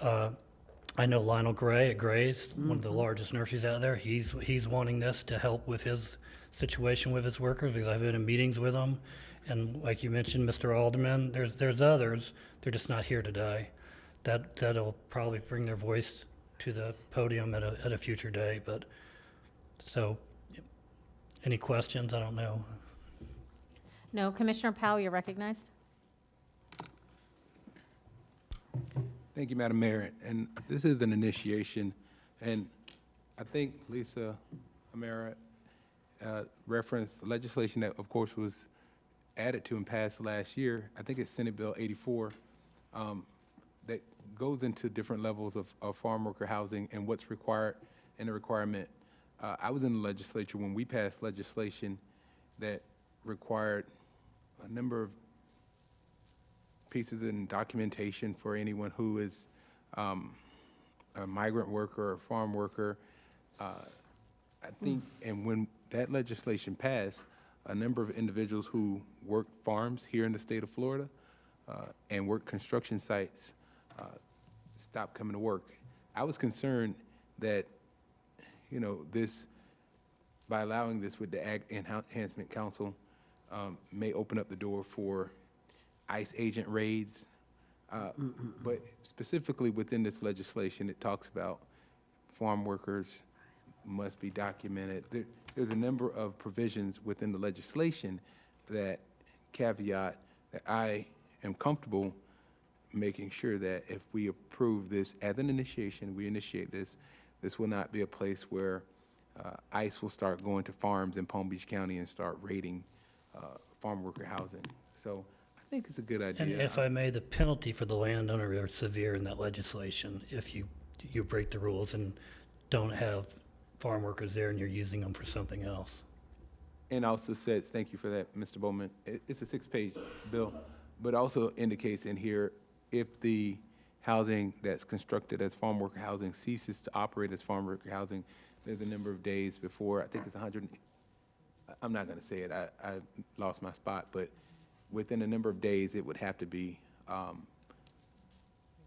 [SPEAKER 9] I know Lionel Gray at Gray's, one of the largest nurseries out there. He's wanting this to help with his situation with his workers, because I've been in meetings with him. And like you mentioned, Mr. Alderman, there's others. They're just not here today. That'll probably bring their voice to the podium at a future day. But so, any questions? I don't know.
[SPEAKER 2] No. Commissioner Powell, you're recognized.
[SPEAKER 17] Thank you, Madam Mayor. And this is an initiation, and I think Lisa Amara referenced legislation that, of course, was added to and passed last year. I think it's Senate Bill 84, that goes into different levels of farm worker housing and what's required and the requirement. I was in the legislature when we passed legislation that required a number of pieces in documentation for anyone who is a migrant worker or farm worker. I think, and when that legislation passed, a number of individuals who work farms here in the state of Florida and work construction sites stopped coming to work. I was concerned that, you know, this, by allowing this with the Ag Enhancement Council, may open up the door for ICE agent raids. But specifically within this legislation, it talks about farm workers must be documented. There's a number of provisions within the legislation that caveat that I am comfortable making sure that if we approve this as an initiation, we initiate this, this will not be a place where ICE will start going to farms in Palm Beach County and start raiding farm worker housing. So I think it's a good idea.
[SPEAKER 9] And if I may, the penalty for the landowner are severe in that legislation if you break the rules and don't have farm workers there and you're using them for something else.
[SPEAKER 17] And also said, thank you for that, Mr. Bowman. It's a 6-page bill, but also indicates in here if the housing that's constructed as farm worker housing ceases to operate as farm worker housing, there's a number of days before, I think it's 100, I'm not gonna say it, I lost my spot, but within a number of days, it would have to be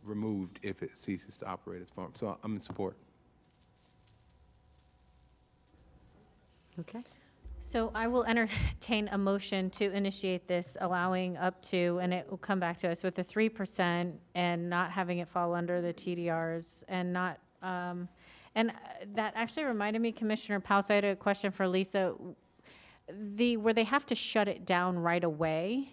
[SPEAKER 17] removed if it ceases to operate as farm. So I'm in support.
[SPEAKER 13] Okay.
[SPEAKER 2] So I will entertain a motion to initiate this, allowing up to, and it will come back to us with the 3% and not having it fall under the TDRs and not, and that actually reminded me, Commissioner Powell, so I had a question for Lisa. Where they have to shut it down right away,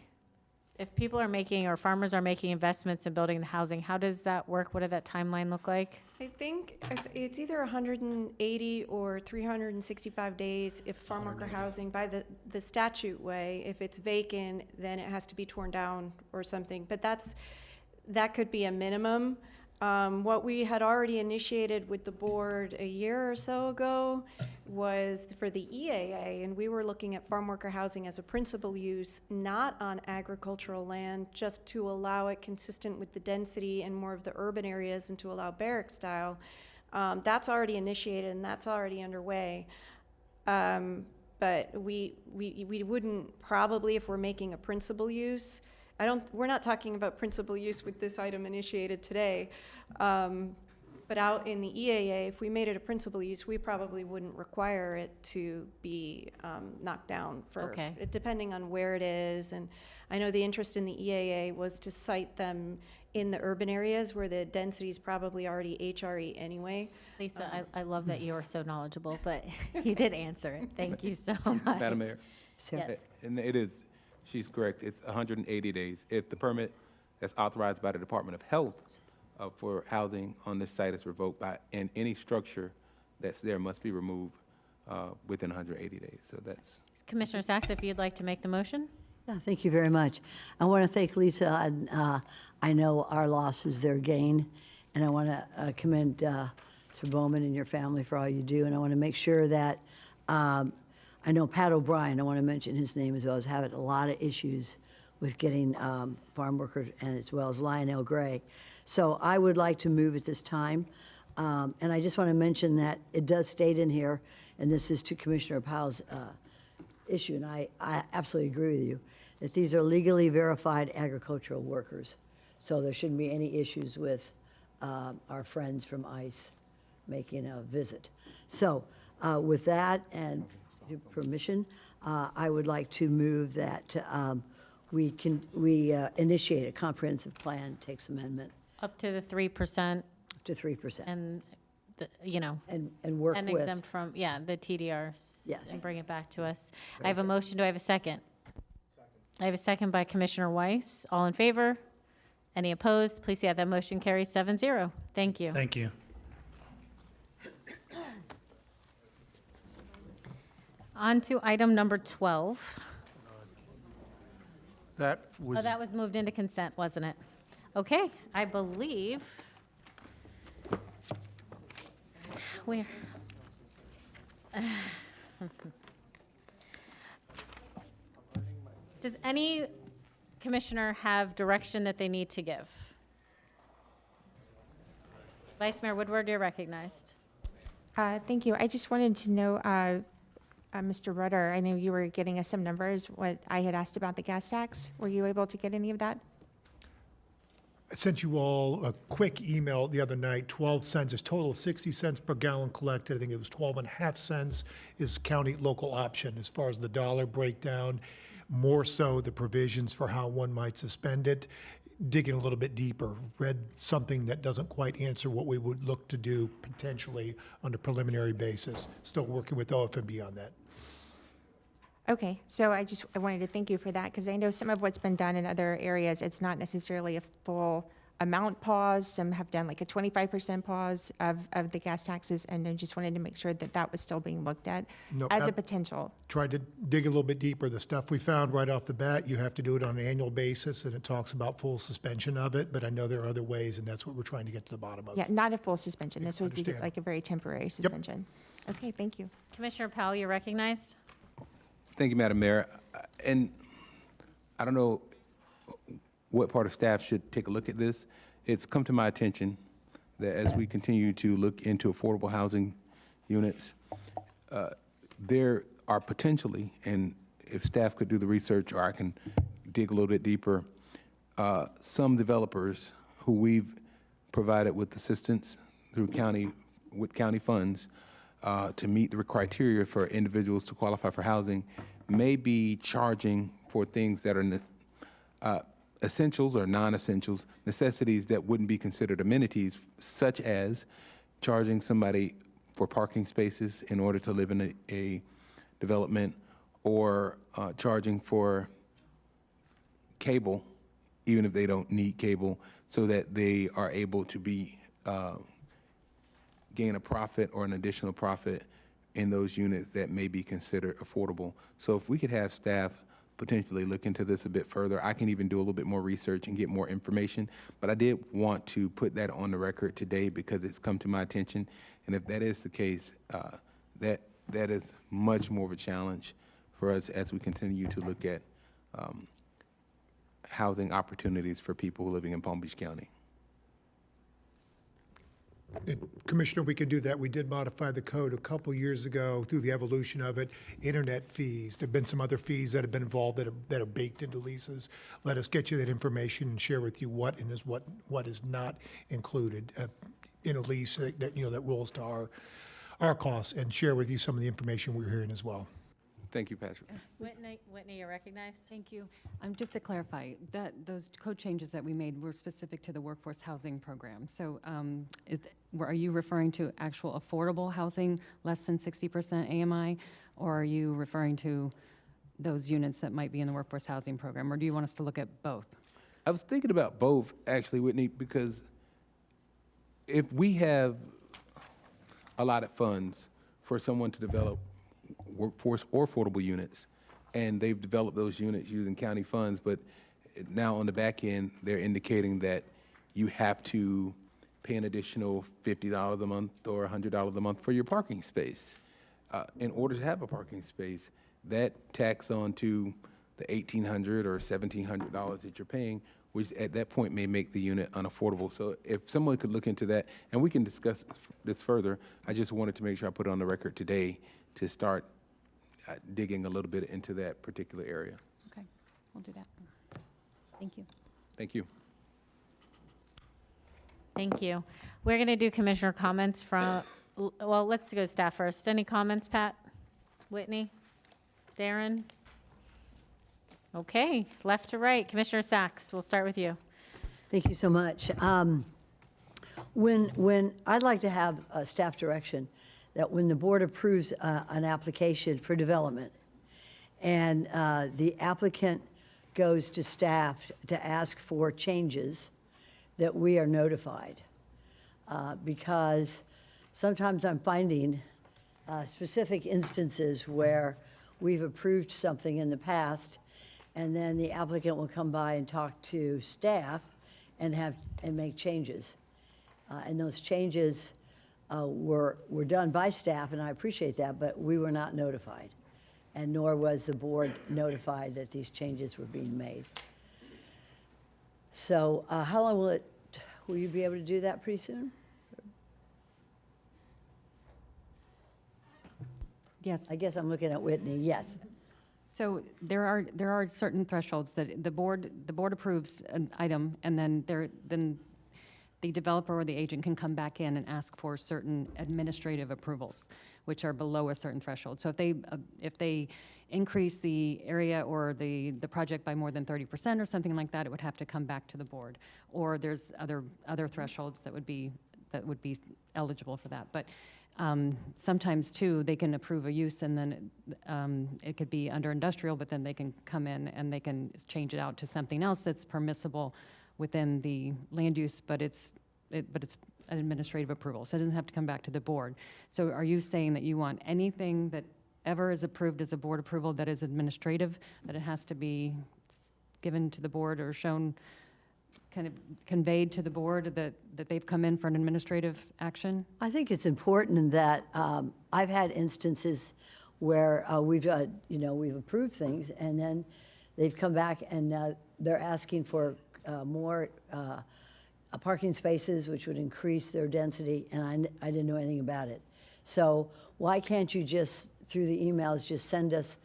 [SPEAKER 2] if people are making, or farmers are making investments in building the housing, how does that work? What did that timeline look like?
[SPEAKER 5] I think it's either 180 or 365 days if farm worker housing, by the statute way, if it's vacant, then it has to be torn down or something. But that could be a minimum. What we had already initiated with the board a year or so ago was for the EAA, and we were looking at farm worker housing as a principal use, not on agricultural land, just to allow it consistent with the density and more of the urban areas and to allow barrack style. That's already initiated and that's already underway. But we wouldn't probably, if we're making a principal use, we're not talking about principal use with this item initiated today. But out in the EAA, if we made it a principal use, we probably wouldn't require it to be knocked down for,
[SPEAKER 2] Okay.
[SPEAKER 5] depending on where it is. And I know the interest in the EAA was to site them in the urban areas where the density is probably already HRE anyway.
[SPEAKER 2] Lisa, I love that you are so knowledgeable, but you did answer it. Thank you so much.
[SPEAKER 17] Madam Mayor.
[SPEAKER 2] Yes.
[SPEAKER 17] And it is, she's correct, it's 180 days. If the permit that's authorized by the Department of Health for housing on this site is revoked and any structure that's there must be removed within 180 days. So that's.
[SPEAKER 2] Commissioner Sacks, if you'd like to make the motion?
[SPEAKER 13] Yeah, thank you very much. I want to thank Lisa, and I know our loss is their gain, and I want to commend Mr. Bowman and your family for all you do, and I want to make sure that, I know Pat O'Brien, I want to mention his name as well, is having a lot of issues with getting farm workers, and as well as Lionel Gray. So I would like to move at this time, and I just want to mention that it does state in here, and this is to Commissioner Powell's issue, and I absolutely agree with you, that these are legally verified agricultural workers. So there shouldn't be any issues with our friends from ICE making a visit. So with that, and with your permission, I would like to move that we initiate a comprehensive plan, takes amendment.
[SPEAKER 2] Up to the 3%.
[SPEAKER 13] Up to 3%.
[SPEAKER 2] And,
[SPEAKER 13] And work
[SPEAKER 2] and
[SPEAKER 13] with.
[SPEAKER 2] exempt from, the TDRs.
[SPEAKER 13] Yes.
[SPEAKER 2] And bring it back to us. I have a motion. Do I have a second? I have a second by Commissioner Weiss. All in favor? Any opposed? Please see that motion carries 7-0. Thank you.
[SPEAKER 9] Thank you.
[SPEAKER 2] On to item number 12.
[SPEAKER 21] That was.
[SPEAKER 2] Oh, that was moved into consent, wasn't it? Okay, I believe. Where? Does any commissioner have direction that they need to give? Vice Mayor Woodward, you're recognized.
[SPEAKER 14] Thank you. I just wanted to know, Mr. Rudder, I know you were getting us some numbers, what I had asked about the gas tax. Were you able to get any of that?
[SPEAKER 6] I sent you all a quick email the other night, 12 cents, is total of 60 cents per gallon collected. I think it was 12.5 cents is county local option as far as the dollar breakdown, more so the provisions for how one might suspend it. Digging a little bit deeper, read something that doesn't quite answer what we would look to do potentially on a preliminary basis. Still working with OFMB on that.
[SPEAKER 14] Okay, so I wanted to thank you for that, because I know some of what's been done in other areas, it's not necessarily a full amount pause. Some have done like a 25% pause of the gas taxes, and I just wanted to make sure that that was still being looked at
[SPEAKER 6] Nope,
[SPEAKER 14] as a
[SPEAKER 6] that-
[SPEAKER 14] potential.
[SPEAKER 6] Tried to dig a little bit deeper. The stuff we found right off the bat, you have to do it on an annual basis, and it talks about full suspension of it, but I know there are other ways, and that's what we're trying to get to the bottom of.
[SPEAKER 14] Yeah, not a full suspension. This would be
[SPEAKER 6] understand.
[SPEAKER 14] like a very temporary suspension. Okay, thank you.
[SPEAKER 2] Commissioner Powell, you're recognized.
[SPEAKER 17] Thank you, Madam Mayor. And I don't know what part of staff should take a look at this. It's come to my attention that as we continue to look into affordable housing units, there are potentially, and if staff could do the research or I can dig a little bit deeper, some developers who we've provided with assistance through with county funds to meet the criteria for individuals to qualify for housing may be charging for things that are essentials or non-essentials, necessities that wouldn't be considered amenities, such as charging somebody for parking spaces in order to live in a development, or charging for cable, even if they don't need cable, so that they are able to gain a profit or an additional profit in those units that may be considered affordable. So if we could have staff potentially look into this a bit further, I can even do a little bit more research and get more information. But I did want to put that on the record today because it's come to my attention. And if that is the case, that is much more of a challenge for us as we continue to look at housing opportunities for people living in Palm Beach County.
[SPEAKER 6] Commissioner, we can do that. We did modify the code a couple years ago through the evolution of it. Internet fees, there've been some other fees that have been involved that are baked into leases. Let us get you that information and share with you what is not included in a lease that rolls to our costs, and share with you some of the information we're hearing as well.
[SPEAKER 17] Thank you, Patrick.
[SPEAKER 2] Whitney, you're recognized.
[SPEAKER 8] Thank you. Just to clarify, that those code changes that we made were specific to the workforce housing program. So are you referring to actual affordable housing, less than 60% AMI, or are you referring to those units that might be in the workforce housing program, or do you want us to look at both?
[SPEAKER 17] I was thinking about both, actually, Whitney, because if we have allotted funds for someone to develop workforce or affordable units, and they've developed those units using county funds, but now on the back end, they're indicating that you have to pay an additional $50 a month or $100 a month for your parking space. In order to have a parking space, that tax on to the $1,800 or $1,700 that you're paying, which at that point may make the unit unaffordable. So if someone could look into that, and we can discuss this further, I just wanted to make sure I put it on the record today to start digging a little bit into that particular area.
[SPEAKER 8] Okay, we'll do that. Thank you.
[SPEAKER 17] Thank you.
[SPEAKER 2] Thank you. We're going to do commissioner comments from, well, let's go staff first. Any comments, Pat? Whitney? Darren? Okay, left to right. Commissioner Sachs, we'll start with you.
[SPEAKER 13] Thank you so much. When I'd like to have a staff direction that when the board approves an application for development and the applicant goes to staff to ask for changes, that we are notified. Because sometimes I'm finding specific instances where we've approved something in the past, and then the applicant will come by and talk to staff and make changes. And those changes were done by staff, and I appreciate that, but we were not notified, and nor was the board notified that these changes were being made. So how long will you be able to do that pretty soon?
[SPEAKER 8] Yes.
[SPEAKER 13] I guess I'm looking at Whitney, yes.
[SPEAKER 8] So there are certain thresholds that the board approves an item, and then the developer or the agent can come back in and ask for certain administrative approvals, which are below a certain threshold. So if they increase the area or the project by more than 30% or something like that, it would have to come back to the board. Or there's other thresholds that would be eligible for that. But sometimes too, they can approve a use and then it could be under industrial, but then they can come in and they can change it out to something else that's permissible within the land use, but it's an administrative approval, so it doesn't have to come back to the board. So are you saying that you want anything that ever is approved as a board approval that is administrative, that it has to be given to the board or shown, kind of conveyed to the board that they've come in for an administrative action?
[SPEAKER 13] I think it's important that I've had instances where we've approved things, and then they've come back and they're asking for more parking spaces, which would increase their density, and I didn't know anything about it. So why can't you just, through the emails, just send us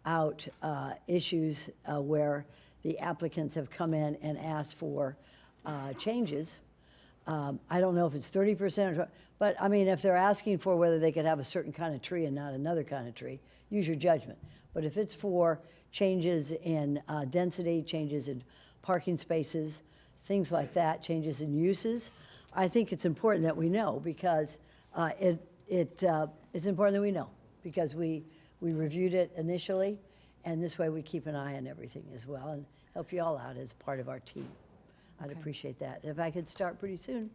[SPEAKER 13] out issues where the applicants have come in and asked for changes? I don't know if it's 30%, but I mean, if they're asking for whether they could have a certain kind of tree and not another kind of tree, use your judgment. But if it's for changes in density, changes in parking spaces, things like that, changes in uses, I think it's important that we know, because it's important that we know, because we reviewed it initially, and this way we keep an eye on everything as well and help you all out as part of our team. I'd appreciate that. If I could start pretty soon,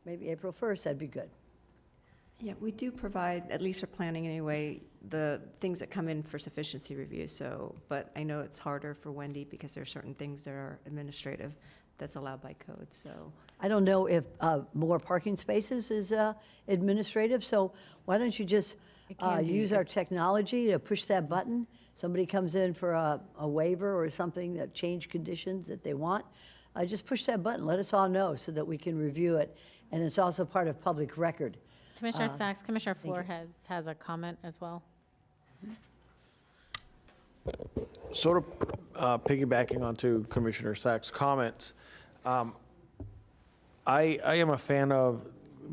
[SPEAKER 13] maybe April 1st, that'd be good.
[SPEAKER 19] Yeah, we do provide, at least for planning anyway, the things that come in for sufficiency review. So, but I know it's harder for Wendy because there are certain things that are administrative that's allowed by code, so.
[SPEAKER 13] I don't know if more parking spaces is administrative, so why don't you just use our technology to push that button? Somebody comes in for a waiver or something, that change conditions that they want, just push that button, let us all know so that we can review it, and it's also part of public record.
[SPEAKER 2] Commissioner Sacks, Commissioner Floor has a comment as well.
[SPEAKER 3] Sort of piggybacking onto Commissioner Sacks' comments, I am a fan of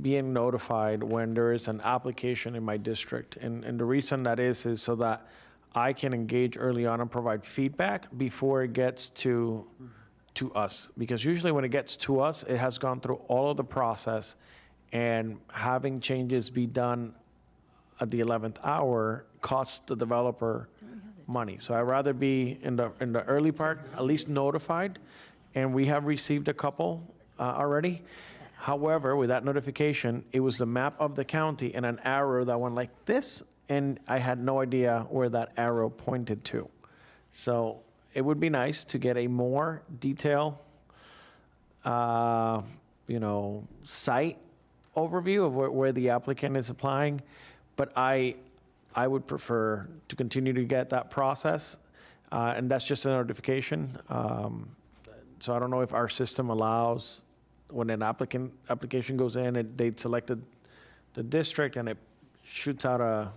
[SPEAKER 3] being notified when there is an application in my district. And the reason that is so that I can engage early on and provide feedback before it gets to us. Because usually when it gets to us, it has gone through all of the process, and having changes be done at the 11th hour costs the developer money. So I'd rather be in the early part, at least notified, and we have received a couple already. However, with that notification, it was the map of the county and an arrow that went like this, and I had no idea where that arrow pointed to. So it would be nice to get a more detailed, site overview of where the applicant is applying, but I would prefer to continue to get that process, and that's just a notification. So I don't know if our system allows, when an application goes in, they selected the district, and it shoots out a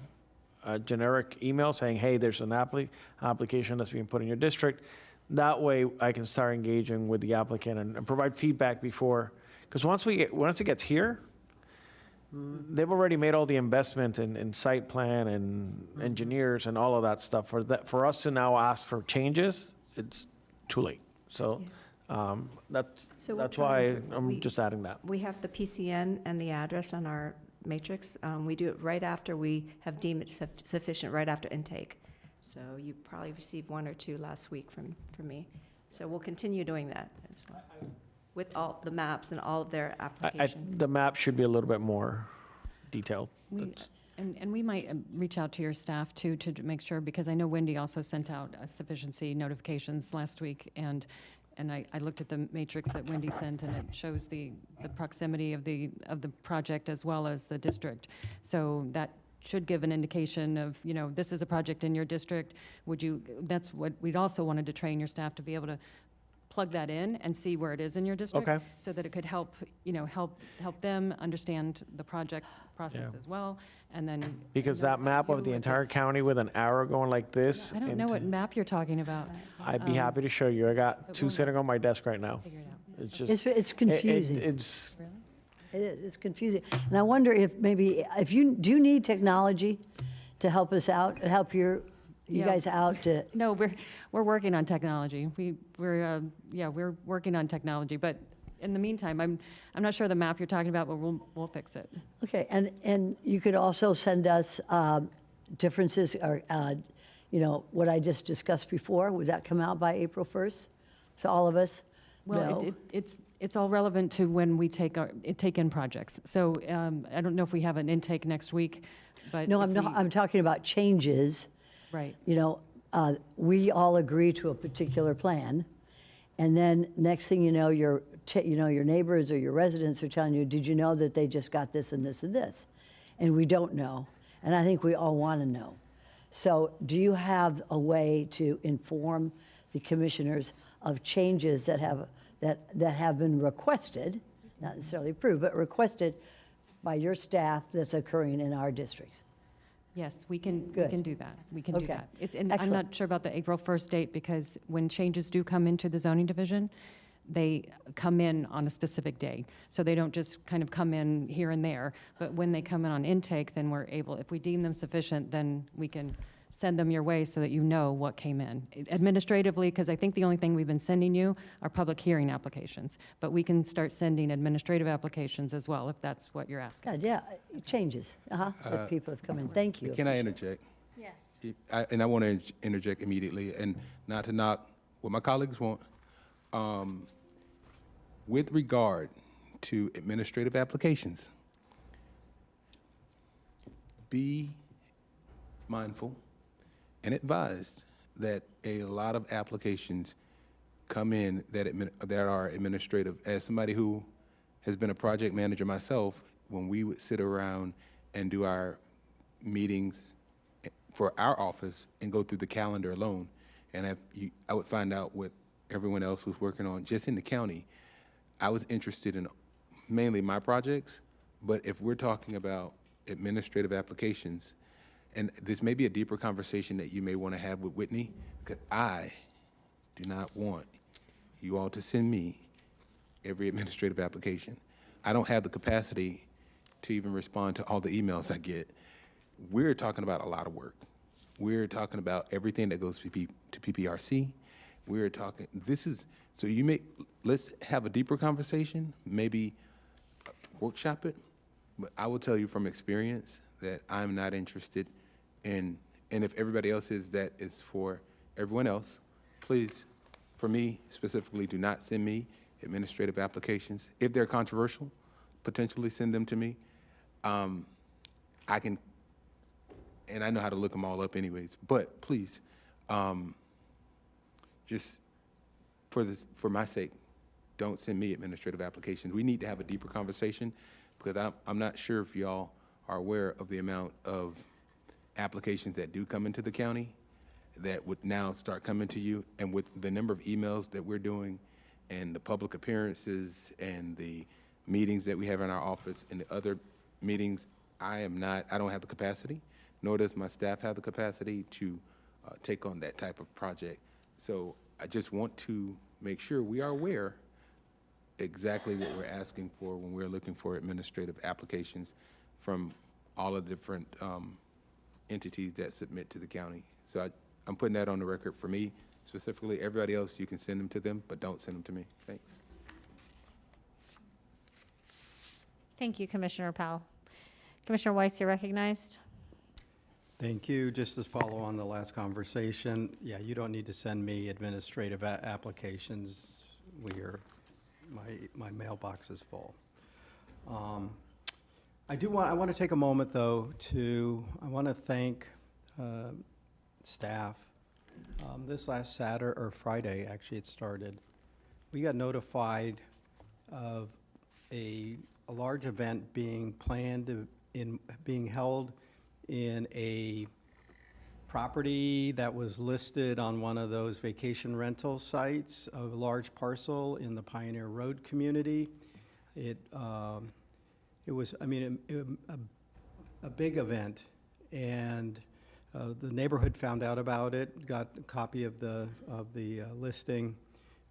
[SPEAKER 3] generic email saying, hey, there's an application that's being put in your district. That way I can start engaging with the applicant and provide feedback before, because once it gets here, they've already made all the investment in site plan and engineers and all of that stuff. For us to now ask for changes, it's too late. So that's why I'm just adding that.
[SPEAKER 19] We have the PCN and the address on our matrix. We do it right after we have deemed it sufficient, right after intake. So you probably received one or two last week from me. So we'll continue doing that as well, with all the maps and all of their applications.
[SPEAKER 3] The map should be a little bit more detailed.
[SPEAKER 8] And we might reach out to your staff too to make sure, because I know Wendy also sent out sufficiency notifications last week, and I looked at the matrix that Wendy sent, and it shows the proximity of the project as well as the district. So that should give an indication of, this is a project in your district. That's what we'd also wanted to train your staff to be able to plug that in and see where it is in your district.
[SPEAKER 3] Okay.
[SPEAKER 8] So that it could help, help them understand the project process
[SPEAKER 3] Yeah.
[SPEAKER 8] as well, and then.
[SPEAKER 3] Because
[SPEAKER 8] know
[SPEAKER 3] that map
[SPEAKER 8] you
[SPEAKER 3] of the
[SPEAKER 8] if
[SPEAKER 3] entire
[SPEAKER 8] it's-
[SPEAKER 3] county with an arrow going like this.
[SPEAKER 8] I don't know what map you're talking about.
[SPEAKER 3] I'd be happy to show you. I got
[SPEAKER 8] but
[SPEAKER 3] two
[SPEAKER 8] we'll
[SPEAKER 3] sitting on my desk right now.
[SPEAKER 8] Figure it out.
[SPEAKER 3] It's just.
[SPEAKER 13] It's confusing.
[SPEAKER 3] It's,
[SPEAKER 13] It is, it's confusing. And I wonder if maybe, do you need technology to help us out, help you
[SPEAKER 8] Yeah.
[SPEAKER 13] guys out to,
[SPEAKER 8] No, we're working on technology. We're working on technology, but in the meantime, I'm not sure the map you're talking about, but we'll fix it.
[SPEAKER 13] okay, and you could also send us differences, or, what I just discussed before, would that come out by April 1st? So all of us?
[SPEAKER 8] Well,
[SPEAKER 13] know?
[SPEAKER 8] it's all relevant to when we take in projects. So I don't know if we have an intake next week, but.
[SPEAKER 13] No,
[SPEAKER 8] if
[SPEAKER 13] I'm not,
[SPEAKER 8] we-
[SPEAKER 13] I'm talking about changes.
[SPEAKER 8] Right.
[SPEAKER 13] We all agree to a particular plan, and then next thing you know, your neighbors or your residents are telling you, did you know that they just got this and this and this? And we don't know, and I think we all want to know. So do you have a way to inform the commissioners of changes that have been requested, not necessarily approved, but requested by your staff that's occurring in our districts?
[SPEAKER 8] Yes, we can
[SPEAKER 13] Good.
[SPEAKER 8] do that. We can do
[SPEAKER 13] Okay.
[SPEAKER 8] that. And I'm
[SPEAKER 13] Excellent.
[SPEAKER 8] not sure about the April 1st date, because when changes do come into the zoning division, they come in on a specific day. So they don't just kind of come in here and there, but when they come in on intake, then we're able, if we deem them sufficient, then we can send them your way so that you know what came in. Administratively, because I think the only thing we've been sending you are public hearing applications, but we can start sending administrative applications as well, if that's what you're asking.
[SPEAKER 13] Good, yeah, changes, that people have come in. Thank you.
[SPEAKER 17] Can I interject?
[SPEAKER 2] Yes.
[SPEAKER 17] And I want to interject immediately, and not to knock what my colleagues want. With regard to administrative applications, be mindful and advised that a lot of applications come in that are administrative. As somebody who has been a project manager myself, when we would sit around and do our meetings for our office and go through the calendar alone, and I would find out what everyone else was working on just in the county. I was interested in mainly my projects, but if we're talking about administrative applications, and this may be a deeper conversation that you may want to have with Whitney, because I do not want you all to send me every administrative application. I don't have the capacity to even respond to all the emails I get. We're talking about a lot of work. We're talking about everything that goes to PPRC. We're talking, let's have a deeper conversation, maybe workshop it, but I will tell you from experience that I'm not interested in, and if everybody else is, that is for everyone else. Please, for me specifically, do not send me administrative applications. If they're controversial, potentially send them to me. I can, and I know how to look them all up anyways, but please, just for my sake, don't send me administrative applications. We need to have a deeper conversation, because I'm not sure if y'all are aware of the amount of applications that do come into the county that would now start coming to you, and with the number of emails that we're doing and the public appearances and the meetings that we have in our office and the other meetings, I don't have the capacity, nor does my staff have the capacity to take on that type of project. So I just want to make sure we are aware exactly what we're asking for when we're looking for administrative applications from all of the different entities that submit to the county. So I'm putting that on the record for me specifically. Everybody else, you can send them to them, but don't send them to me. Thanks.
[SPEAKER 2] Thank you, Commissioner Powell. Commissioner Weiss, you're recognized.
[SPEAKER 15] Thank you. Just to follow on the last conversation, yeah, you don't need to send me administrative applications. My mailbox is full. I want to take a moment, though, I want to thank staff. This last Saturday, or Friday, actually, it started. We got notified of a large event being planned being held in a property that was listed on one of those vacation rental sites, a large parcel in the Pioneer Road community. It was, I mean, a big event, and the neighborhood found out about it, got a copy of the listing,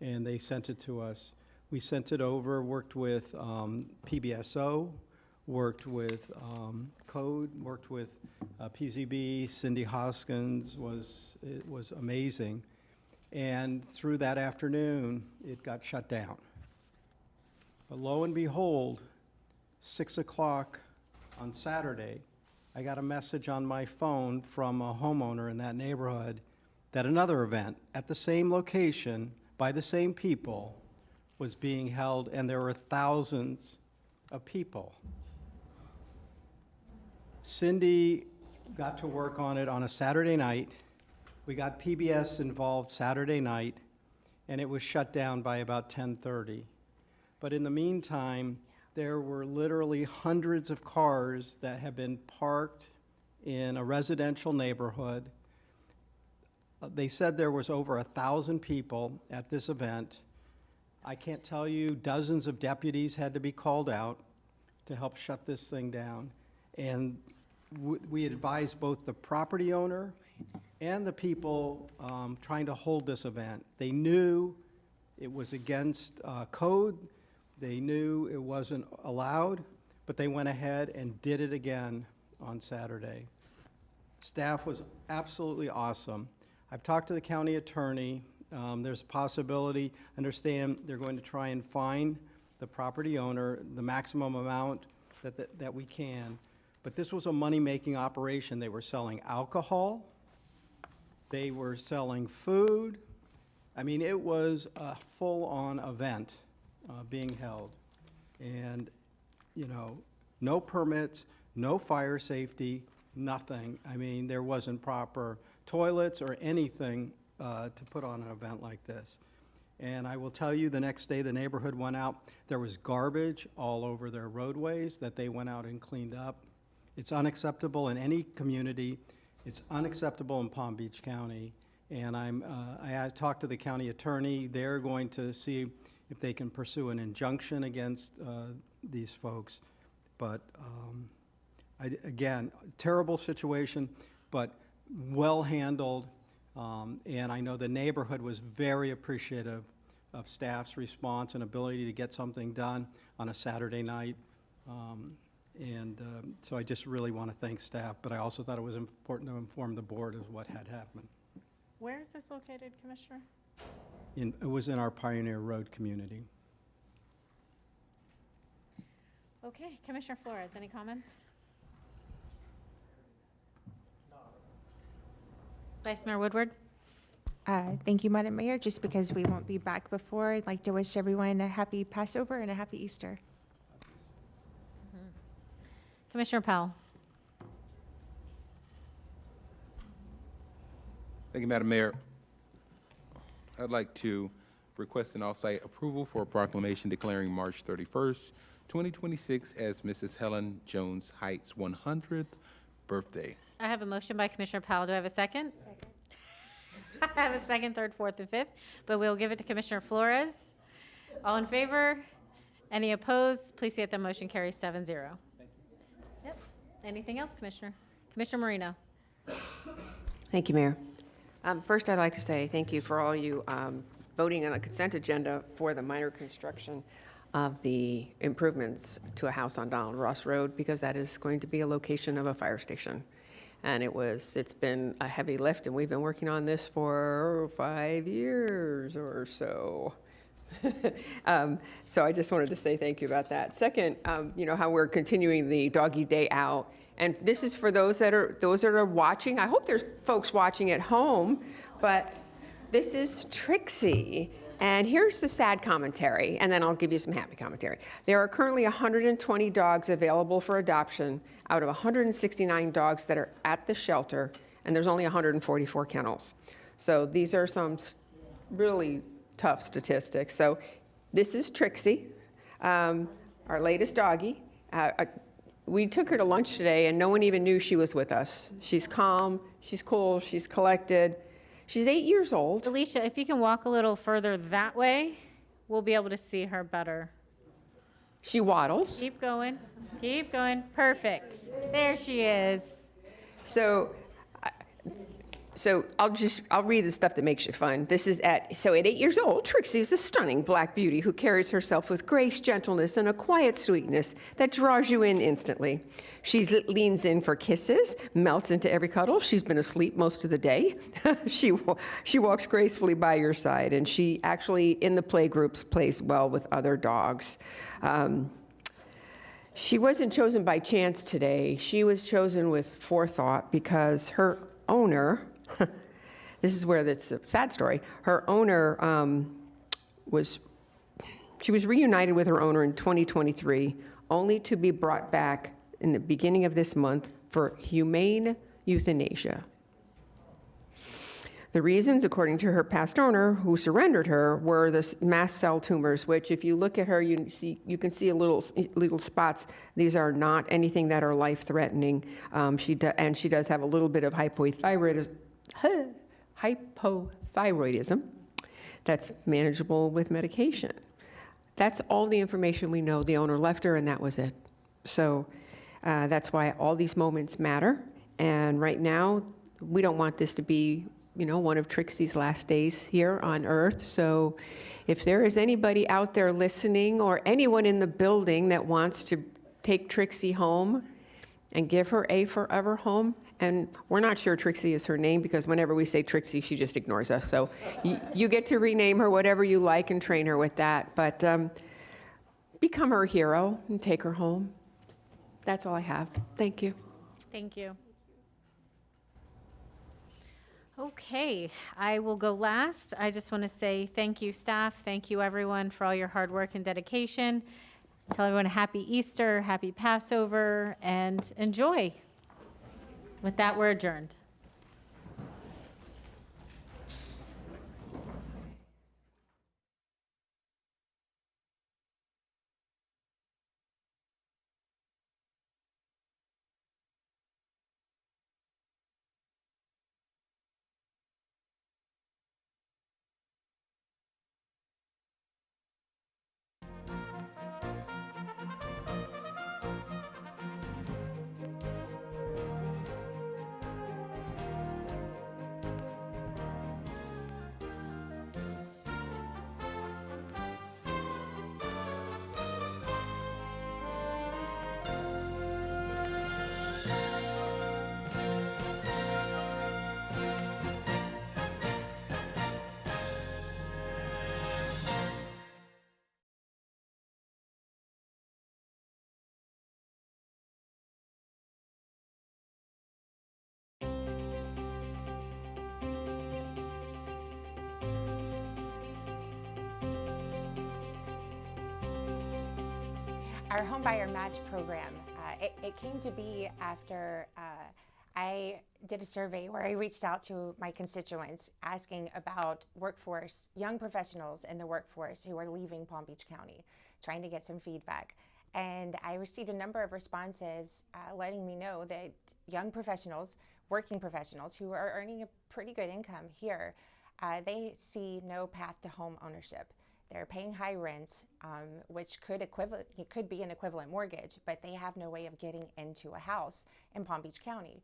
[SPEAKER 15] and they sent it to us. We sent it over, worked with PBSO, worked with Code, worked with PZB. Cindy Hoskins was amazing. And through that afternoon, it got shut down. But lo and behold, 6 o'clock on Saturday, I got a message on my phone from a homeowner in that neighborhood that another event at the same location by the same people was being held, and there were thousands of people. Cindy got to work on it on a Saturday night. We got PBS involved Saturday night, and it was shut down by about 10:30. But in the meantime, there were literally hundreds of cars that have been parked in a residential neighborhood. They said there was over 1,000 people at this event. I can't tell you, dozens of deputies had to be called out to help shut this thing down. And we advised both the property owner and the people trying to hold this event. They knew it was against code. They knew it wasn't allowed, but they went ahead and did it again on Saturday. Staff was absolutely awesome. I've talked to the county attorney. There's a possibility, understand they're going to try and fine the property owner the maximum amount that we can. But this was a money-making operation. They were selling alcohol. They were selling food. I mean, it was a full-on event being held. And, you know, no permits, no fire safety, nothing. I mean, there wasn't proper toilets or anything to put on an event like this. And I will tell you, the next day the neighborhood went out, there was garbage all over their roadways that they went out and cleaned up. It's unacceptable in any community. It's unacceptable in Palm Beach County. And I talked to the county attorney. They're going to see if they can pursue an injunction against these folks. But again, terrible situation, but well handled. And I know the neighborhood was very appreciative of staff's response and ability to get something done on a Saturday night. So I just really want to thank staff, but I also thought it was important to inform the board of what had happened.
[SPEAKER 2] Where is this located, Commissioner?
[SPEAKER 15] It was in our Pioneer Road community.
[SPEAKER 2] Okay, Commissioner Flores, any comments? Vice Mayor Woodward?
[SPEAKER 14] Thank you, Madam Mayor. Just because we won't be back before, I'd like to wish everyone a happy Passover and a happy Easter.
[SPEAKER 2] Commissioner Powell?
[SPEAKER 17] Thank you, Madam Mayor. I'd like to request an off-site approval for a proclamation declaring March 31st, 2026 as Mrs. Helen Jones Height's 100th birthday.
[SPEAKER 2] I have a motion by Commissioner Powell. Do I have a second? Second. I have a second, third, fourth, and fifth, but we'll give it to Commissioner Flores. All in favor? Any opposed? Please see that the motion carries 7-0. Thank you. Yep. Anything else, Commissioner? Commissioner Marino.
[SPEAKER 16] Thank you, Mayor. First, I'd like to say thank you for all you voting on the consent agenda for the minor construction of the improvements to a house on Donald Ross Road, because that is going to be a location of a fire station. And it's been a heavy lift, and we've been working on this for 5 years or so. So I just wanted to say thank you about that. Second, you know, how we're continuing the Doggy Day Out. And this is for those that are watching. I hope there's folks watching at home, but this is Trixie. And here's the sad commentary, and then I'll give you some happy commentary. There are currently 120 dogs available for adoption out of 169 dogs that are at the shelter, and there's only 144 kennels. So these are some really tough statistics. So this is Trixie, our latest doggie. we took her to lunch today, and no one even knew she was with us. She's calm, she's cool, she's collected. She's 8 years old.
[SPEAKER 2] Alicia, if you can walk a little further that way, we'll be able to see her better.
[SPEAKER 16] She waddles.
[SPEAKER 2] Keep going. Keep going. Perfect. There she is.
[SPEAKER 16] So I'll read the stuff that makes you fun. This is at 8 years old, Trixie is a stunning black beauty who carries herself with grace, gentleness, and a quiet sweetness that draws you in instantly. She leans in for kisses, melts into every cuddle. She's been asleep most of the day. She walks gracefully by your side, and she actually, in the play groups, plays well with other dogs. She wasn't chosen by chance today. She was chosen with forethought because her owner, this is where it's a sad story, her owner was reunited with her owner in 2023, only to be brought back in the beginning of this month for humane euthanasia. The reasons, according to her past owner, who surrendered her, were the mast cell tumors, which if you look at her, you can see little spots. These are not anything that are life-threatening. She does have a little bit of hypothyroidism that's manageable with medication. That's all the information we know. The owner left her, and that was it. So that's why all these moments matter. And right now, we don't want this to be, one of Trixie's last days here on Earth. So if there is anybody out there listening or anyone in the building that wants to take Trixie home and give her a forever home, and we're not sure Trixie is her name because whenever we say Trixie, she just ignores us. So you get to rename her whatever you like and train her with that. But become her hero and take her home. That's all I have. Thank you.
[SPEAKER 2] Thank you. Okay, I will go last. I just want to say thank you, staff. Thank you, everyone, for all your hard work and dedication. Tell everyone a happy Easter, happy Passover, and enjoy. With that, we're adjourned.
[SPEAKER 14] Our Homebuyer Match program, it came to be after I did a survey where I reached out to my constituents asking about workforce, young professionals in the workforce who are leaving Palm Beach County, trying to get some feedback. And I received a number of responses letting me know that young professionals, working professionals who are earning a pretty good income here, they see no path to home ownership. They're paying high rents, which could be an equivalent mortgage, but they have no way of getting into a house in Palm Beach County.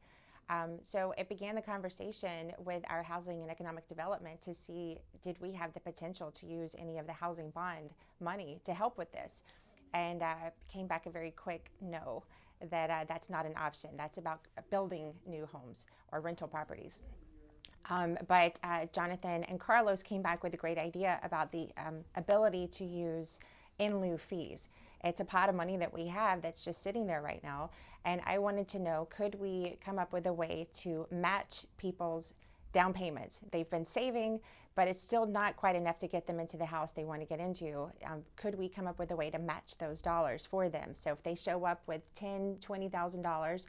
[SPEAKER 14] So it began the conversation with our housing and economic development to see, did we have the potential to use any of the housing bond money to help with this? And came back a very quick no, that that's not an option. That's about building new homes or rental properties. But Jonathan and Carlos came back with a great idea about the ability to use in lieu fees. It's a pot of money that we have that's just sitting there right now. And I wanted to know, could we come up with a way to match people's down payments? They've been saving, but it's still not quite enough to get them into the house they want to get into. Could we come up with a way to match those dollars for them? So if they show up with $10,000, $20,000,